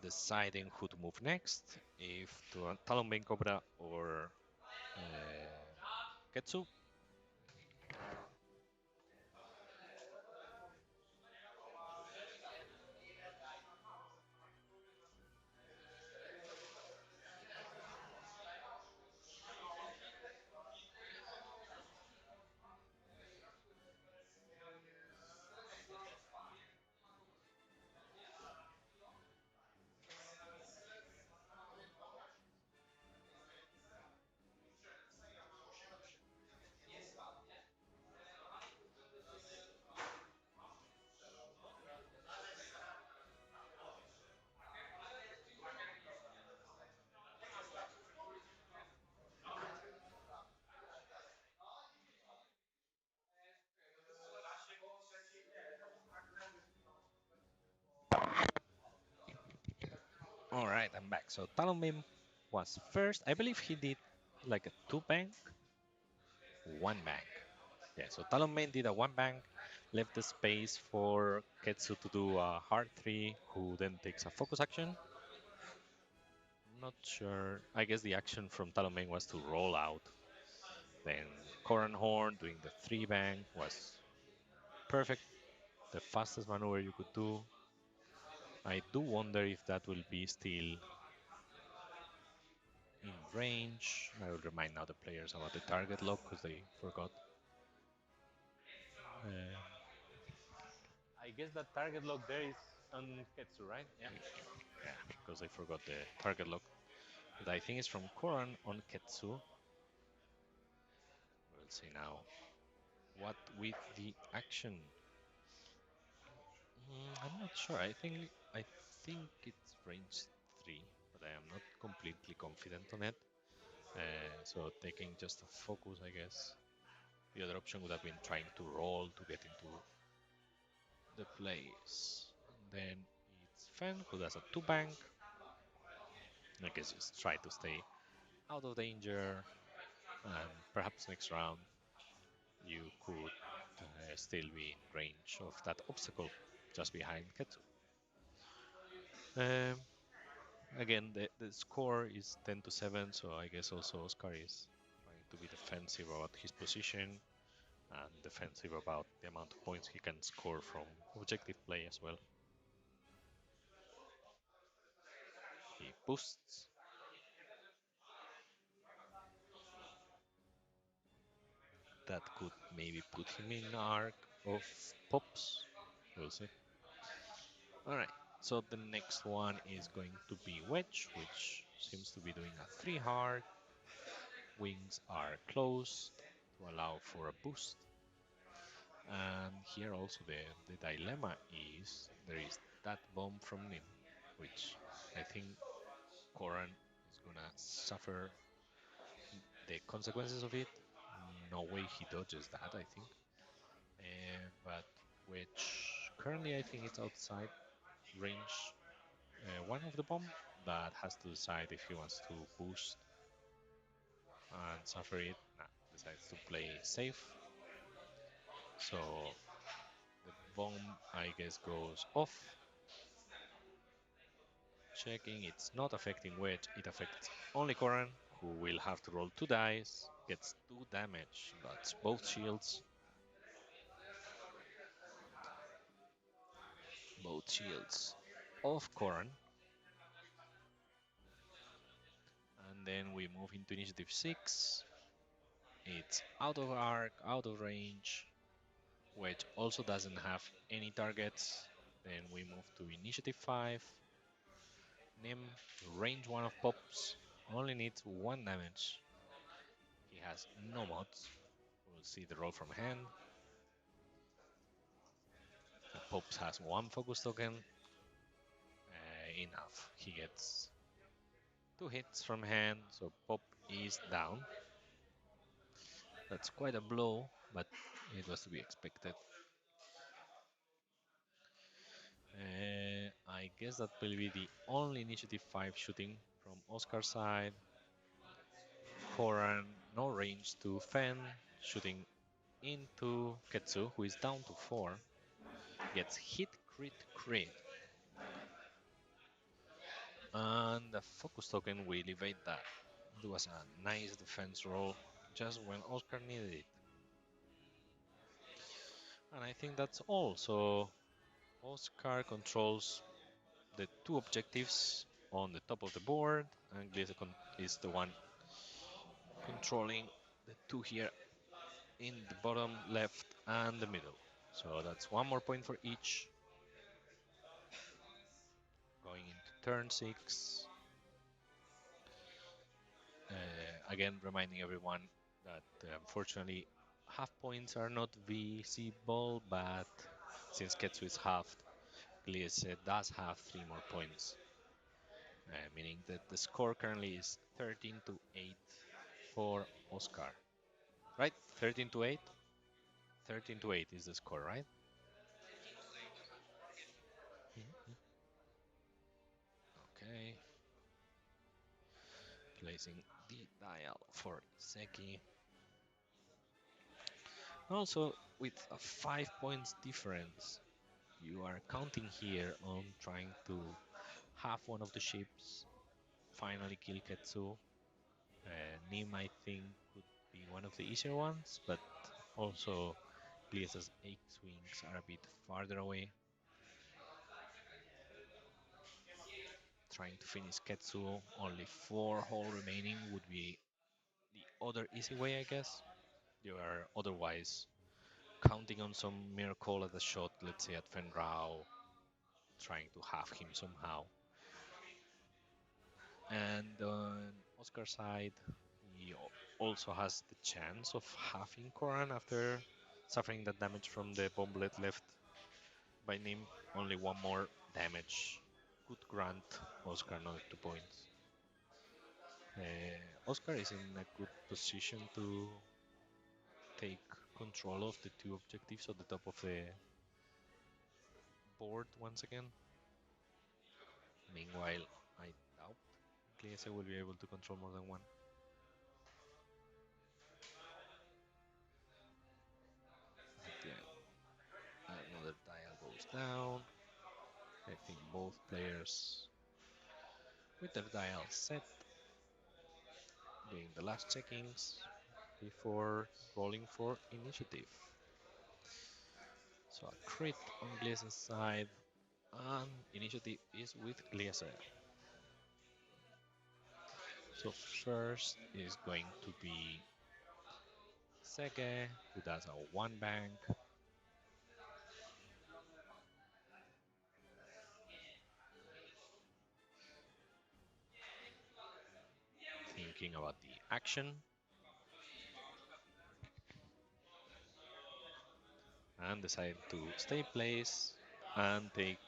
Deciding who to move next, if to Talonbane Cobra or Ketsu. All right, I'm back. So Talonbane was first. I believe he did like a 2 bank, 1 bank. Yeah, so Talonbane did a 1 bank, left the space for Ketsu to do a hard 3, who then takes a focus action. Not sure. I guess the action from Talonbane was to roll out. Then Coran Horn doing the 3 bank was perfect. The fastest maneuver you could do. I do wonder if that will be still in range. I will remind now the players about the target lock because they forgot. I guess that target lock there is on Ketsu, right? Yeah. Yeah, because I forgot the target lock. But I think it's from Koran on Ketsu. We'll see now. What with the action? I'm not sure. I think it's range 3, but I am not completely confident on it. So taking just a focus, I guess. The other option would have been trying to roll to get into the place. And then it's Fen who does a 2 bank. I guess just try to stay out of danger, and perhaps next round you could still be in range of that obstacle just behind Ketsu. Um, Again, the score is 10-7, so I guess also Oscar is trying to be defensive about his position and defensive about the amount of points he can score from objective play as well. He boosts. That could maybe put him in arc of pops. We'll see. Alright, so the next one is going to be Wedge, which seems to be doing a 3 hard. Wings are closed to allow for a boost. And here also the dilemma is there is that bomb from Nim, which I think Koran is gonna suffer the consequences of it. No way he dodges that, I think. But which currently I think it's outside range one of the bomb that has to decide if he wants to boost and suffer it. Nah, decides to play safe. So the bomb, I guess, goes off. Checking, it's not affecting Wedge, it affects only Koran, who will have to roll 2 dice, gets 2 damage, that's both shields. Both shields of Koran. And then we move into initiative 6. It's out of arc, out of range. Wedge also doesn't have any targets. Then we move to initiative 5. Nim, range 1 of pops, only needs 1 damage. He has no mods. We'll see the roll from hand. The pops has 1 focus token. Enough. He gets 2 hits from hand, so pop is down. That's quite a blow, but it was to be expected. I guess that will be the only initiative 5 shooting from Oscar's side. Koran, no range to Fen, shooting into Ketsu, who is down to 4. Gets hit, crit, crit. And the focus token will evade that. It was a nice defense roll, just when Oscar needed it. And I think that's all. So Oscar controls the 2 objectives on the top of the board, and Gliese is the one controlling the 2 here in the bottom left and the middle. So that's 1 more point for each. Going into turn 6. Again, reminding everyone that unfortunately half points are not visible, but since Ketsu is halved, Gliese does have 3 more points, meaning that the score currently is 13 to 8 for Oscar. Right? 13 to 8? 13 to 8 is the score, right? Okay. Placing the dial for Iseki. Also, with a 5 points difference, you are counting here on trying to have one of the ships finally kill Ketsu. Nim, I think, could be one of the easier ones, but also Gliese's X-Wings are a bit farther away. Trying to finish Ketsu, only 4 hull remaining would be the other easy way, I guess. You are otherwise counting on some miracle at a shot, let's say at Fenrao, trying to have him somehow. And on Oscar's side, he also has the chance of having Koran after suffering that damage from the bomblet left by Nim. Only 1 more damage could grant Oscar another 2 points. Oscar is in a good position to take control of the 2 objectives at the top of the board once again. Meanwhile, I doubt Gliese will be able to control more than 1. Another dial goes down. I think both players with their dial set, doing the last checkings before rolling for initiative. So a crit on Gliese's side, and initiative is with Gliese. So first is going to be Sege, who does a 1 bank. Thinking about the action. And decide to stay place and take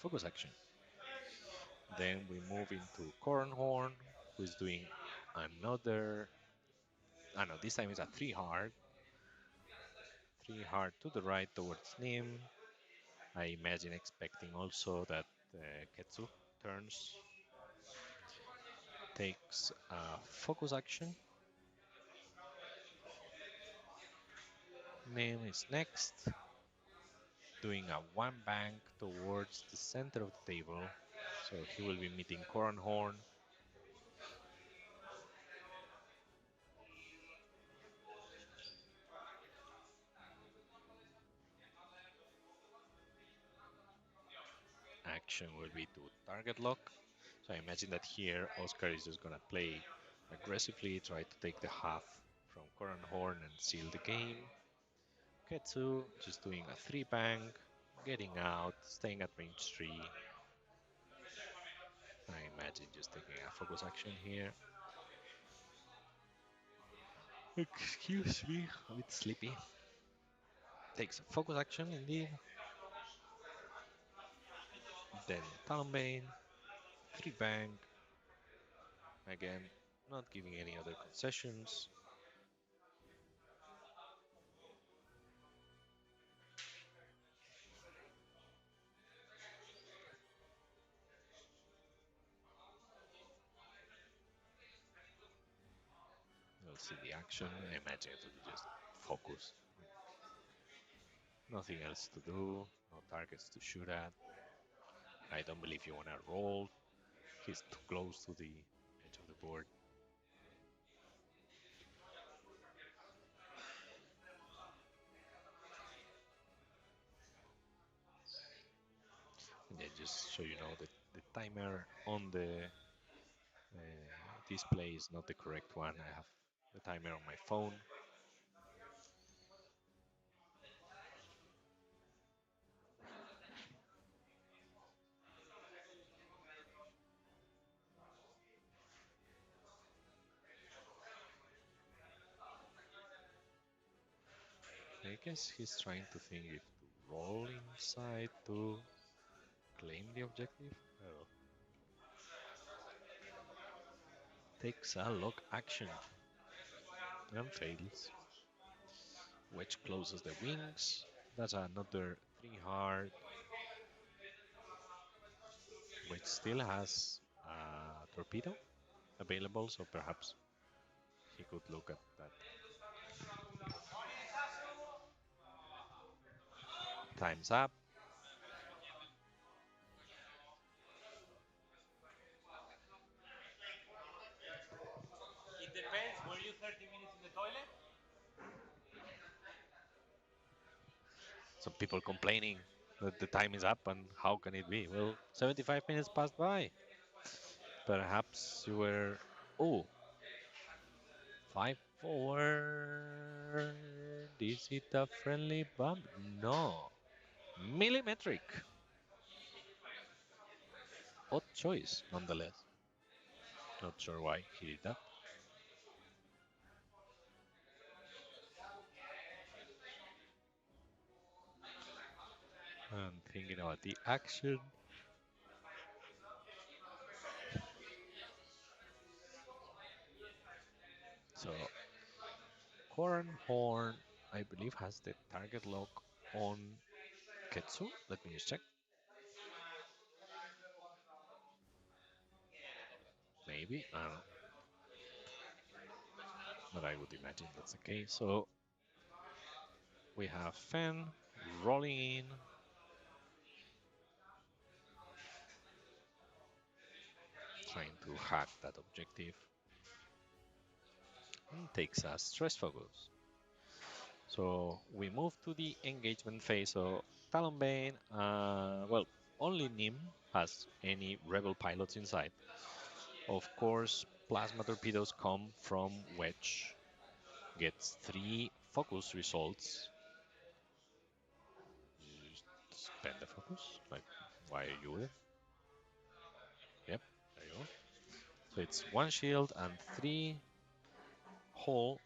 focus action. Then we move into Cornhorn, who is doing another. No, this time it's a 3 hard. 3 hard to the right towards Nim. I imagine expecting also that Ketsu turns, takes a focus action. Nim is next. doing a one bank towards the center of the table. So he will be meeting Coron Horn. Action will be to target lock. So I imagine that here Oscar is just gonna play aggressively, try to take the half from Coron Horn and seal the game. Ketsu just doing a 3 bank, getting out, staying at range 3. I imagine just taking a focus action here. Excuse me, a bit sleepy. Takes a focus action indeed. Then Talonbane, 3 bank. Again, not giving any other concessions. We'll see the action. I imagine it will be just focus. Nothing else to do, no targets to shoot at. I don't believe you want to roll. He's too close to the edge of the board. And then just so you know, the timer on the display is not the correct one. I have the timer on my phone. I guess he's trying to think if to roll inside to claim the objective. Well, takes a lock action and fails. Wedge closes the wings. That's another 3 hard. Wedge still has a torpedo available, so perhaps he could look at that. Time's up. It depends. Were you 30 minutes in the toilet? Some people complaining that the time is up and how can it be? Well, 75 minutes passed by. Perhaps you were. Oh, 5 forward. Is it a friendly bump? No. Millimetric. Odd choice, nonetheless. Not sure why he did that. And thinking about the action. So, Coran Horn, I believe, has the target lock on Ketsu. Let me just check. Maybe. I don't know. But I would imagine that's the case. So, we have Fen rolling in. Trying to hack that objective. And takes a stress focus. So we move to the engagement phase. So Talonbane, well, only Nim has any rebel pilots inside. Of course, plasma torpedoes come from Wedge. Gets 3 focus results. You just spend the focus. Like, why are you there? Yep, there you go. So it's 1 shield and 3 hull.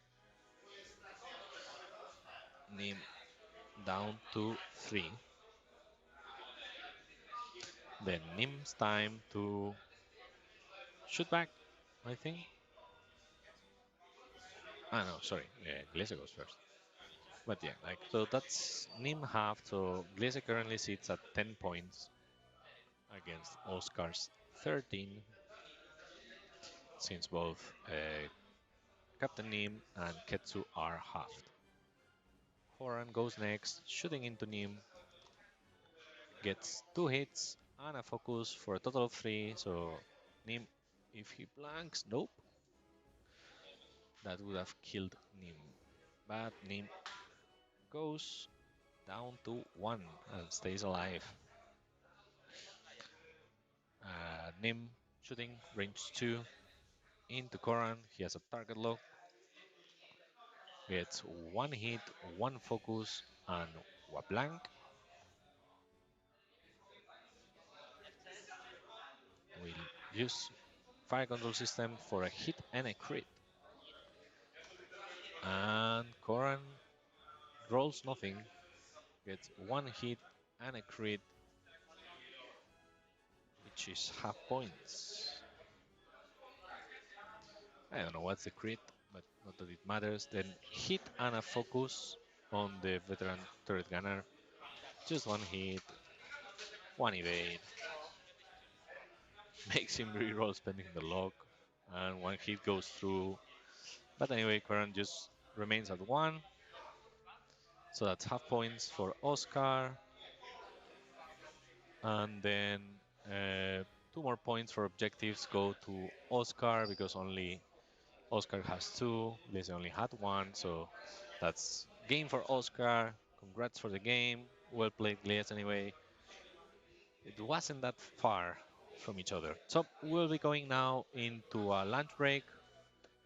Nim down to 3. Then Nim's time to shoot back, I think. Ah, no, sorry. Glacier goes first. But yeah, like, so that's Nim half. So Glacier currently sits at 10 points against Oscar's 13, since both Captain Nim and Ketsu are halved. Horan goes next, shooting into Nim. gets 2 hits and a focus for a total of 3. So Nim, if he blanks, nope, that would have killed Nim. But Nim goes down to 1 and stays alive. Nim shooting range 2 into Koran. He has a target lock. Gets 1 hit, 1 focus, and a blank. We'll use fire control system for a hit and a crit. And Koran rolls nothing. Gets 1 hit and a crit, which is half points. I don't know what's the crit, but not that it matters. Then hit and a focus on the veteran turret gunner. Just 1 hit, 1 evade. Makes him reroll spending the lock, and 1 hit goes through. But anyway, Koran just remains at 1. So that's half points for Oscar. And then 2 more points for objectives go to Oscar because only Oscar has 2. Lizzie only had 1, so that's game for Oscar. Congrats for the game. Well played, Glias, anyway. It wasn't that far from each other. So we'll be going now into a lunch break.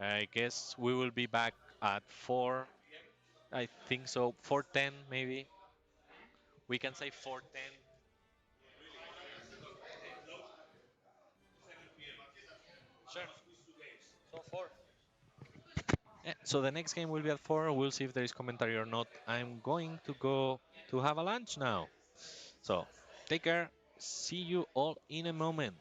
I guess we will be back at 4. I think so. 4:10 maybe. We can say 4:10. Sure. So 4. Yeah, so the next game will be at 4. We'll see if there is commentary or not. I'm going to go to have a lunch now. So take care. See you all in a moment.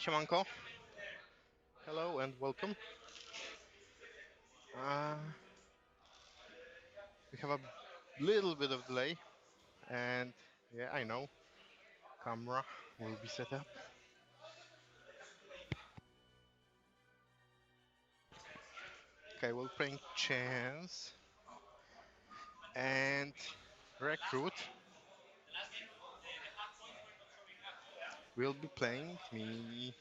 Siemanko. Hello and welcome. We have a little bit of delay, and yeah, I know. Camera will be set up. Okay, we're playing Chance and Recruit. Will be playing me.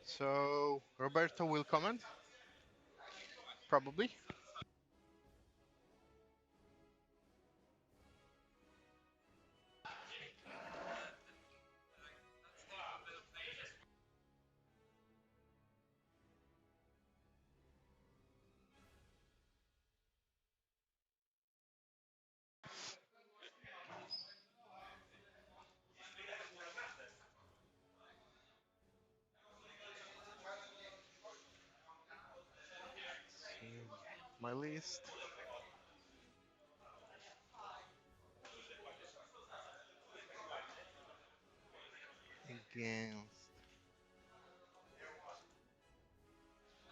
So Roberto will comment, probably. My list against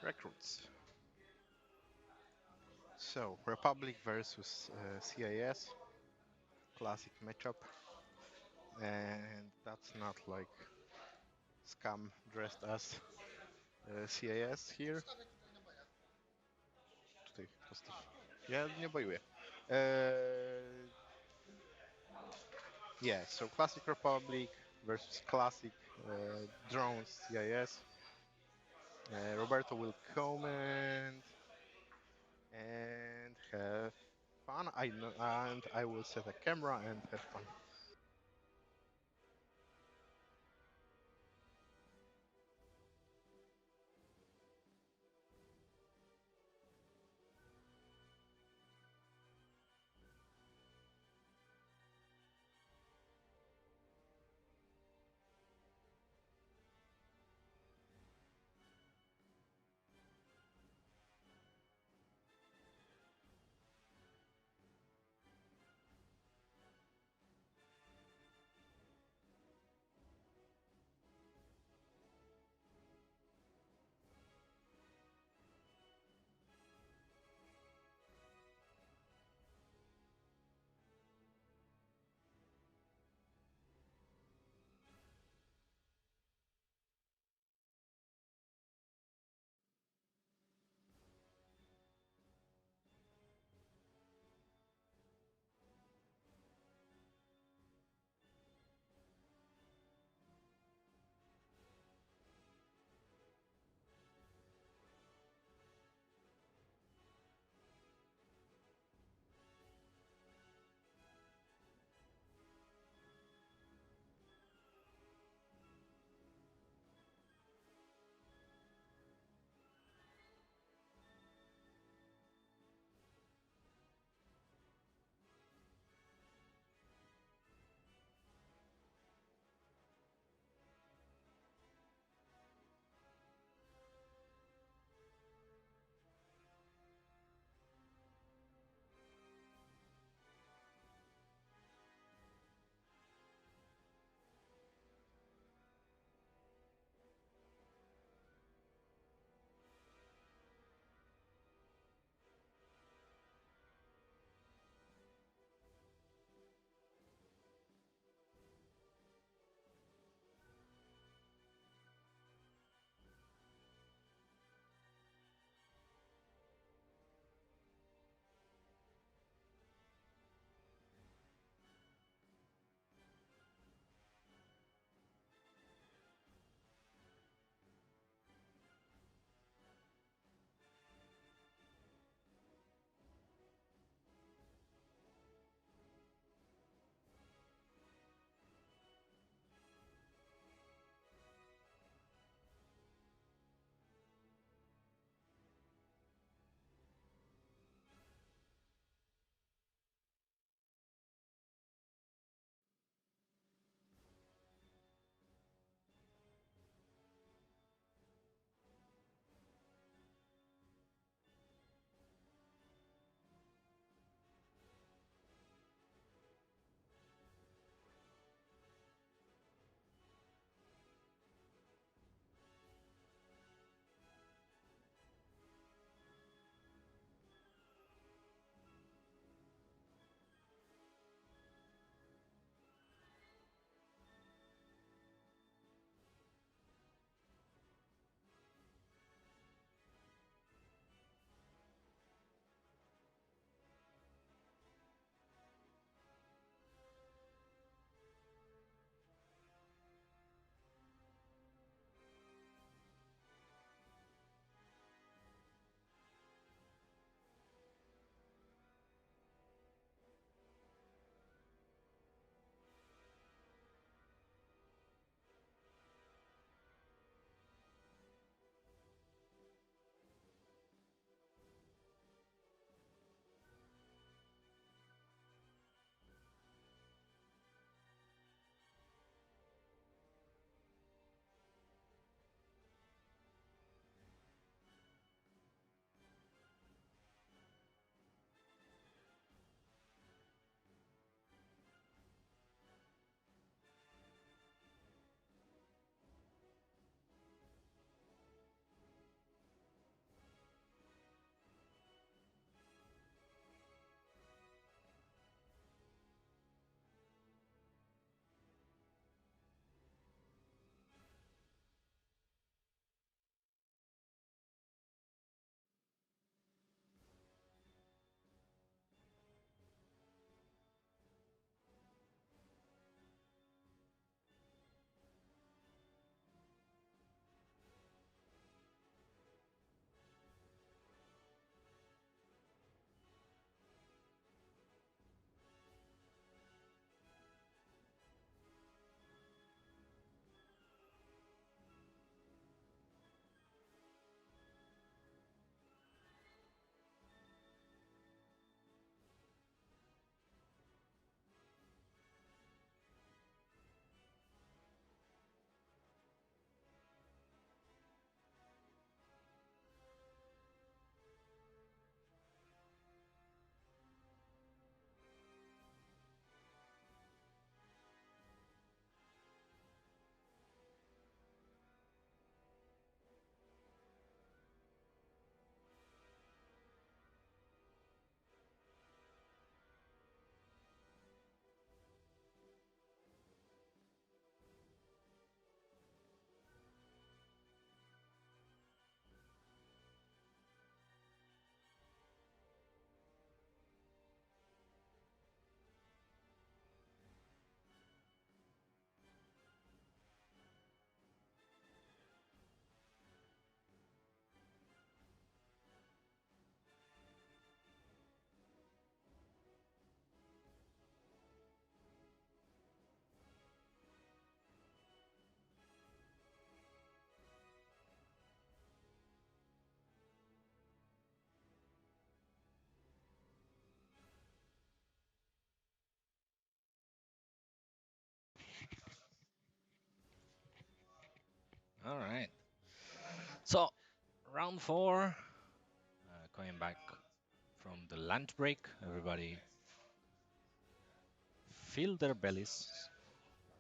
Recruits. So Republic versus CIS, classic matchup, and that's not like scam dressed as CIS here. Tutaj postaw. Ja nie bojuję. Yeah, so Classic Republic versus Classic Drones CIS. Roberto will comment and have fun. I know, and I will set a camera and have fun. All right. So, round four, coming back from the lunch break. Everybody fill their bellies,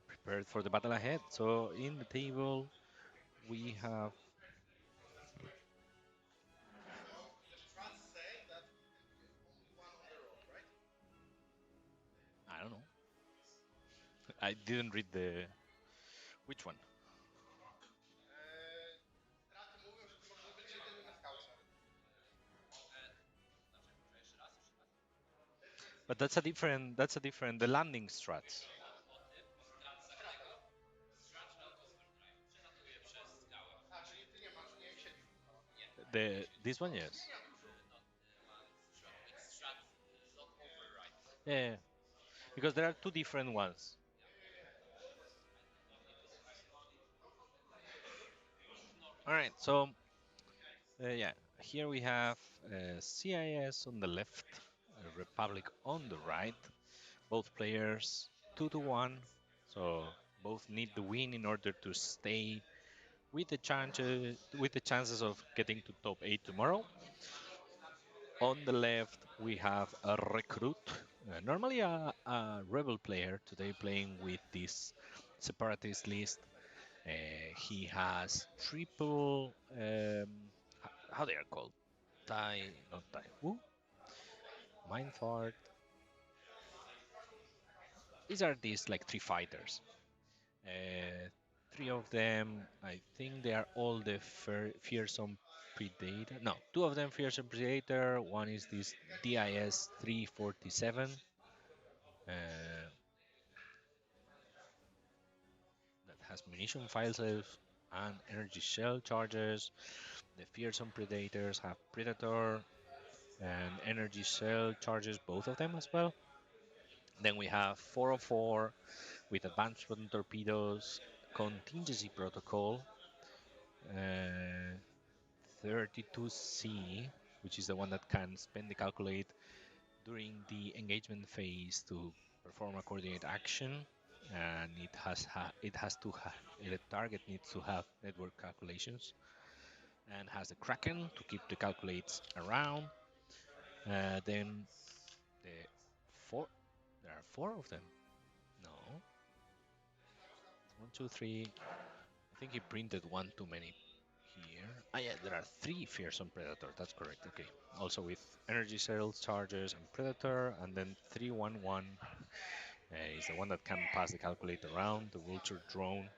prepared for the battle ahead. So, in the table, we have. I don't know. I didn't read the. Which one? But that's a different. That's a different. The landing strats. The this one, yes. Yeah, because there are two different ones. All right, so yeah, here we have CIS on the left, Republic on the right. Both players 2-1, so both need the win in order to stay with the chances of getting to top 8 tomorrow. On the left, we have a recruit, normally a rebel player, today playing with this separatist list. He has triple, how they are called? Tie, not tie. Ooh, mind fart. These are these like three fighters. Uh, Three of them, I think they are all the fearsome predator. No, two of them fearsome predator. One is this DIS 347 that has munition files and energy shell charges. The fearsome predators have predator and energy shell charges, both of them as well. Then we have 404 with advanced weapon torpedoes, contingency protocol, uh, 32C, which is the one that can spend the calculate during the engagement phase to perform a coordinate action, and it has to the target needs to have network calculations, and has the Kraken to keep the calculates around. Then the four, there are four of them. No, one, two, three. I think he printed one too many here. Ah, yeah, there are three fearsome predator. That's correct. Okay. Also with energy cells, chargers, and predator, and then 311 is the one that can pass the calculator around, the vulture drone.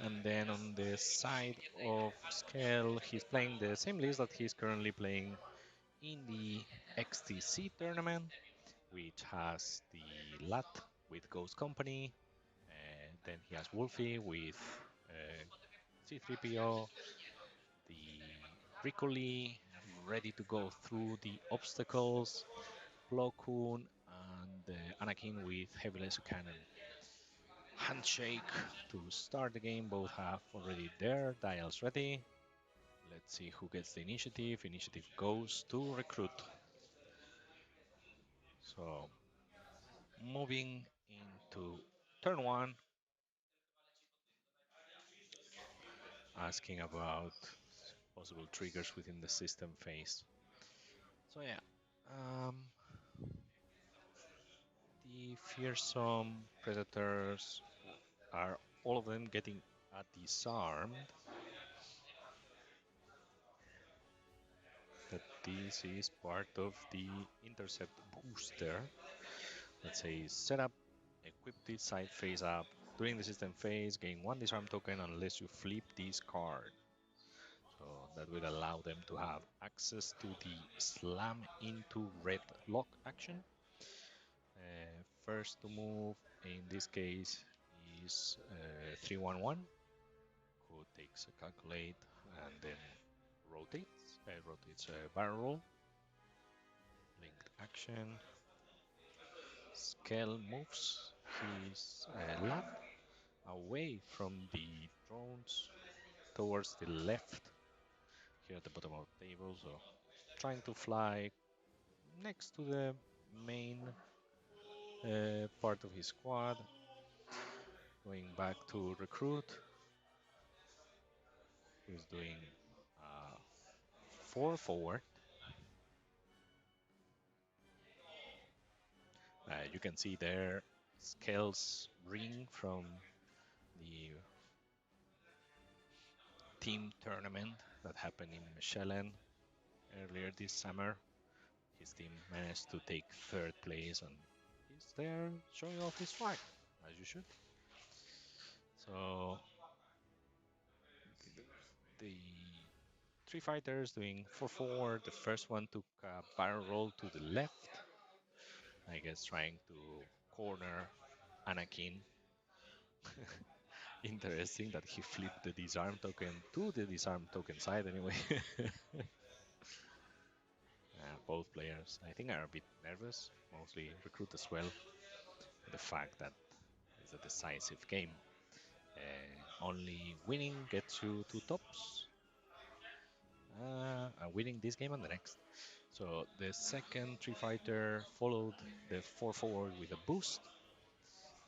And then on the side of scale, he's playing the same list that he's currently playing in the XTC tournament, which has the LAT with Ghost Company. Then he has Wolfie with C3PO, the Ricoli ready to go through the obstacles, Plo Koon, and Anakin with heavy laser cannon. Handshake to start the game. Both have already their dials ready. Let's see who gets the initiative. Initiative goes to recruit. So moving into turn one, asking about possible triggers within the system phase. So yeah, um, the fearsome predators are all of them getting disarmed. That this is part of the intercept booster. Let's say setup, equip this side phase up. During the system phase, gain one disarm token unless you flip this card. So that will allow them to have access to the slam into red lock action. First to move in this case is 311, who takes a calculate and then rotates a barrel roll. Linked action. Scale moves his lab away from the drones towards the left here at the bottom of the table. So trying to fly next to the main part of his squad. Going back to recruit. who's doing 4 forward. You can see there Scales ring from the team tournament that happened in Mechelen earlier this summer. His team managed to take third place and he's there showing off his flag, as you should. So the three fighters doing 4 forward. The first one took a barrel roll to the left, I guess trying to corner Anakin. Interesting that he flipped the disarm token to the disarm token side anyway. Both players, I think, are a bit nervous, mostly Recruit as well. The fact that it's a decisive game. Only winning gets you 2 tops. Winning this game and the next. So the second three fighter followed the 4 forward with a boost.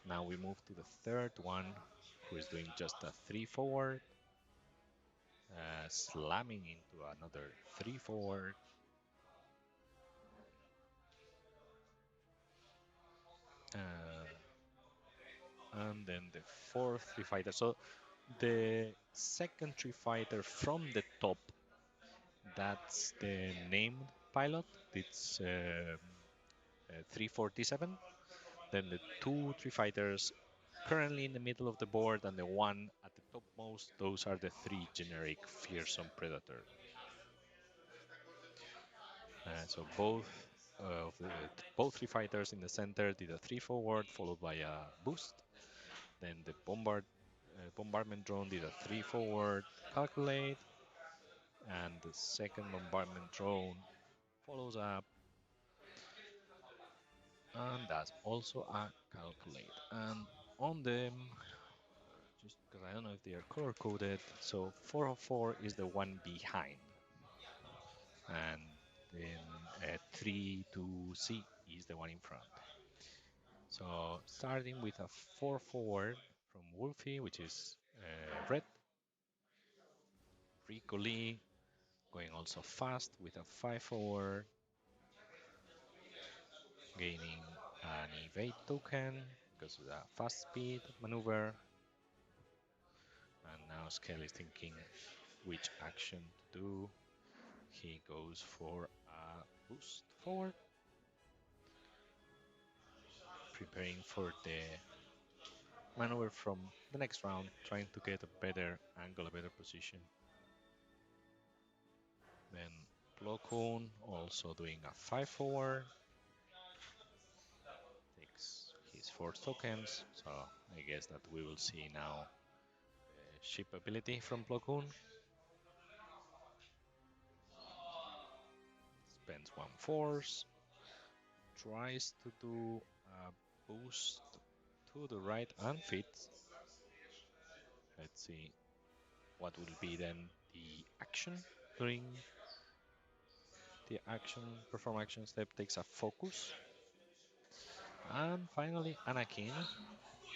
Now we move to the third one, who is doing just a 3 forward, slamming into another 3 forward. And then the fourth three fighter. So the second three fighter from the top, that's the named pilot. It's 347. Then the two three fighters currently in the middle of the board and the one at the topmost, those are the 3 generic fearsome predator. So both three fighters in the center did a 3 forward followed by a boost. Then the bombardment drone did a 3 forward calculate, and the second bombardment drone follows up and does also a calculate. And on them, just because I don't know if they are color coded, so 404 is the one behind, and then 32C is the one in front. So starting with a 4 forward from Wolfie, which is red. Rico Lee going also fast with a 5 forward, gaining an evade token because of the fast speed maneuver. And now Scale is thinking which action to do. He goes for a boost forward, preparing for the maneuver from the next round, trying to get a better angle, a better position. Then Plo Koon also doing a 5 forward, takes his 4 tokens, so I guess that we will see now ship ability from Plo Koon. Spends 1 force, tries to do a boost to the right and fits. Let's see what will be then the action during the action perform action step. Takes a focus. And finally Anakin.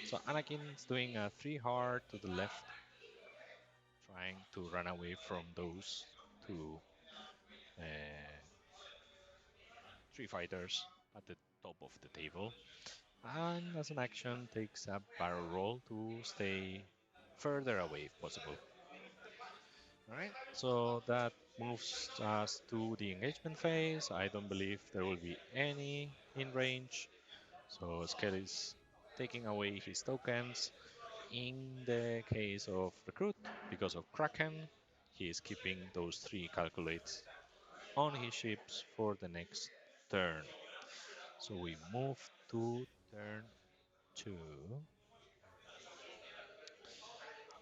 So Anakin is doing a 3 hard to the left, trying to run away from those 2 three fighters at the top of the table. And as an action, takes a barrel roll to stay further away if possible. Alright, so that moves us to the engagement phase. I don't believe there will be any in range. So Scale is taking away his tokens. In the case of Recruit, because of Kraken, he is keeping those 3 calculates on his ships for the next turn. So we move to turn 2.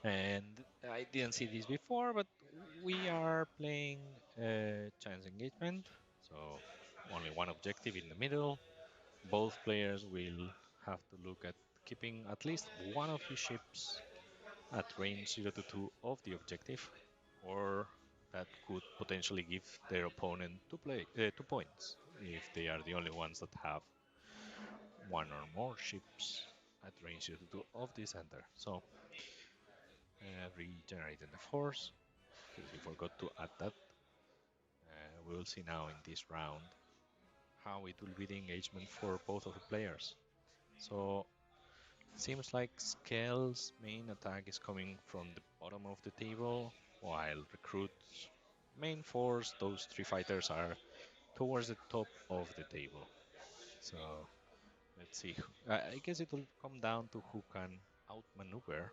And I didn't see this before, but we are playing chance engagement. So only one objective in the middle. Both players will have to look at keeping at least one of his ships at range 0 to 2 of the objective, or that could potentially give their opponent 2 points if they are the only ones that have one or more ships at range 0 to 2 of the center. So regenerating the force. because he forgot to add that. We will see now in this round how it will be the engagement for both of the players. So seems like Scale's main attack is coming from the bottom of the table, while Recruit's main force, those three fighters, are towards the top of the table. So let's see. I guess it will come down to who can outmaneuver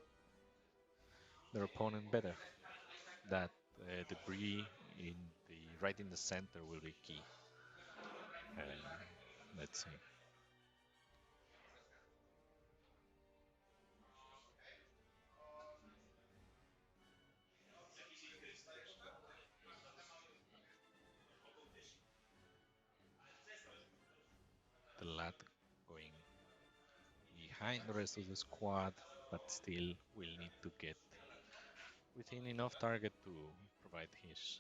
their opponent better. That debris in the right in the center will be key. Let's see. The lad going behind the rest of the squad, but still will need to get within enough target to provide his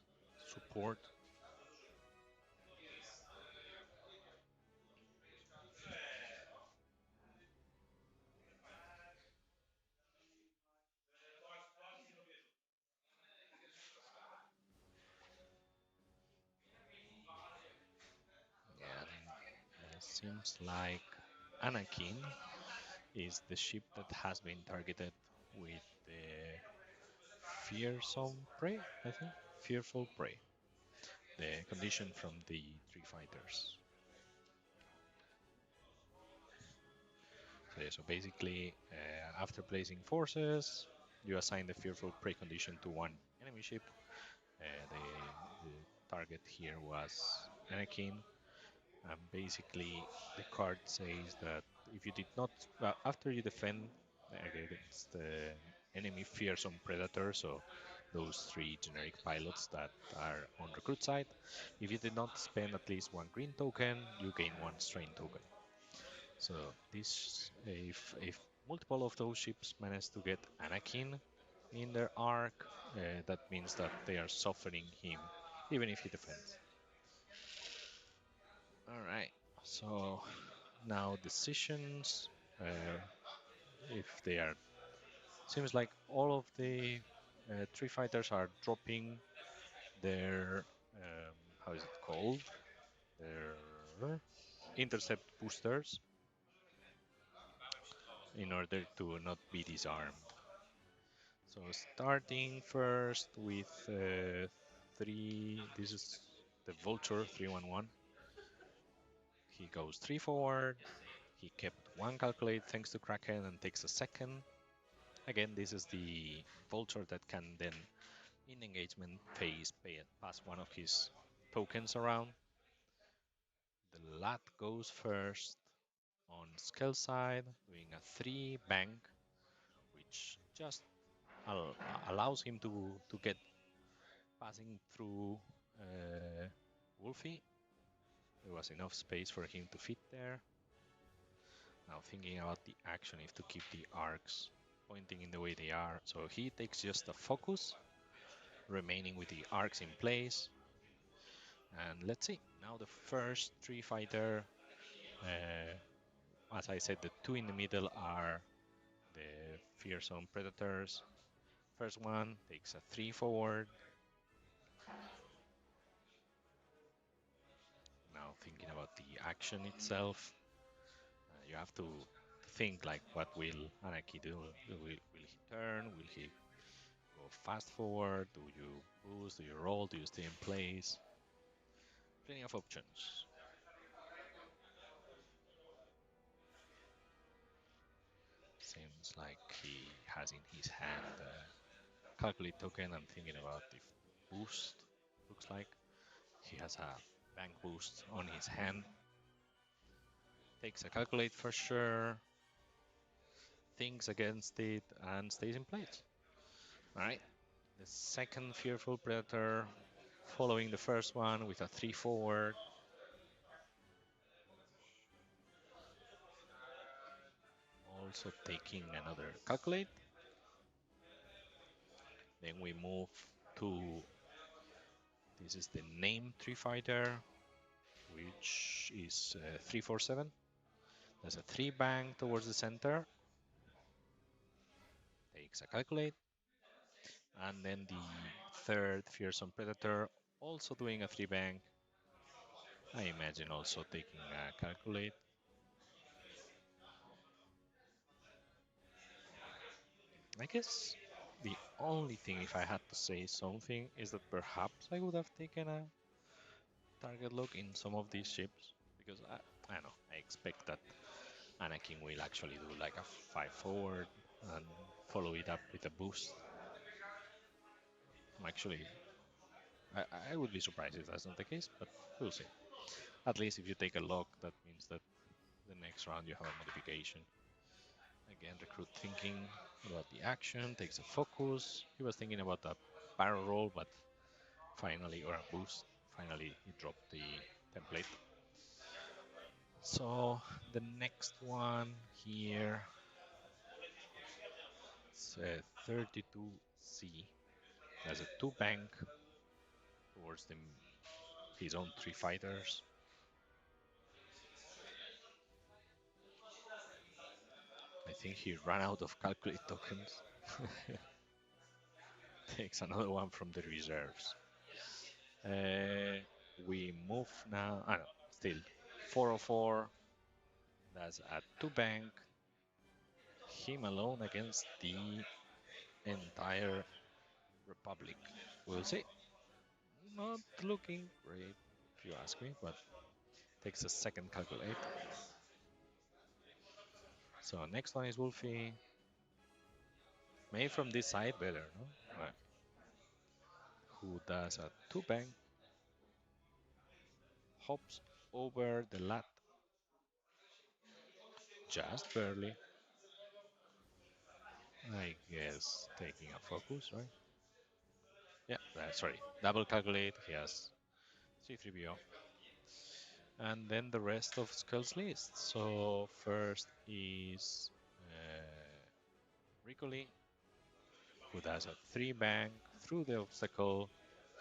support. And it seems like Anakin is the ship that has been targeted with the fearsome prey, I think. Fearful prey. The condition from the three fighters. So basically, after placing forces, you assign the fearful prey condition to one enemy ship. The target here was Anakin, and basically the card says that if you did not, after you defend against the enemy fearsome predator, so those three generic pilots that are on recruit side, if you did not spend at least one green token, you gain one strain token. So this, if multiple of those ships manage to get Anakin in their arc, that means that they are suffering him, even if he defends. All right. So now decisions, if they are, seems like all of the three fighters are dropping their, how is it called? Their intercept boosters in order to not be disarmed. So starting first with three, this is the Vulture 311. He goes three forward. He kept one calculate thanks to Kraken and takes a second. Again, this is the Vulture that can then, in engagement phase, pass one of his tokens around. The Lat goes first on Scale side, doing a 3 bank, which just allows him to get passing through Wolfie. There was enough space for him to fit there. Now thinking about the action, if to keep the arcs pointing in the way they are. So he takes just a focus, remaining with the arcs in place. And let's see. Now the first three fighter, as I said, the two in the middle are the fearsome predators. First one takes a 3 forward. Now thinking about the action itself, you have to think like, what will Anaki do? Will he turn? Will he go fast forward? Do you boost? Do you roll? Do you stay in place? Plenty of options. Seems like he has in his hand a calculate token. I'm thinking about if the boost looks like. He has a bank boost on his hand. Takes a calculate for sure. Thinks against it and stays in place. Alright. The second Fearful Predator following the first one with a 3 forward. Also taking another calculate. Then we move to, this is the name 3 fighter, which is 347. There's a 3 bang towards the center. Takes a calculate. And then the third fearsome predator also doing a 3 bank. I imagine also taking a calculate. I guess the only thing, if I had to say something, is that perhaps I would have taken a target lock in some of these ships because I don't know. I expect that Anakin will actually do like a 5 forward and follow it up with a boost. I'm actually, I would be surprised if that's not the case, but we'll see. At least if you take a lock, that means that the next round you have a modification. Again, recruit thinking about the action, takes a focus. He was thinking about a barrel roll, but finally, or a boost, finally he dropped the template. So the next one here, it's a 32C. There's a 2 bank towards his own 3 fighters. I think he ran out of calculate tokens. Takes another one from the reserves. We move now. No, still 404. That's a 2 bank. Him alone against the entire Republic. We'll see. Not looking great, if you ask me, but takes a second calculate. So next one is Wolfie. Maybe from this side better, no? Right. Who does a 2 bank, hops over the lat just barely. I guess taking a focus, right? Yeah, sorry. Double calculate. He has C3PO. And then the rest of Skull's list. So first is Ricoli, who does a 3 bank through the obstacle.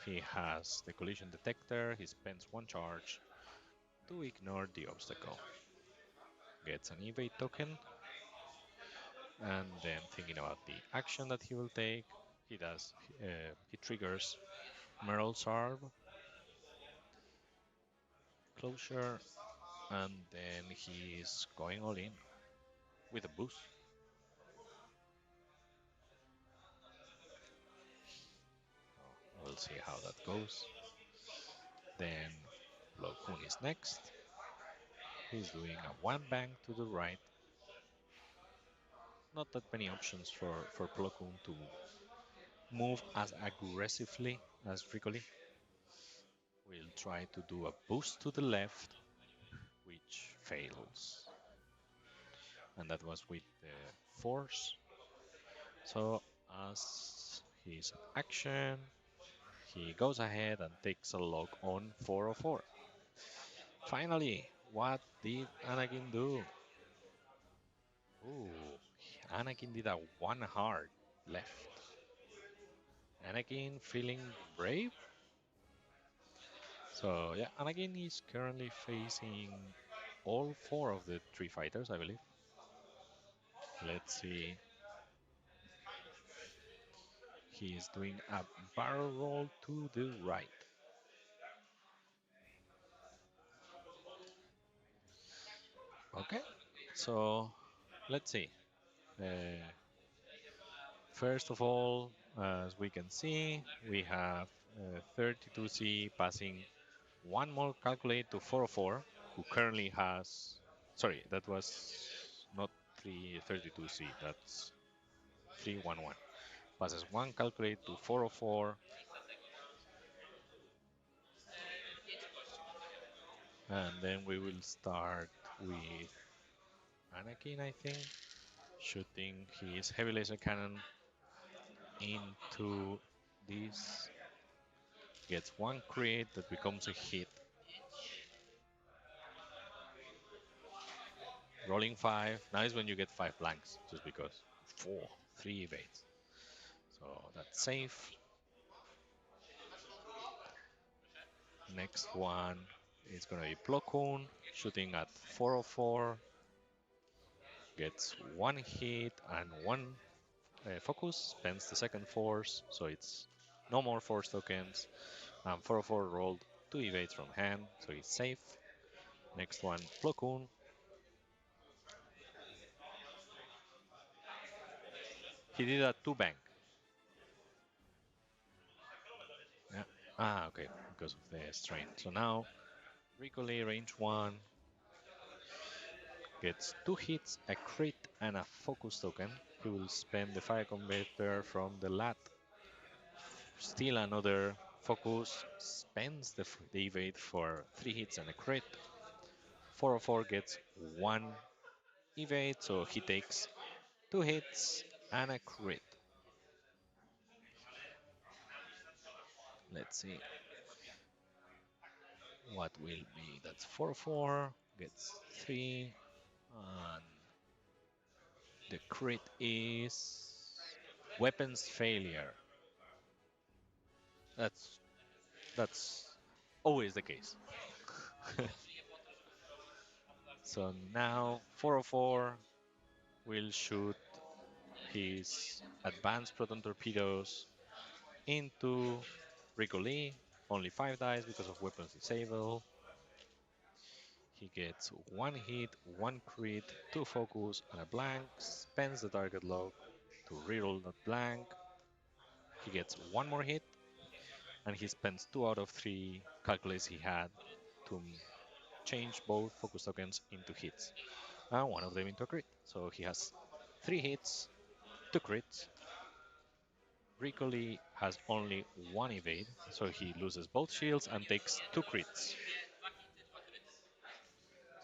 He has the collision detector. He spends 1 charge to ignore the obstacle. Gets an evade token. And then thinking about the action that he will take, he triggers Merle's Arb, closure, and then he's going all in with a boost. So we'll see how that goes. Then Plo Koon is next. He's doing a 1 bank to the right. Not that many options for Plo Koon to move as aggressively as Ricoli. We'll try to do a boost to the left, which fails. And that was with the force. So as his action, he goes ahead and takes a lock on 404. Finally, what did Anakin do? Ooh, Anakin did a 1 hard left. Anakin feeling brave. So yeah, Anakin is currently facing all 4 of the 3 fighters, I believe. Let's see. He is doing a barrel roll to the right. Okay, so let's see. Uh, First of all, as we can see, we have 32C passing 1 more calculate to 404, who currently has. Sorry, that was not 332C, that's 311. Passes 1 calculate to 404, and then we will start with Anakin, I think, shooting his heavy laser cannon into this. Gets 1 crit that becomes a hit. Rolling 5. Now is when you get 5 blanks, just because 4, 3 evades. So that's safe. Next one is gonna be Plo Koon, shooting at 404. Gets 1 hit and 1 focus, spends the second force, so it's no more force tokens. 404 rolled 2 evades from hand, so he's safe. Next one, Plo Koon. He did a 2 bank. Yeah. Ah, okay, because of the strain. So now, Ricole, range 1, gets 2 hits, a crit, and a focus token. He will spend the fire converter from the lat, steal another focus, spends the evade for 3 hits and a crit. 404 gets 1 evade, so he takes 2 hits and a crit. Let's see what will be. That's 404, gets 3, and the crit is weapons failure. That's always the case. So now 404 will shoot his advanced proton torpedoes into Ricoli. Only 5 dice because of weapons disable. He gets 1 hit, 1 crit, 2 focus, and a blank. Spends the target log to reroll that blank. He gets 1 more hit, and he spends 2 out of 3 calculates he had to change both focus tokens into hits, and one of them into a crit. So he has 3 hits, 2 crits. Ricoli has only 1 evade, so he loses both shields and takes 2 crits.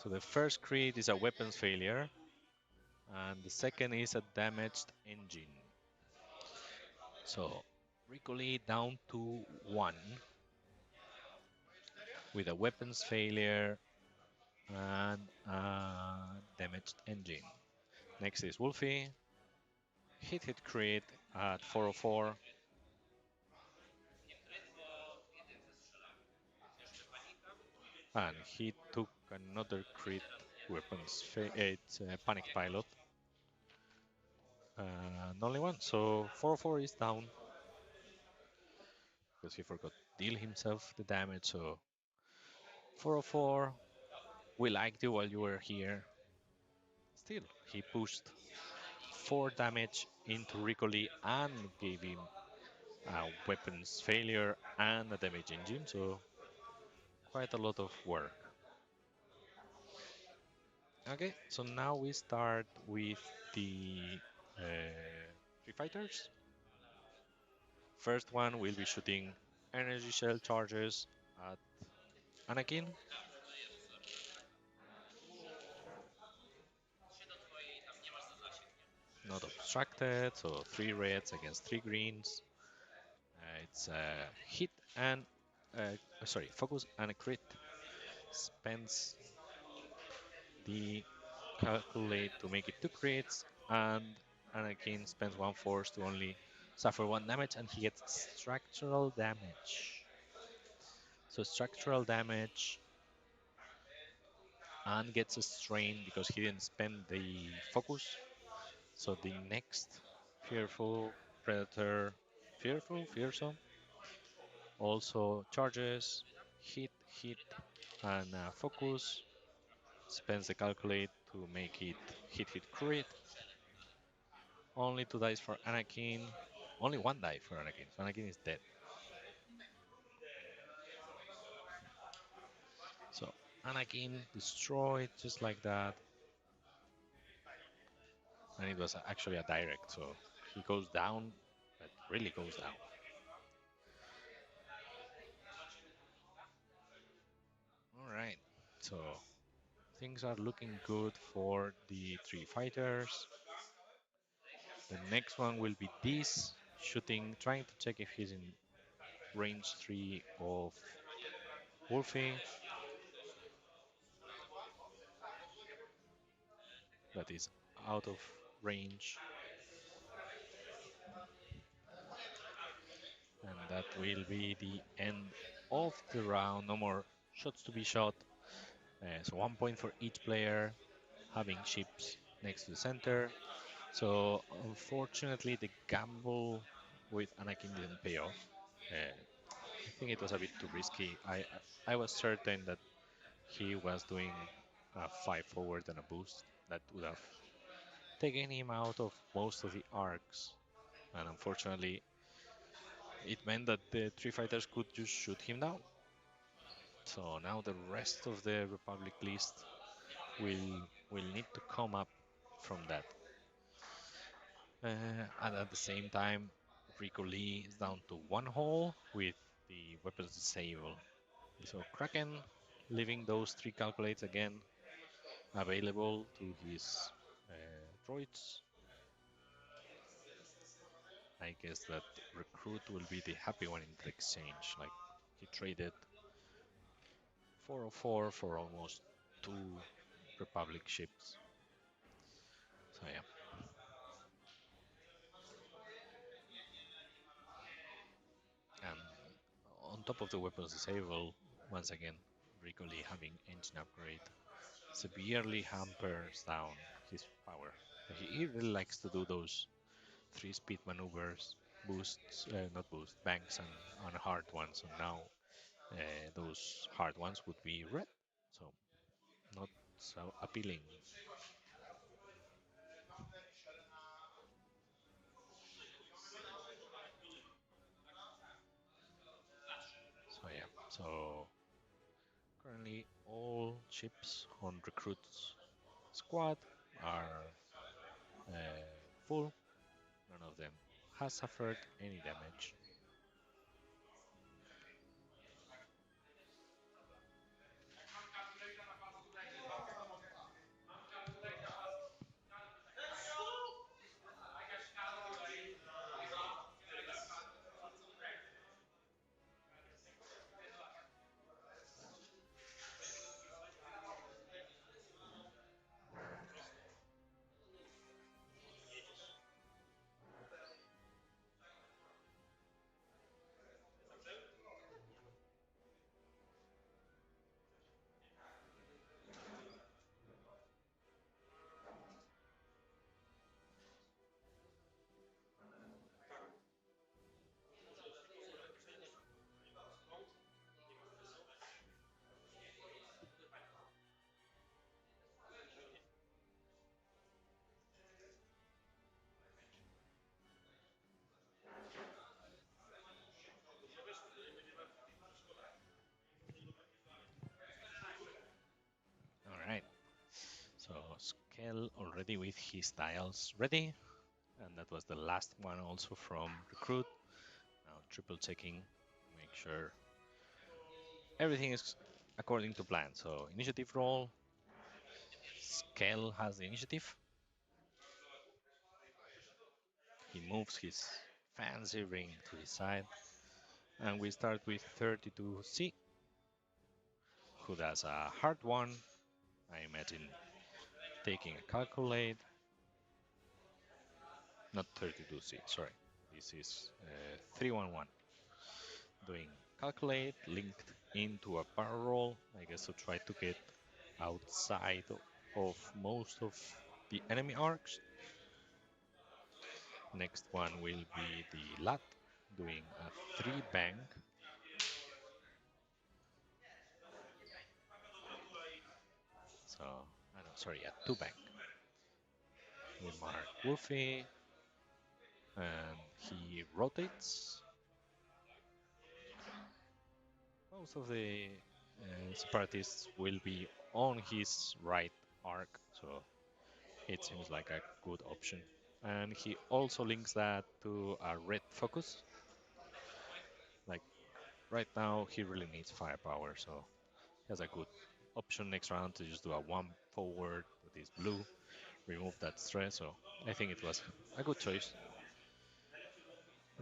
So the first crit is a weapons failure, and the second is a damaged engine. So Ricoli down to 1 with a weapons failure and a damaged engine. Next is Wolfie. Hit crit at 404. And he took another crit weapons. It's Panic Pilot. And only one. So 404 is down because he forgot to deal himself the damage. So 404, we liked you while you were here. Still, he pushed 4 damage into Ricoli and gave him a weapons failure and a damage engine. So quite a lot of work. Okay, so now we start with the three fighters. First one will be shooting energy shell charges at Anakin. Not obstructed, so 3 reds against 3 greens. It's a hit and sorry, focus and a crit. Spends the calculate to make it 2 crits, and Anakin spends 1 force to only suffer 1 damage, and he gets structural damage. So structural damage and gets a strain because he didn't spend the focus. So the next fearful predator, fearsome, also charges, hit, and focus. Spends the calculate to make it hit crit. Only 2 dice for Anakin. Only 1 die for Anakin. So Anakin is dead. So Anakin destroyed just like that. And it was actually a direct, so he goes down, but really goes down. All right, so things are looking good for the 3 fighters. The next one will be this, shooting, trying to check if he's in range 3 of Wolfie. That is out of range. And that will be the end of the round. No more shots to be shot. So 1 point for each player, having ships next to the center. So unfortunately, the gamble with Anakin didn't pay off. I think it was a bit too risky. I was certain that he was doing a 5 forward and a boost that would have taken him out of most of the arcs, and unfortunately, it meant that the three fighters could just shoot him down. So now the rest of the Republic list will need to come up from that. And at the same time, Rico Lee is down to one hole with the weapons disabled. So Kraken leaving those three calculates again available to his droids. I guess that Recruit will be the happy one in the exchange. Like he traded 404 for almost two Republic ships. So yeah. And on top of the weapons disable, once again, Rico Lee having engine upgrade severely hampers down his power. He really likes to do those 3 speed maneuvers, boosts, not boost, banks and hard ones. And now those hard ones would be red, so not so appealing. So yeah, so currently all ships on recruits squad are full. None of them has suffered any damage. All right. So Skel already with his dials ready, and that was the last one also from recruit. Now triple checking, make sure everything is according to plan. So initiative roll, Skel has the initiative. He moves his fancy ring to his side, and we start with 32C, who does a hard one. I imagine taking a calculate, not 32C, sorry. This is 311. Doing calculate linked into a barrel roll, I guess to try to get outside of most of the enemy arcs. Next one will be the lat, doing a 3 bank. So, I don't, sorry, a 2 bank. We mark Wolfie, and he rotates. Most of the separatists will be on his right arc, so it seems like a good option. And he also links that to a red focus. Like right now, he really needs firepower, so he has a good option next round to just do a 1 forward with his blue, remove that stress. So I think it was a good choice.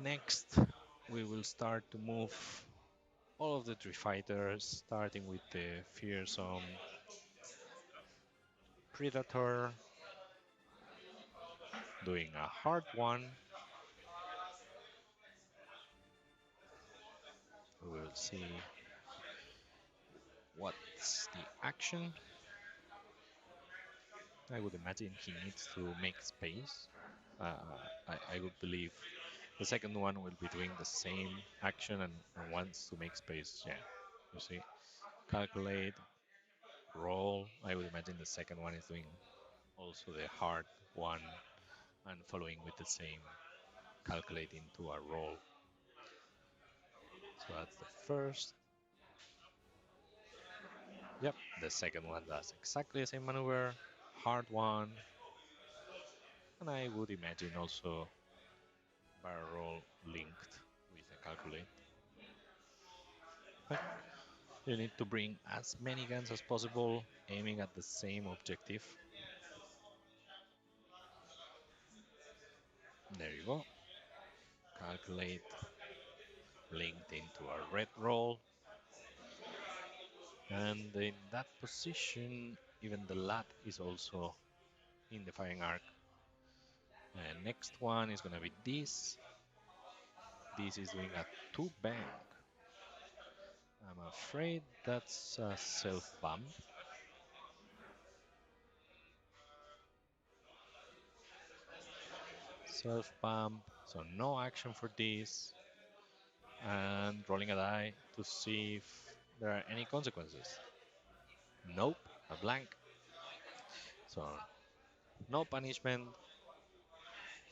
Next, we will start to move all of the three fighters, starting with the fearsome Predator, doing a hard one. We will see what's the action. I would imagine he needs to make space. I would believe the second one will be doing the same action and wants to make space. Yeah, you see, calculate, roll. I would imagine the second one is doing also the hard one and following with the same calculating to a roll. So that's the first. Yep, the second one does exactly the same maneuver, hard one, and I would imagine also barrel roll linked with a calculate. But you need to bring as many guns as possible, aiming at the same objective. There you go. Calculate linked into a red roll. And in that position, even the lat is also in the firing arc. And next one is going to be this. This is doing a two bang. I'm afraid that's a self bump. Self bump, so no action for this. And rolling a die to see if there are any consequences. Nope, a blank. So no punishment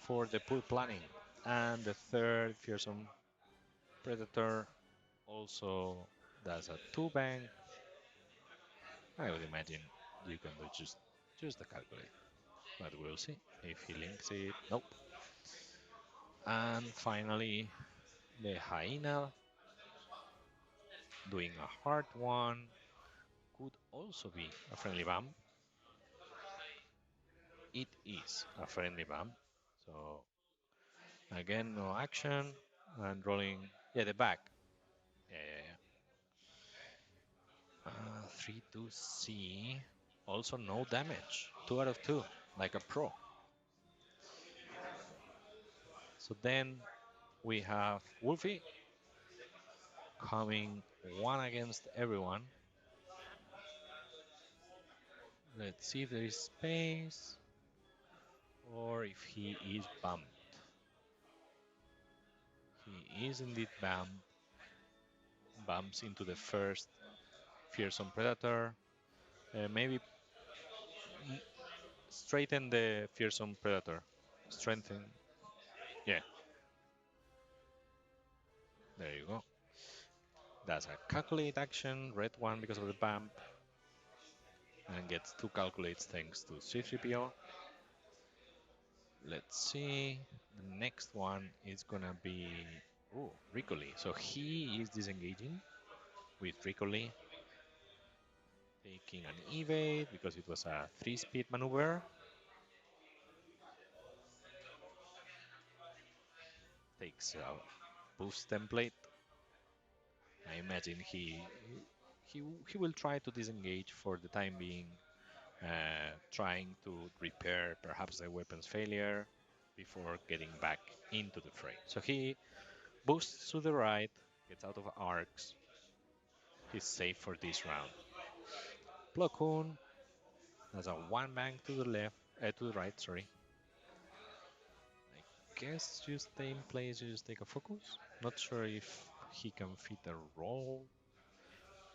for the poor planning. And the third fearsome predator also does a two bang. I would imagine you can do just the calculate, but we'll see if he links it. Nope. And finally, the hyena doing a hard one could also be a friendly bump. It is a friendly bump. So again, no action and rolling. Yeah, the back. Yeah, yeah, yeah. 3-2C. Also no damage. 2 out of 2, like a pro. So then we have Wolfie coming one against everyone. Let's see if there is space or if he is bumped. He is indeed bumped. Bumps into the first fearsome predator. Maybe straighten the fearsome predator. Strengthen. Yeah, there you go. That's a calculate action. Red one because of the bump. And gets two calculates thanks to C3PO. Let's see. The next one is gonna be Ricoli. So he is disengaging with Ricoli, taking an evade because it was a 3-speed maneuver. Takes a boost template. I imagine he will try to disengage for the time being, trying to repair perhaps the weapon's failure before getting back into the fray. So he boosts to the right, gets out of arcs. He's safe for this round. Plo Koon has a one bang to the left, to the right. Sorry. I guess you stay in place. You just take a focus. Not sure if he can fit a roll.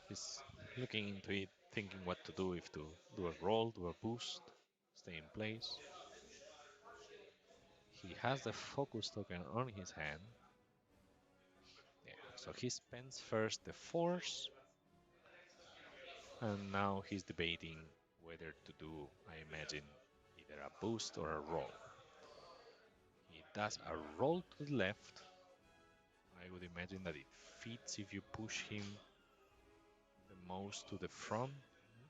He's looking into it, thinking what to do. If to do a roll, do a boost, stay in place. He has the focus token on his hand. Yeah. So he spends first the force, and now he's debating whether to do, I imagine, either a boost or a roll. He does a roll to the left. I would imagine that it fits if you push him the most to the front.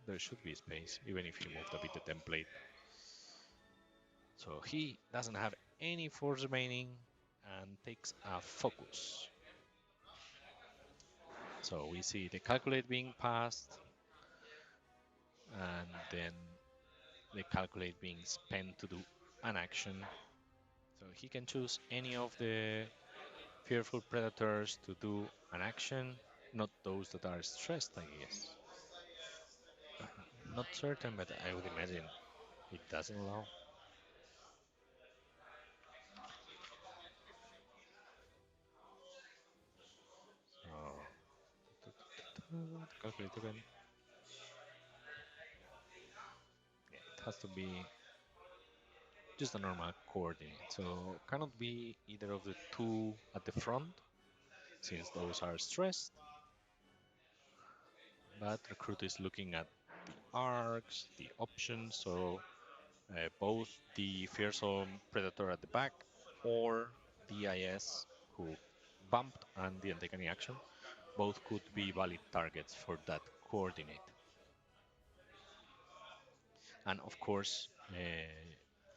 There should be space, even if he moved a bit the template. So he doesn't have any force remaining and takes a focus. So we see the calculate being passed, and then the calculate being spent to do an action. So he can choose any of the fearful predators to do an action, not those that are stressed, I guess. Not certain, but I would imagine it doesn't allow. calculate token. Yeah, it has to be just a normal coordinate. So cannot be either of the two at the front, since those are stressed. But recruit is looking at the arcs, the options, so both the fearsome predator at the back or DIS who bumped and didn't take any action. Both could be valid targets for that coordinate. And of course,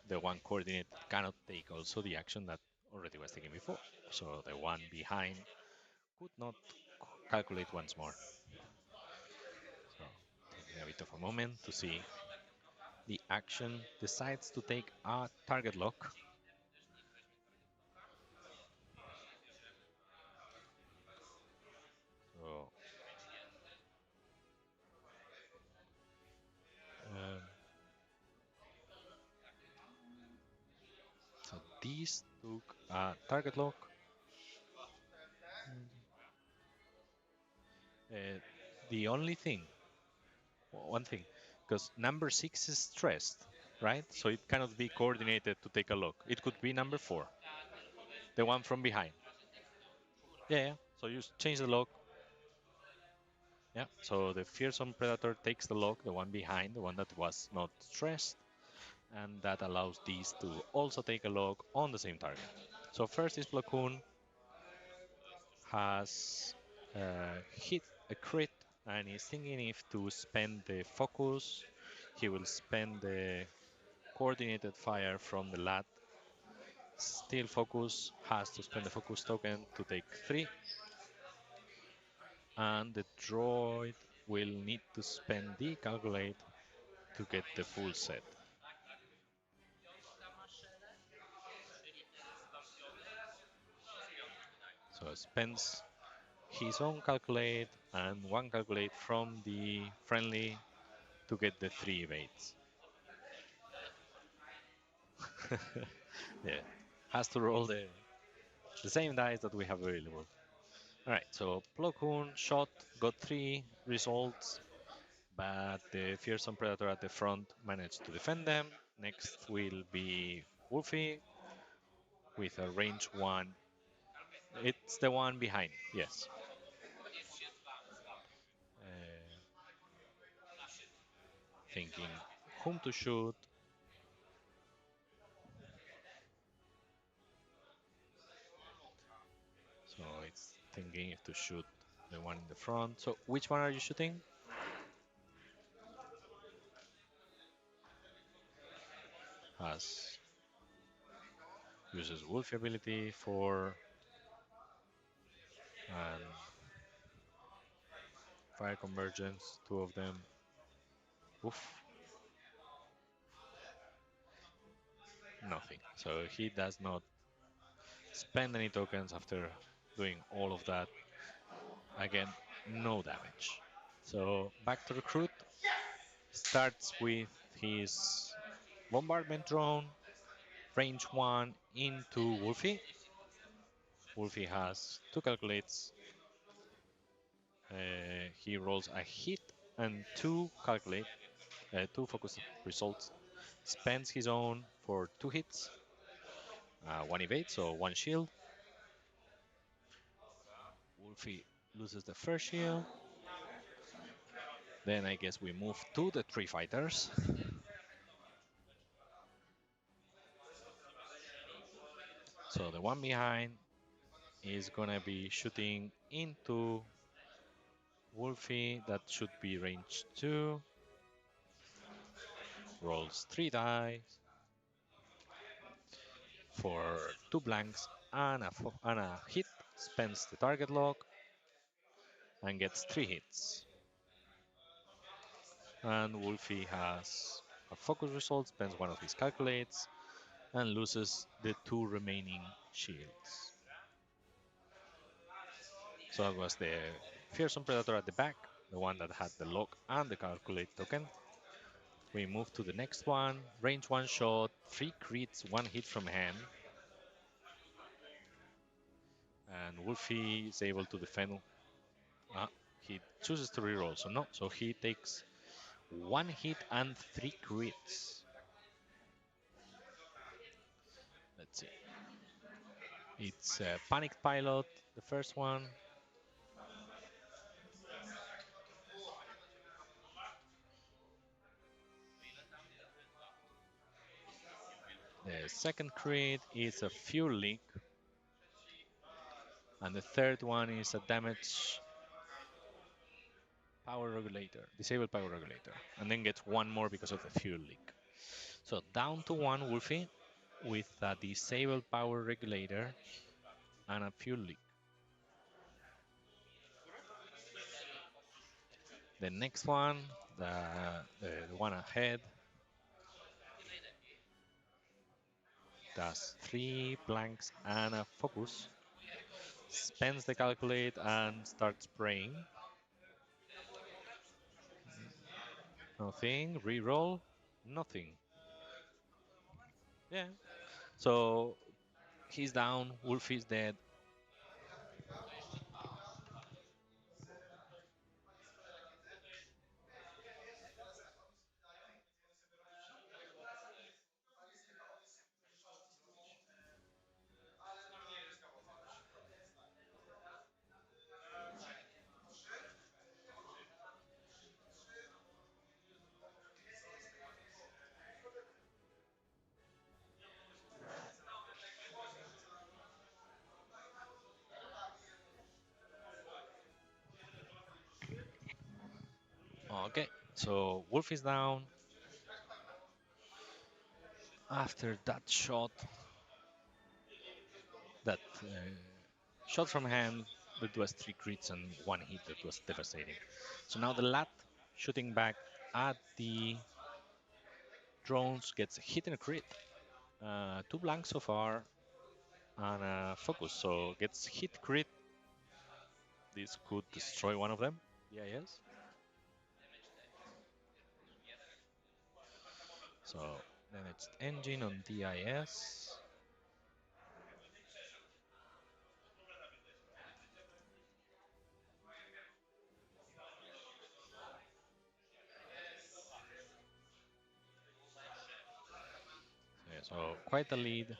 the one coordinate cannot take also the action that already was taken before. So the one behind could not calculate once more. So taking a bit of a moment to see the action decides to take a target lock. So, um, so these took a target lock. Uh, the only thing, one thing, because number 6 is stressed, right? So it cannot be coordinated to take a lock. It could be number 4, the one from behind. Yeah. So you change the lock. Yeah. So the fearsome predator takes the lock, the one behind, the one that was not stressed, and that allows these to also take a lock on the same target. So first is Platoon has hit a crit and is thinking if to spend the focus. He will spend the coordinated fire from the lat. Still focus, has to spend the focus token to take 3. And the droid will need to spend the calculate to get the full set. So spends his own calculate and one calculate from the friendly to get the 3 evades. Yeah, has to roll the same dice that we have available. Alright, so Plo Koon shot, got 3 results, but the fearsome predator at the front managed to defend them. Next will be Wolfie with a range 1. It's the one behind, yes. Thinking whom to shoot. So it's thinking if to shoot the one in the front. So which one are you shooting? Has uses Wolfie ability for and fire convergence, 2 of them. Oof. Nothing. So he does not spend any tokens after doing all of that. Again, no damage. So back to recruit. Starts with his bombardment drone, range 1 into Wolfie. Wolfie has 2 calculates. He rolls a hit and 2 calculate, 2 focus results. Spends his own for 2 hits, 1 evade, so 1 shield. Wolfie loses the first shield. Then I guess we move to the 3 fighters. So the one behind is gonna be shooting into Wolfie. That should be range 2. Rolls 3 dice for 2 blanks and a hit. Spends the target lock and gets 3 hits. And Wolfie has a focus result, spends one of his calculates, and loses the 2 remaining shields. So that was the fearsome predator at the back, the one that had the lock and the calculate token. We move to the next one, range 1 shot, 3 crits, 1 hit from hand. And Wolfie is able to defend. He chooses to reroll, so no. So he takes 1 hit and 3 crits. Let's see. It's Panicked Pilot, the first one. The second crit is a Fuel Leak. And the third one is a damage power regulator, disable power regulator. And then gets one more because of the Fuel Leak. So down to 1 Wolfie with a disable power regulator and a Fuel Leak. The next one, the one ahead, does 3 blanks and a focus. Spends the calculate and starts praying. Nothing. Reroll. Nothing. Yeah. So he's down. Wolf is dead. Okay. So Wolf is down. After that shot, that shot from hand, that was 3 crits and 1 hit that was devastating. So now the lad shooting back at the drones gets hit in a crit. 2 blanks so far and a focus. So gets hit crit. This could destroy one of them. DIS. So then it's engine on DIS. Yeah, so quite a lead.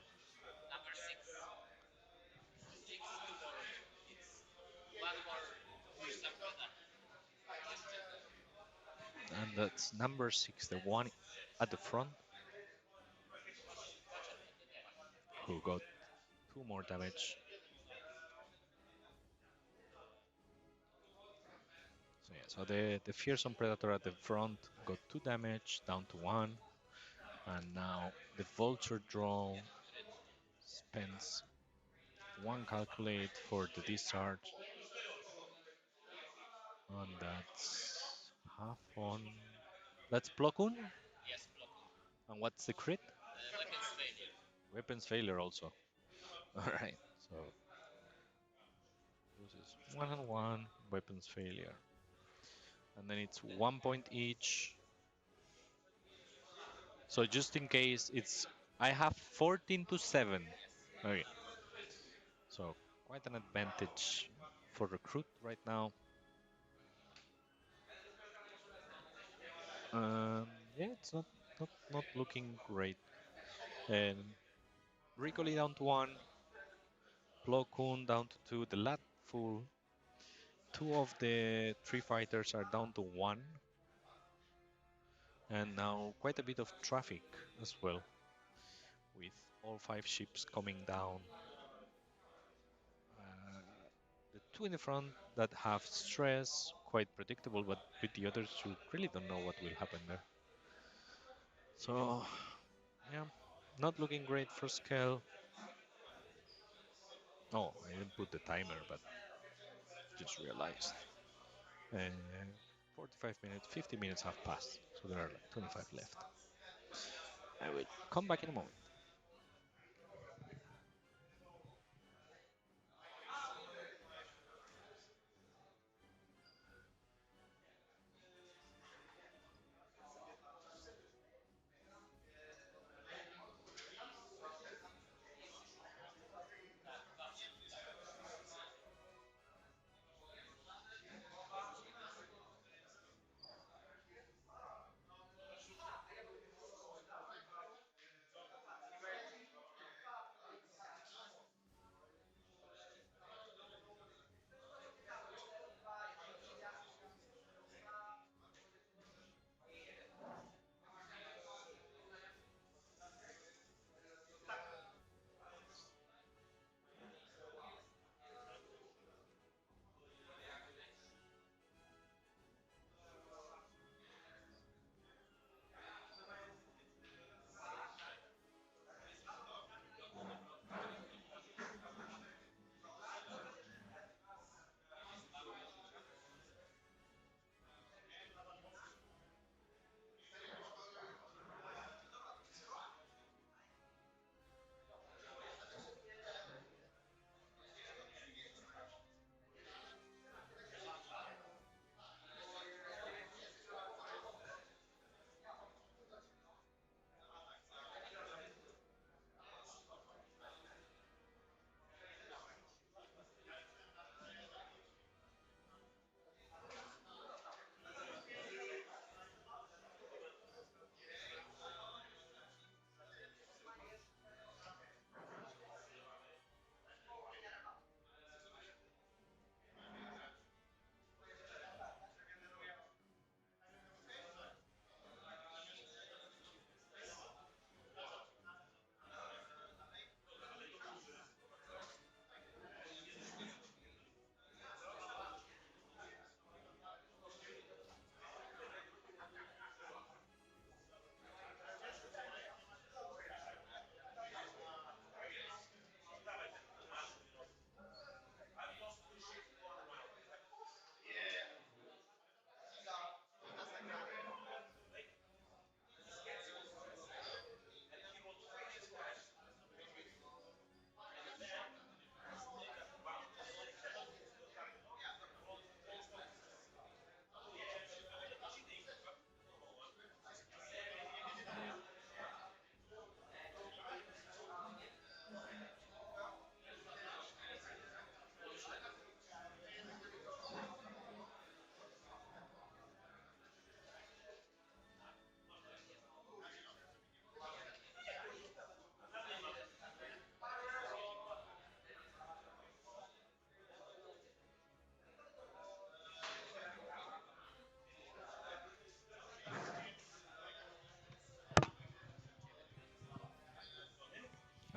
And that's number 6, the one at the front, who got 2 more damage. So yeah, so the fearsome predator at the front got 2 damage, down to 1. And now the vulture drone spends 1 calculate for the discharge. And that's half on. That's Plokun. Yes, block. And what's the crit? Weapons failure. Weapons failure also. Alright, so this is 1 and 1, weapons failure. And then it's 1 point each. So just in case, it's I have 14 to 7. Okay. So quite an advantage for recruit right now. Yeah, it's not looking great. And Ricoli down to 1, Plo Koon down to 2, the lad full. 2 of the 3 fighters are down to 1. And now quite a bit of traffic as well, with all 5 ships coming down. The 2 in the front that have stress, quite predictable, but with the others you really don't know what will happen there. So, yeah, not looking great for Skell. Oh, I didn't put the timer, but just realized. Uh, 45 minutes, 50 minutes have passed, so there are like 25 left. I will come back in a moment.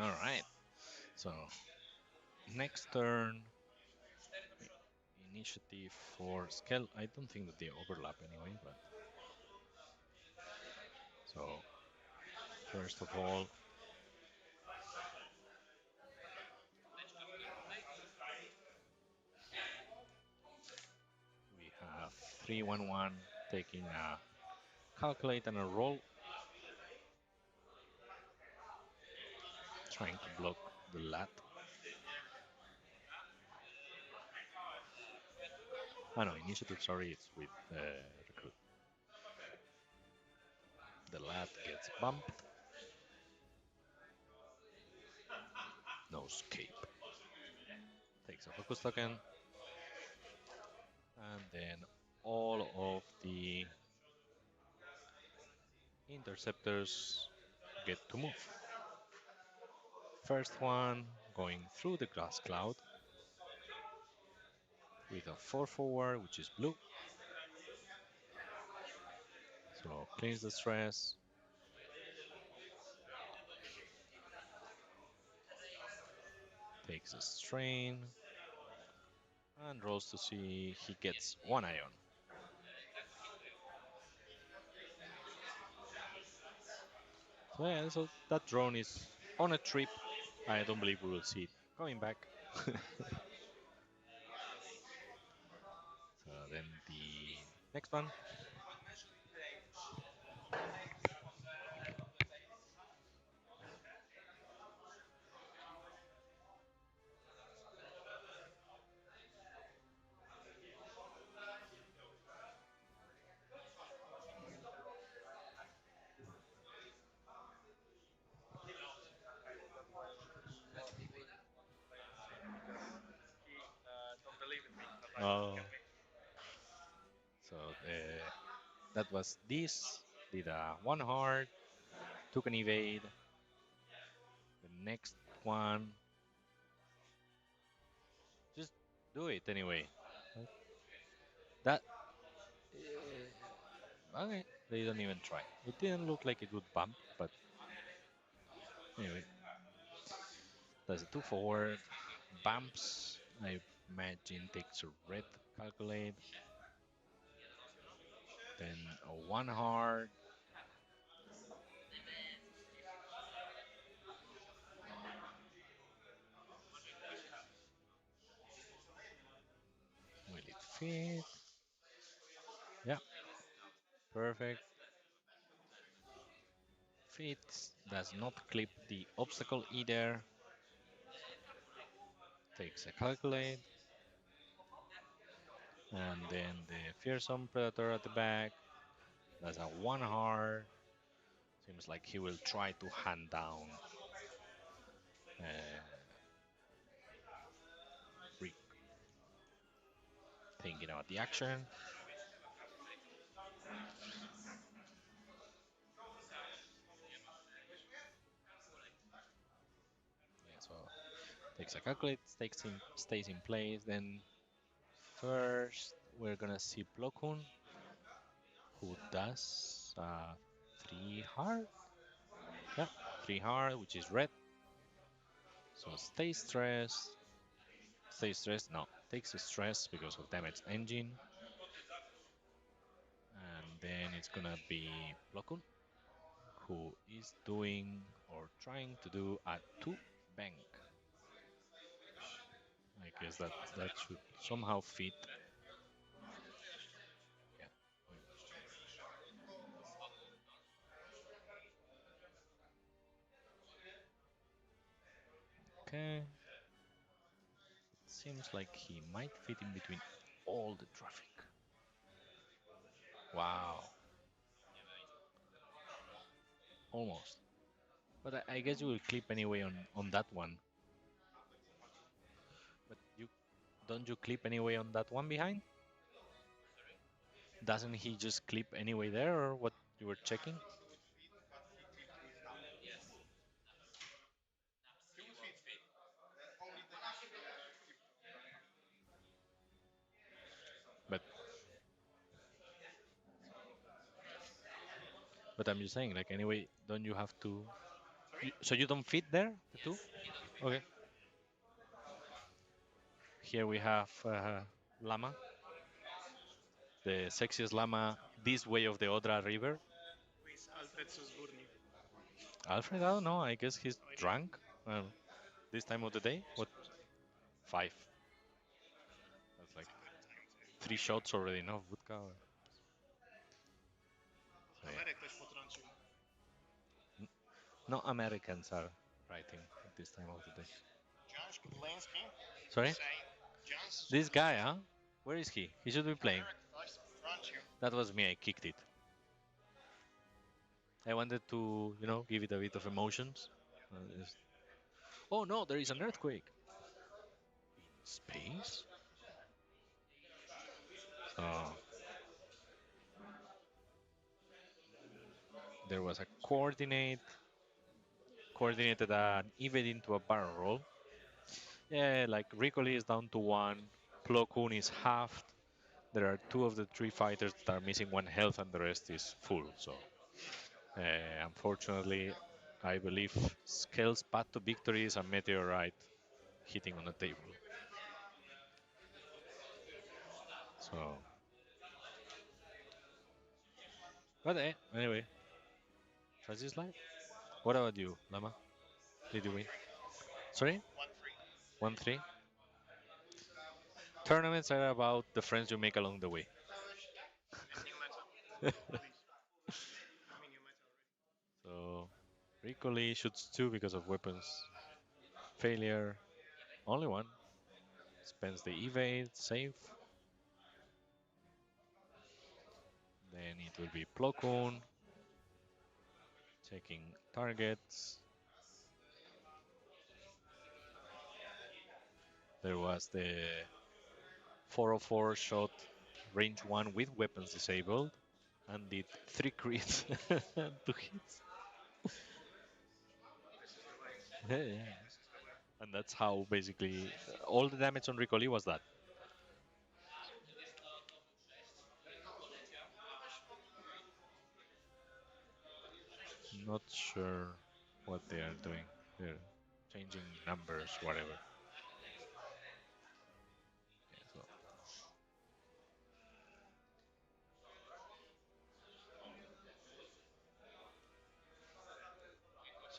All right. So next turn, initiative for Skell. I don't think that they overlap anyway, but so first of all, we have 3-1-1 taking a calculate and a roll, trying to block the lat. Oh no, initiative, sorry, it's with recruit. The lat gets bumped. No escape. Takes a focus token. And then all of the interceptors get to move. First one going through the grass cloud with a 4/4, which is blue. So cleans the stress. Takes a strain. And rolls to see he gets 1 ion. So yeah, so that drone is on a trip. I don't believe we will see it coming back. So then the next one. Oh, so that was this. Did a 1 hard, took an evade. The next one, just do it anyway. That okay. They don't even try. It didn't look like a good bump, but anyway, does a 2/4, bumps. I imagine takes a red calculate, then a 1 hard. Will it fit? Yeah, perfect. Fits. Does not clip the obstacle either. Takes a calculate. And then the fearsome predator at the back. That's a 1 hard. Seems like he will try to hand down Rick. Thinking about the action. Yeah, so takes a calculate, stays in place. Then first we're gonna see Blokun, who does 3 hard. Yeah, 3 hard, which is red. So stay stressed. Stay stressed. No, takes a stress because of damage engine. And then it's gonna be Blokun, who is doing or trying to do a 2 bank. I guess that should somehow fit. Yeah. Okay. Seems like he might fit in between all the traffic. Wow. Almost. But I guess you will clip anyway on that one. But you don't you clip anyway on that one behind? Doesn't he just clip anyway there or what you were checking? But I'm just saying, like anyway, don't you have to? So you don't fit there, the two? Okay. Here we have Lama, the sexiest llama this way of the Odra River. Who is Alfred Susburni? Alfred, I don't know. I guess he's drunk. This time of the day? What? Five. That's like It's a good time to. 3 shots already. No, vodka. So, yeah. Amerek też potrącił. No Americans are writing at this time of the day. John Skudlinski. Sorry? Saying John This guy, huh? Where is he? He should be playing. Amerek potrącił. That was me. I kicked it. I wanted to, give it a bit of emotions. Oh no, there is an earthquake. In space? So there was a coordinated an evade into a barrel roll. Yeah, like Ricoli is down to one, Plo Koon is halved. There are two of the three fighters that are missing one health, and the rest is full. So, unfortunately, I believe Skell's path to victory is a meteorite hitting on the table. So, but anyway, Francis life. What about you, Lama? Did you win? Sorry, 1-3. 1-3. Tournaments are about the friends you make along the way. And new meta. Please. I mean new meta already. So, Ricoli shoots two because of weapons failure. Only one. Spends the evade, save. Then it will be Plo Koon. Checking targets. There was the 404 shot range 1 with weapons disabled and did 3 crits, 2 hits. This is the way. Yeah. This is the way. And that's how basically all the damage on Ricoli was that. Not sure what they are doing. They're changing numbers, whatever. Yeah,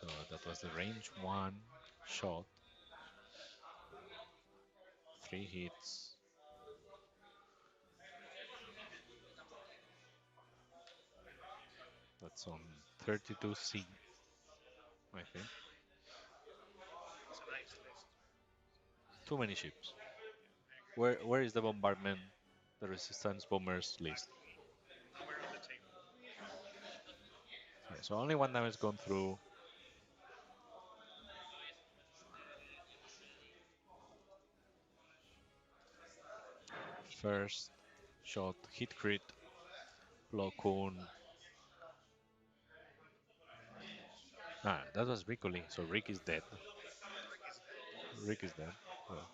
so that was the range 1 shot. 3 hits. That's on 32C, I think. It's a nice list. Too many ships. I agree. Where is the bombardment, the resistance bombers list? Nowhere on the table. Okay, so only one damage gone through. First shot, hit crit, Plo Koon. Ah, that was Ricoli, so Rick is dead. Rick is dead. Rick is dead. Well,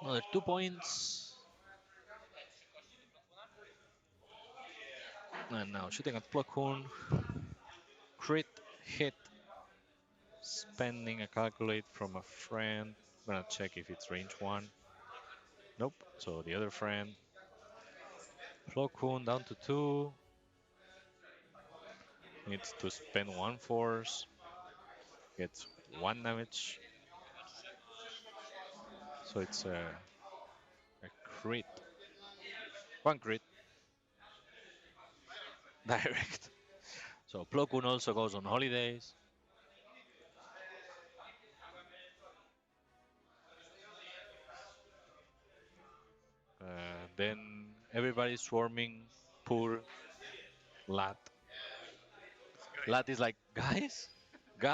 another 2 points. And now shooting at Plo Koon. Crit, hit, spending a calculate from a friend. I'm gonna check if it's range 1. Nope, so the other friend. Plo Koon down to 2. Needs to spend 1 force. Gets 1 damage. So it's a crit. 1 crit. Direct. So Plo Koon also goes on holidays. Then everybody's swarming poor Lat. This guy. Lat is like, guys, guys.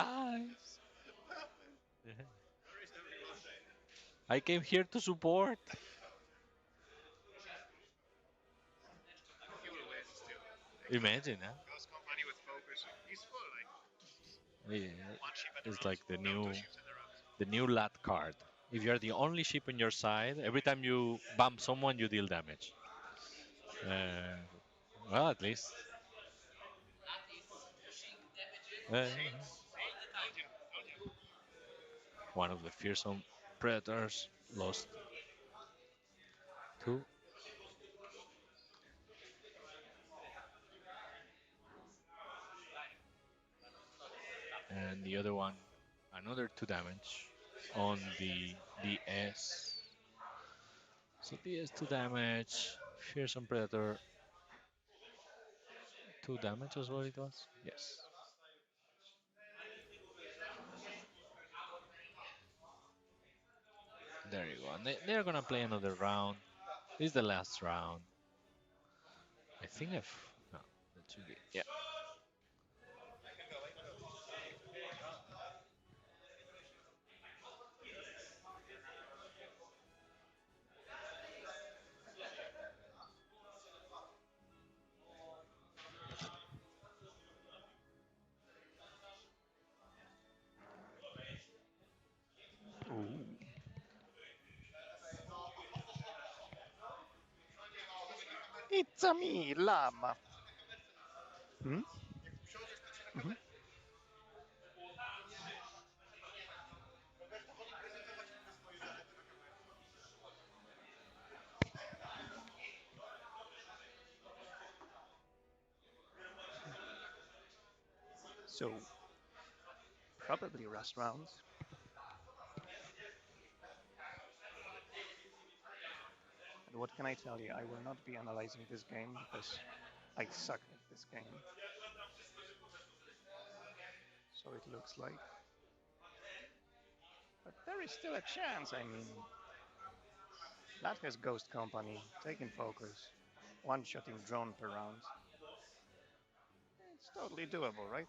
What happened? Yeah. Where is everyone? I came here to support. A fuel win still. Imagine, huh? Ghost Company with focus. He's full, like Yeah, one ship at a it's round. like the No, two new ships at a round. Lat card. If you're the only ship on your side, every time you bump someone, you deal damage. Uh, well, at least. Uh, Shades. See? One of the fearsome predators lost two, and the other one another 2 damage on the DS. So DS 2 damage, fearsome predator 2 damage was what it was. Yes. There you go. And they're gonna play another round. This is the last round. I think if no, that should be yeah. Ooh. It's a me, Lama. Hmm? Mhm. So, probably rust rounds. And what can I tell you? I will not be analyzing this game because I suck at this game. So it looks like. But there is still a chance. I mean, Latvia's Ghost Company, taking focus, one-shotting drone per round. It's totally doable, right?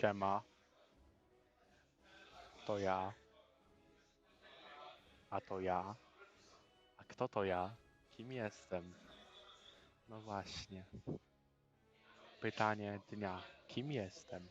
Siema. To ja. A to ja. A kto to ja? Kim jestem? No właśnie. Pytanie dnia. Kim jestem?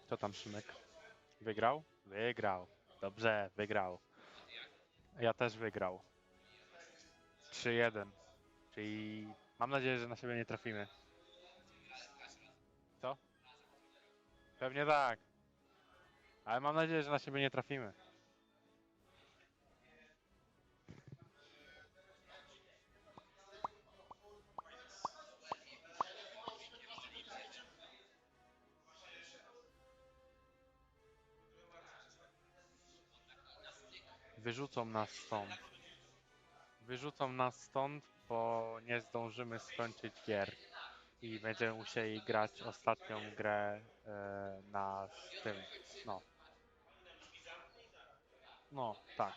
Co tam, Szymek? Wygrał? Wygrał. Dobrze, wygrał. Ja też wygrał. 3-1. Czyli mam nadzieję, że na siebie nie trafimy. Co? Pewnie tak. Ale mam nadzieję, że na siebie nie trafimy. Wyrzucą nas stąd. Wyrzucą nas stąd, bo nie zdążymy skończyć gier. I będziemy musieli grać ostatnią grę na tym. No. No, tak.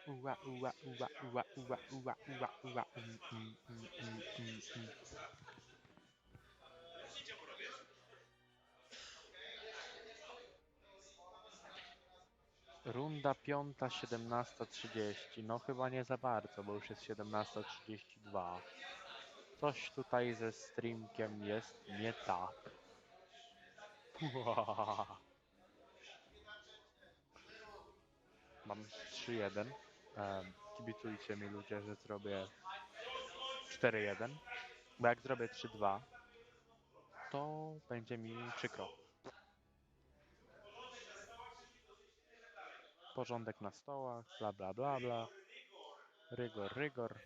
Ua, ua, ua, ua, ua, ua, ua, ua, mm. Runda piąta, 17:30. No chyba nie za bardzo, bo już jest 17:32. Coś tutaj ze streamkiem jest nie tak. Mam 3-1. Kibicujcie mi ludzie, że zrobię 4-1. Bo jak zrobię 3-2, to będzie mi przykro. Porządek na stołach, bla bla bla bla. Rygor, rygor.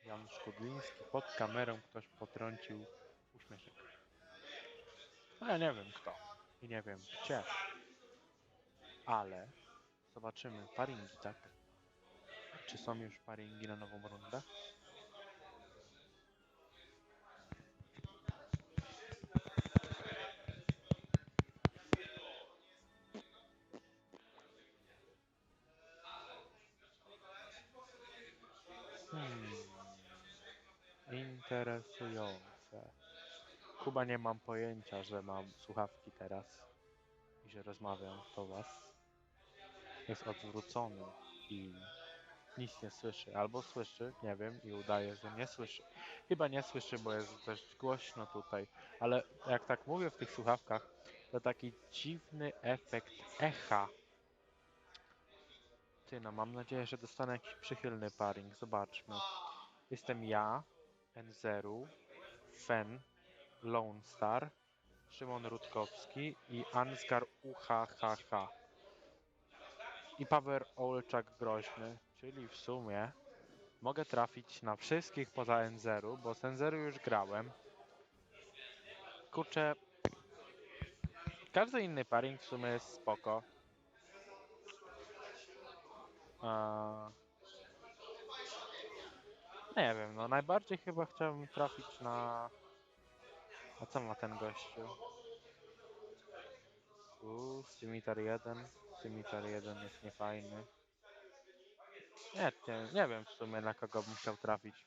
Jan Szkudliński, pod kamerą ktoś potrącił uśmieszek. No ja nie wiem kto i nie wiem gdzie, ale zobaczymy paringi, tak? Czy są już paringi na nową rundę? Interesujące. Chyba nie mam pojęcia, że mam słuchawki teraz i że rozmawiam do was. Jest odwrócony i nic nie słyszy. Albo słyszy, nie wiem, i udaje, że nie słyszy. Chyba nie słyszy, bo jest dość głośno tutaj. Ale jak tak mówię w tych słuchawkach, to taki dziwny efekt echa. Ty no, mam nadzieję, że dostanę jakiś przychylny paring. Zobaczmy. Jestem ja, N0, Fen, Lone Star, Szymon Rutkowski i Ansgar UHHH. I Paweł Olczak Groźny, czyli w sumie mogę trafić na wszystkich poza N0, bo z N0 już grałem. Kurczę, każdy inny paring w sumie jest spoko. Nie wiem, no najbardziej chyba chciałbym trafić na... A co ma ten gościu? Scimitar 1. Scimitar 1 jest niefajny. Nie wiem w sumie na kogo bym chciał trafić.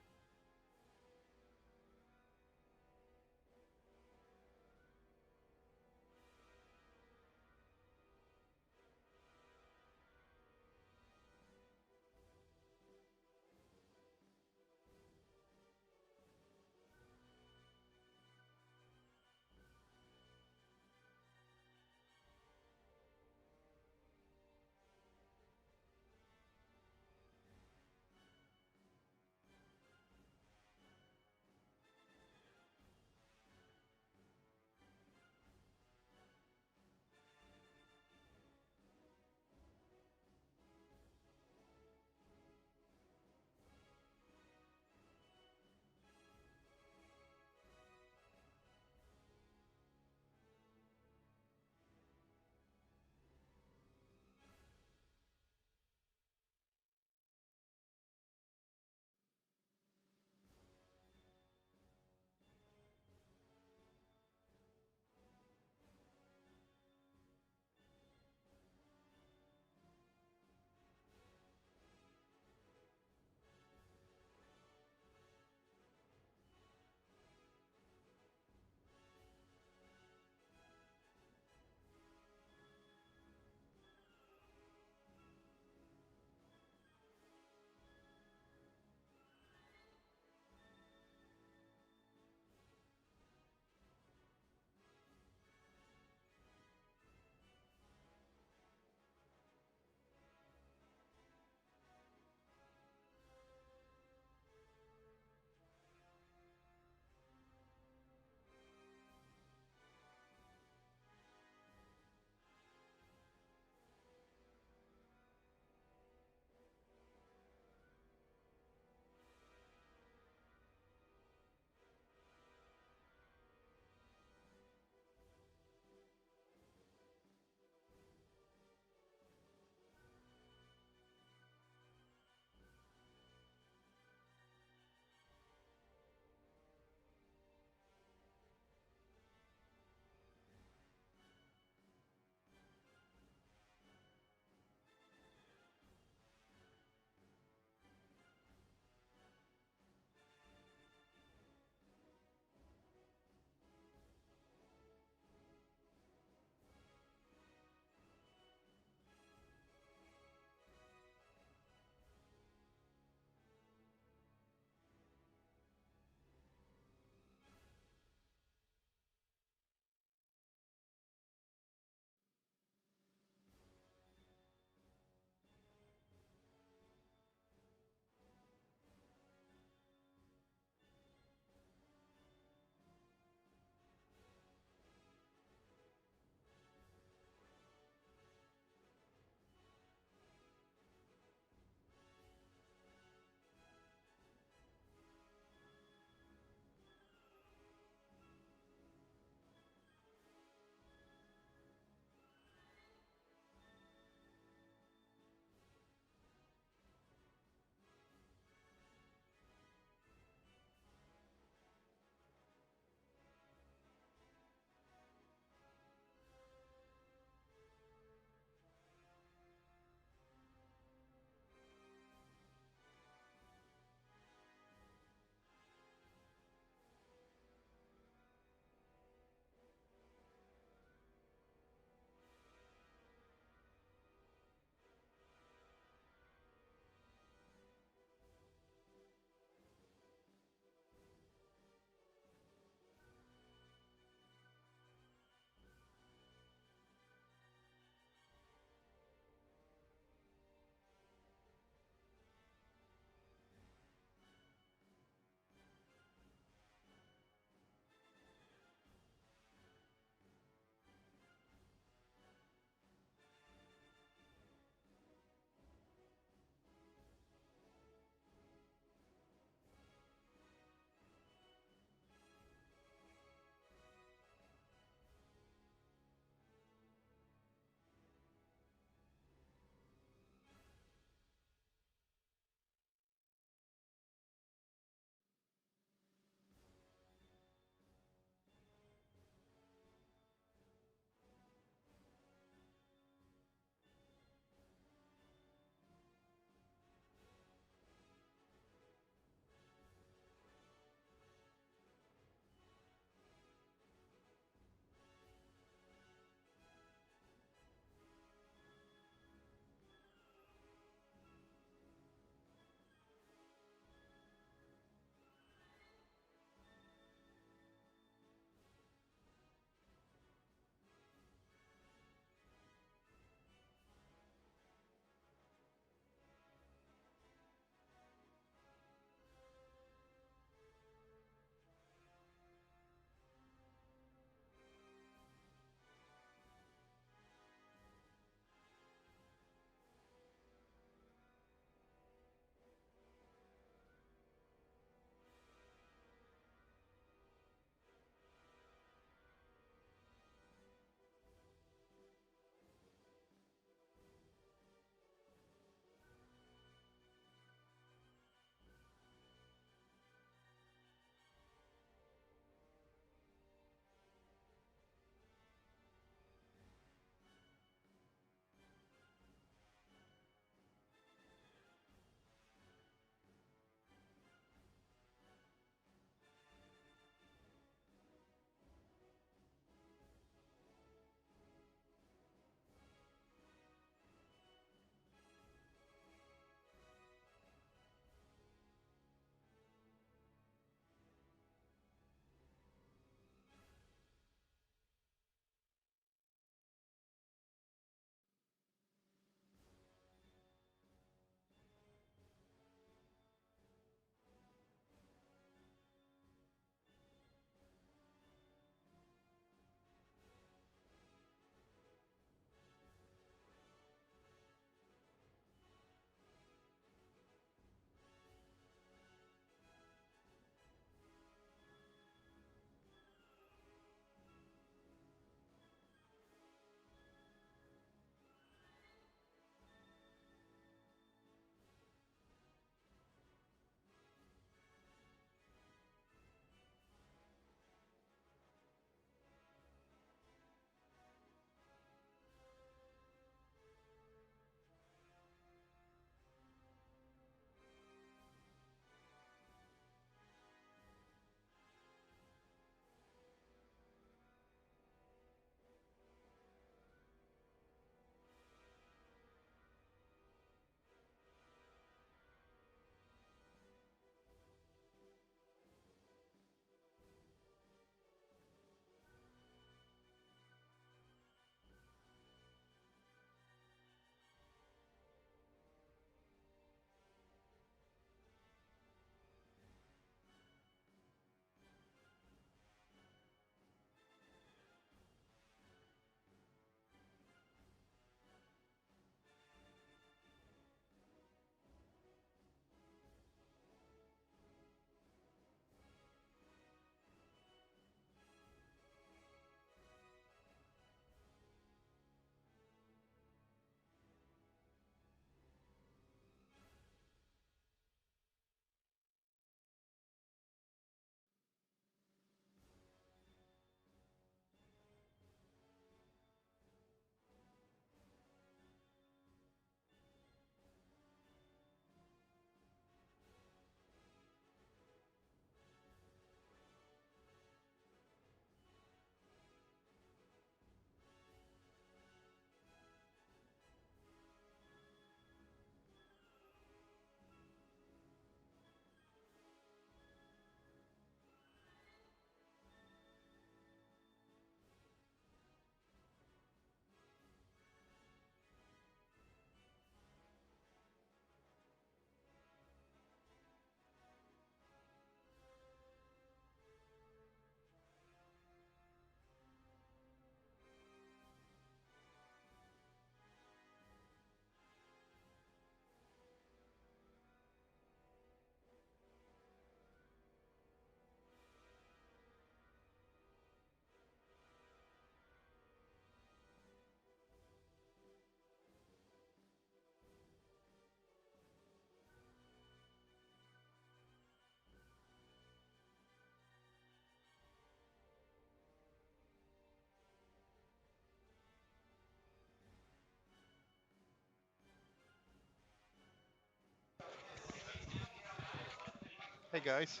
Hey guys,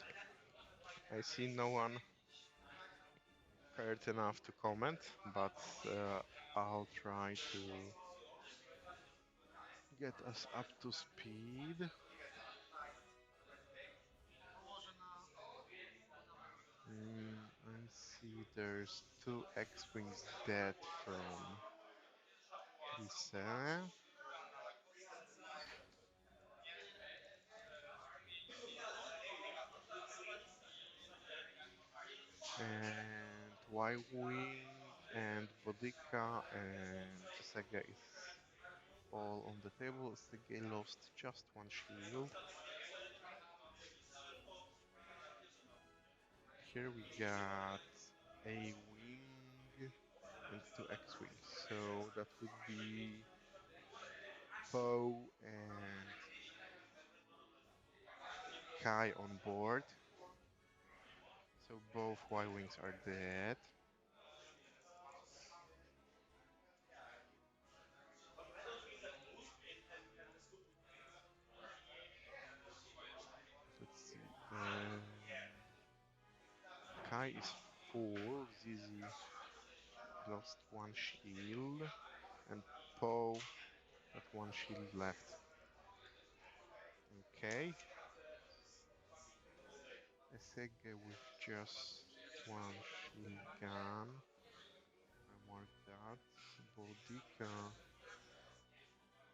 I see no one cared enough to comment, but I'll try to get us up to speed. I see there's two X-Wings dead from Lisa. And Y-Wing and Bodica and Sega is all on the table. Sega lost just one shield. Here we got a wing and two X-Wings. So that would be Poe and Kai on board. So both Y-Wings are dead. Let's see. Kai is full. Zizi lost one shield. And Poe got one shield left. Okay. Esege with just one shield gun. I mark that. Bodica.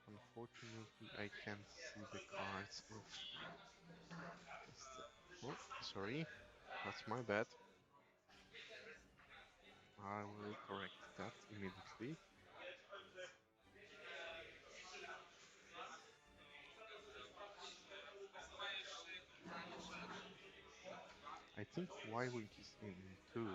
Unfortunately, I can't see the cards of. Oh, sorry. That's my bad. I will correct that immediately. I think Y-Wing is in too.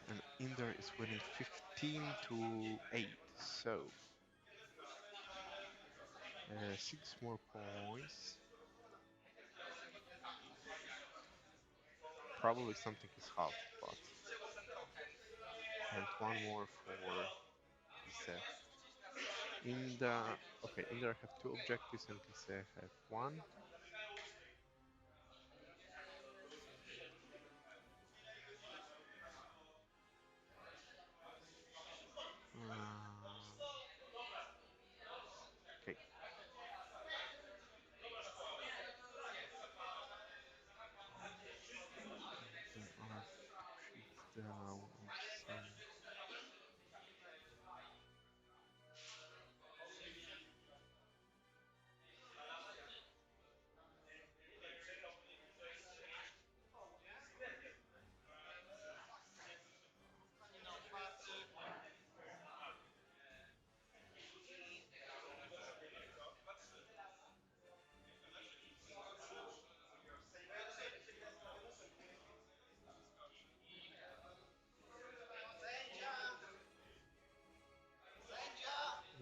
And Inder is winning 15 to 8. So 6 more points. Probably something is half, but and one more for Lise. Inder have two objectives and Lise have one. Okay. There are two ships down and some.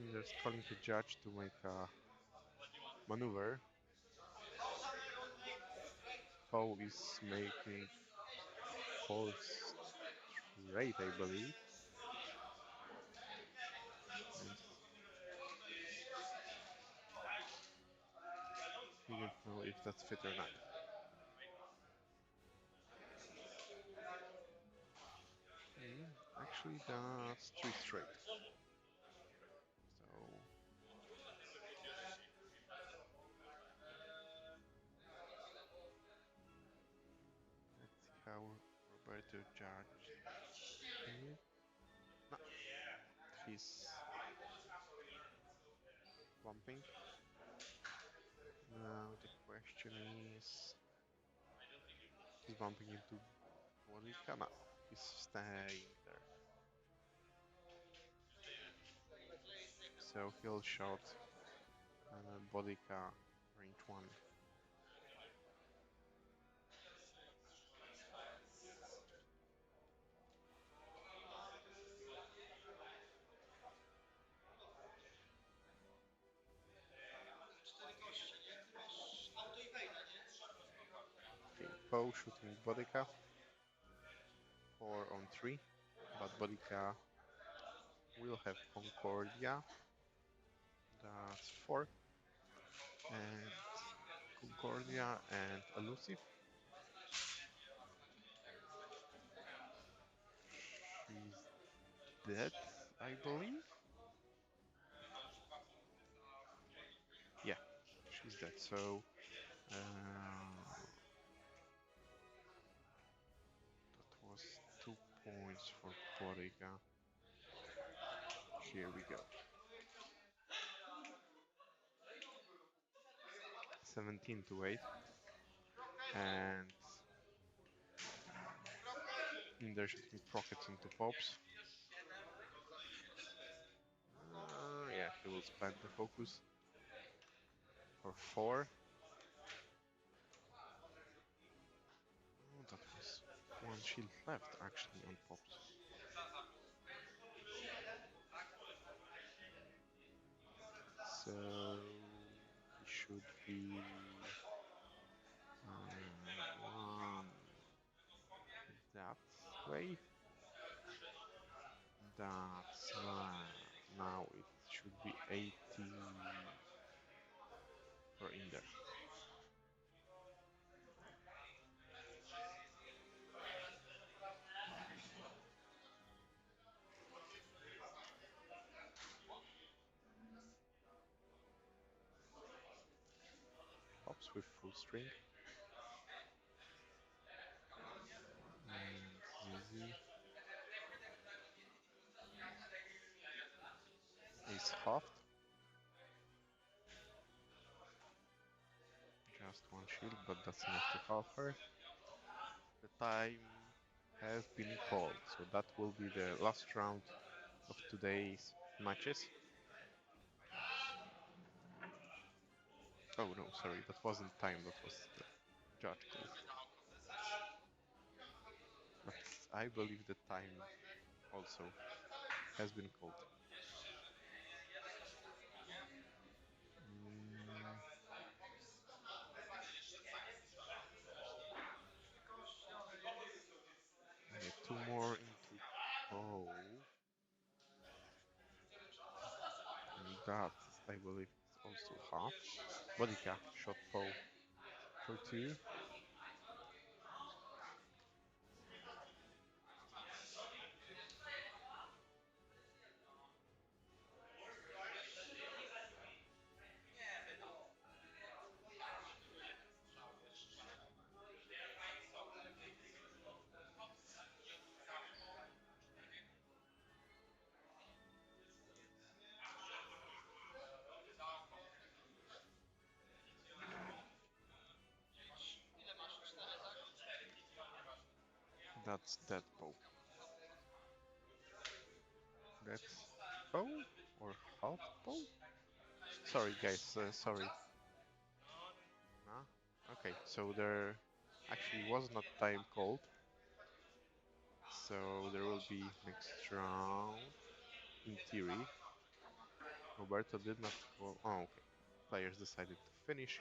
Inder's calling the judge to make a maneuver. Poe is making false straight, I believe. And he didn't know if that's fit or not. Actually, that's three straight. So let's see how Roberto judged it. No, he's bumping. Now the question is, he's bumping into Borica? No, he's staying there. So he'll shot Bodica range 1. Okay, Poe shooting Bodica. 4 on 3. But Bodica will have Concordia. That's 4. And Concordia and Elusive. She's dead, I believe. Yeah, she's dead. So that was 2 points for Bodica. Here we go. 17 to 8. And in there shooting rockets into Pops. Yeah, he will spend the focus for 4. Oh, that was 1 shield left actually on Pops. So he should be 1 that way. That's now it should be 80 for in there. Pops with full string. And ZZ is halved. Just 1 shield, but that's enough to halve her. The time has been called, so that will be the last round of today's matches. Oh no, sorry, that wasn't time, that was the judge call. But I believe the time also has been called. Okay, 2 more into Poe. And that, I believe, is also half. Bodica shot Poe for 2. That's dead Poe. That's Poe or half Poe? Sorry guys, sorry. Nah? Okay, so there actually was not time called. So there will be next round. In theory, Roberto did not call. Oh, okay. Players decided to finish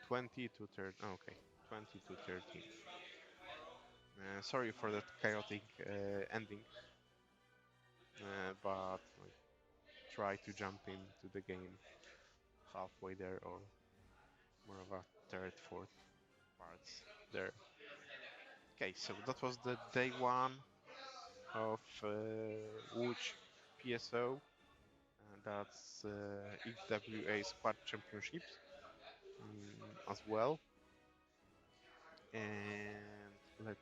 20 to 13. Oh, okay, 20 to 13. Sorry for that chaotic ending, but like, try to jump into the game halfway there or more of a third, fourth parts there. Okay, so that was the day 1 of Łódź PSO. That's XWA Squad Championships as well. And let's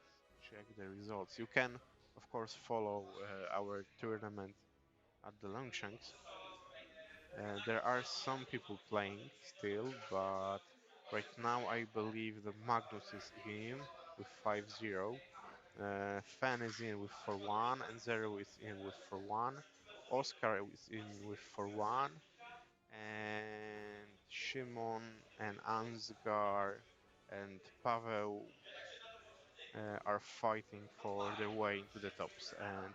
check the results. You can, of course, follow our tournament at the Longshanks. There are some people playing still, but right now I believe that Magnus is in with 5-0. Fan is in with 4-1, and Zero is in with 4-1. Oscar is in with 4-1. and Shimon and Ansgar and Pavel are fighting for their way into the tops. And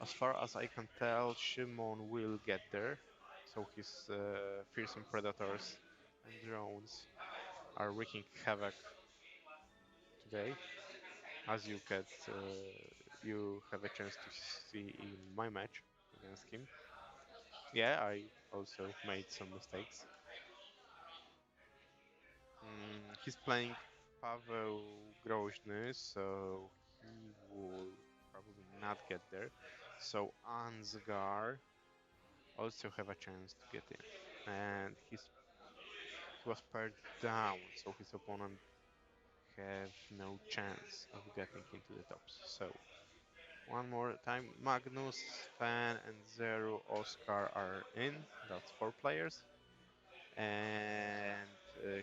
as far as I can tell, Shimon will get there. So his fearsome predators and drones are wreaking havoc today, as you have a chance to see in my match against him. Yeah, I also made some mistakes. He's playing Paweł Groźny, so he will probably not get there. So Ansgar also have a chance to get in, and he was paired down, so his opponent have no chance of getting into the tops. So one more time, Magnus, Fan, and Zero Oscar are in. That's 4 players, and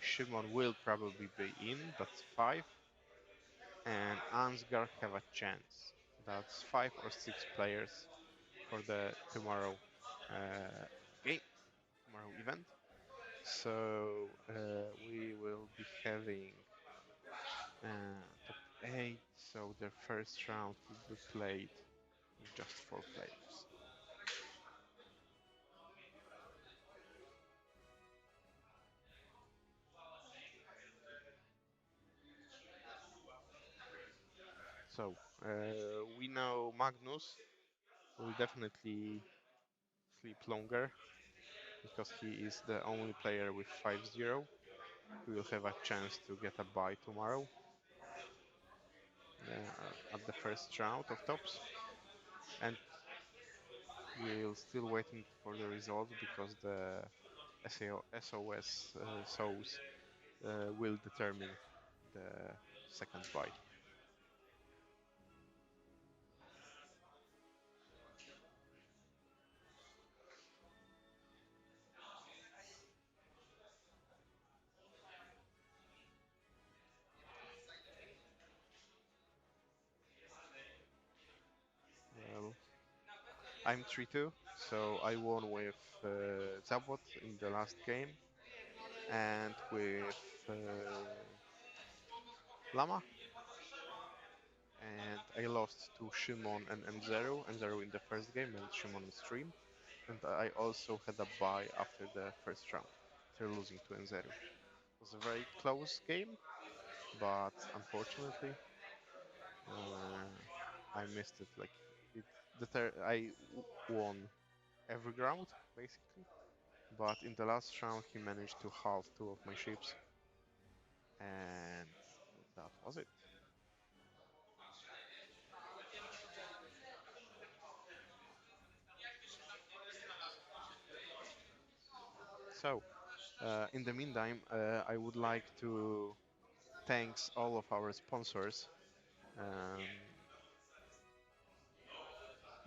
Shimon will probably be in. That's 5, and Ansgar have a chance. That's 5 or 6 players for the tomorrow game, tomorrow event. So we will be having top 8. So the first round will be played with just 4 players. So we know Magnus will definitely sleep longer because he is the only player with 5-0. We will have a chance to get a bye tomorrow at the first round of tops, and we're still waiting for the results because the SOS SOs will determine the second bye. Well, I'm 3-2, so I won with Zabot in the last game and with Lama, and I lost to Shimon and N0 in the first game, and Shimon streamed, and I also had a bye after the first round, after losing to N0. It was a very close game, but unfortunately, I missed it. Like it, won every ground basically, but in the last round he managed to halve 2 of my ships, and that was it. So, in the meantime, I would like to thanks all of our sponsors, um,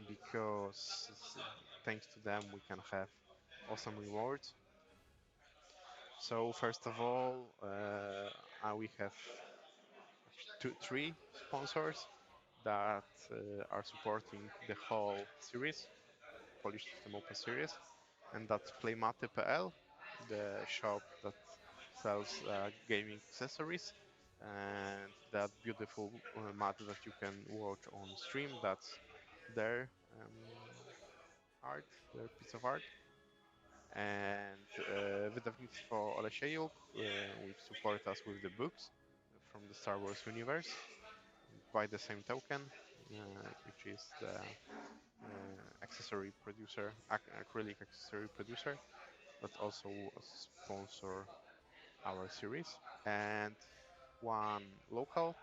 because thanks to them we can have awesome rewards. So first of all, we have 3 sponsors that are supporting the whole series, Polish System Open series, and that's Playmaty.pl, the shop that sells gaming accessories, and that beautiful mat that you can watch on stream. That's their art, their piece of art. And wydawnictwo Olesiejuk, which support us with the books from the Star Wars universe by the same token, which is the accessory producer, acrylic accessory producer, that also sponsor our series. And one local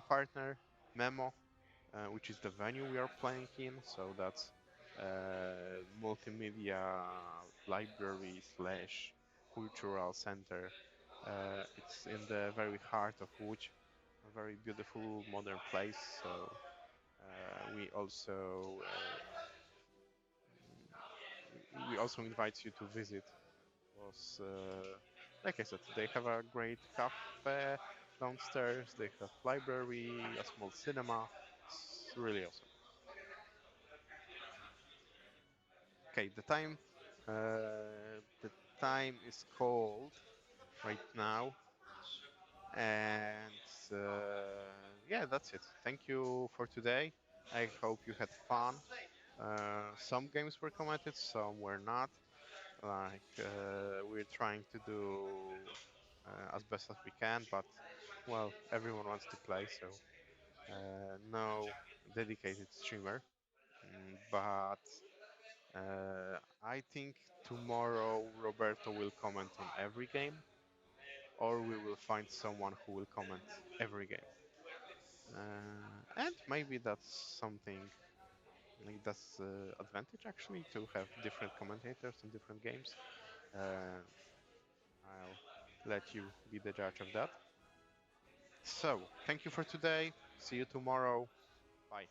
partner, Memo, which is the venue we are playing in. So that's multimedia library slash cultural center. It's in the very heart of Łódź, a very beautiful modern place. So we also invite you to visit. Was like I said, they have a great cafe downstairs. They have library, a small cinema. It's really awesome. Okay, the time The time is cold right now, and yeah, that's it. Thank you for today. I hope you had fun. Some games were commented, some were not. Like we're trying to do as best as we can, but well, everyone wants to play, so no dedicated streamer. But I think tomorrow Roberto will comment on every game, or we will find someone who will comment every game. And maybe that's something like that's advantage actually to have different commentators on different games. Uh, I'll let you be the judge of that. So, thank you for today. See you tomorrow. Bye.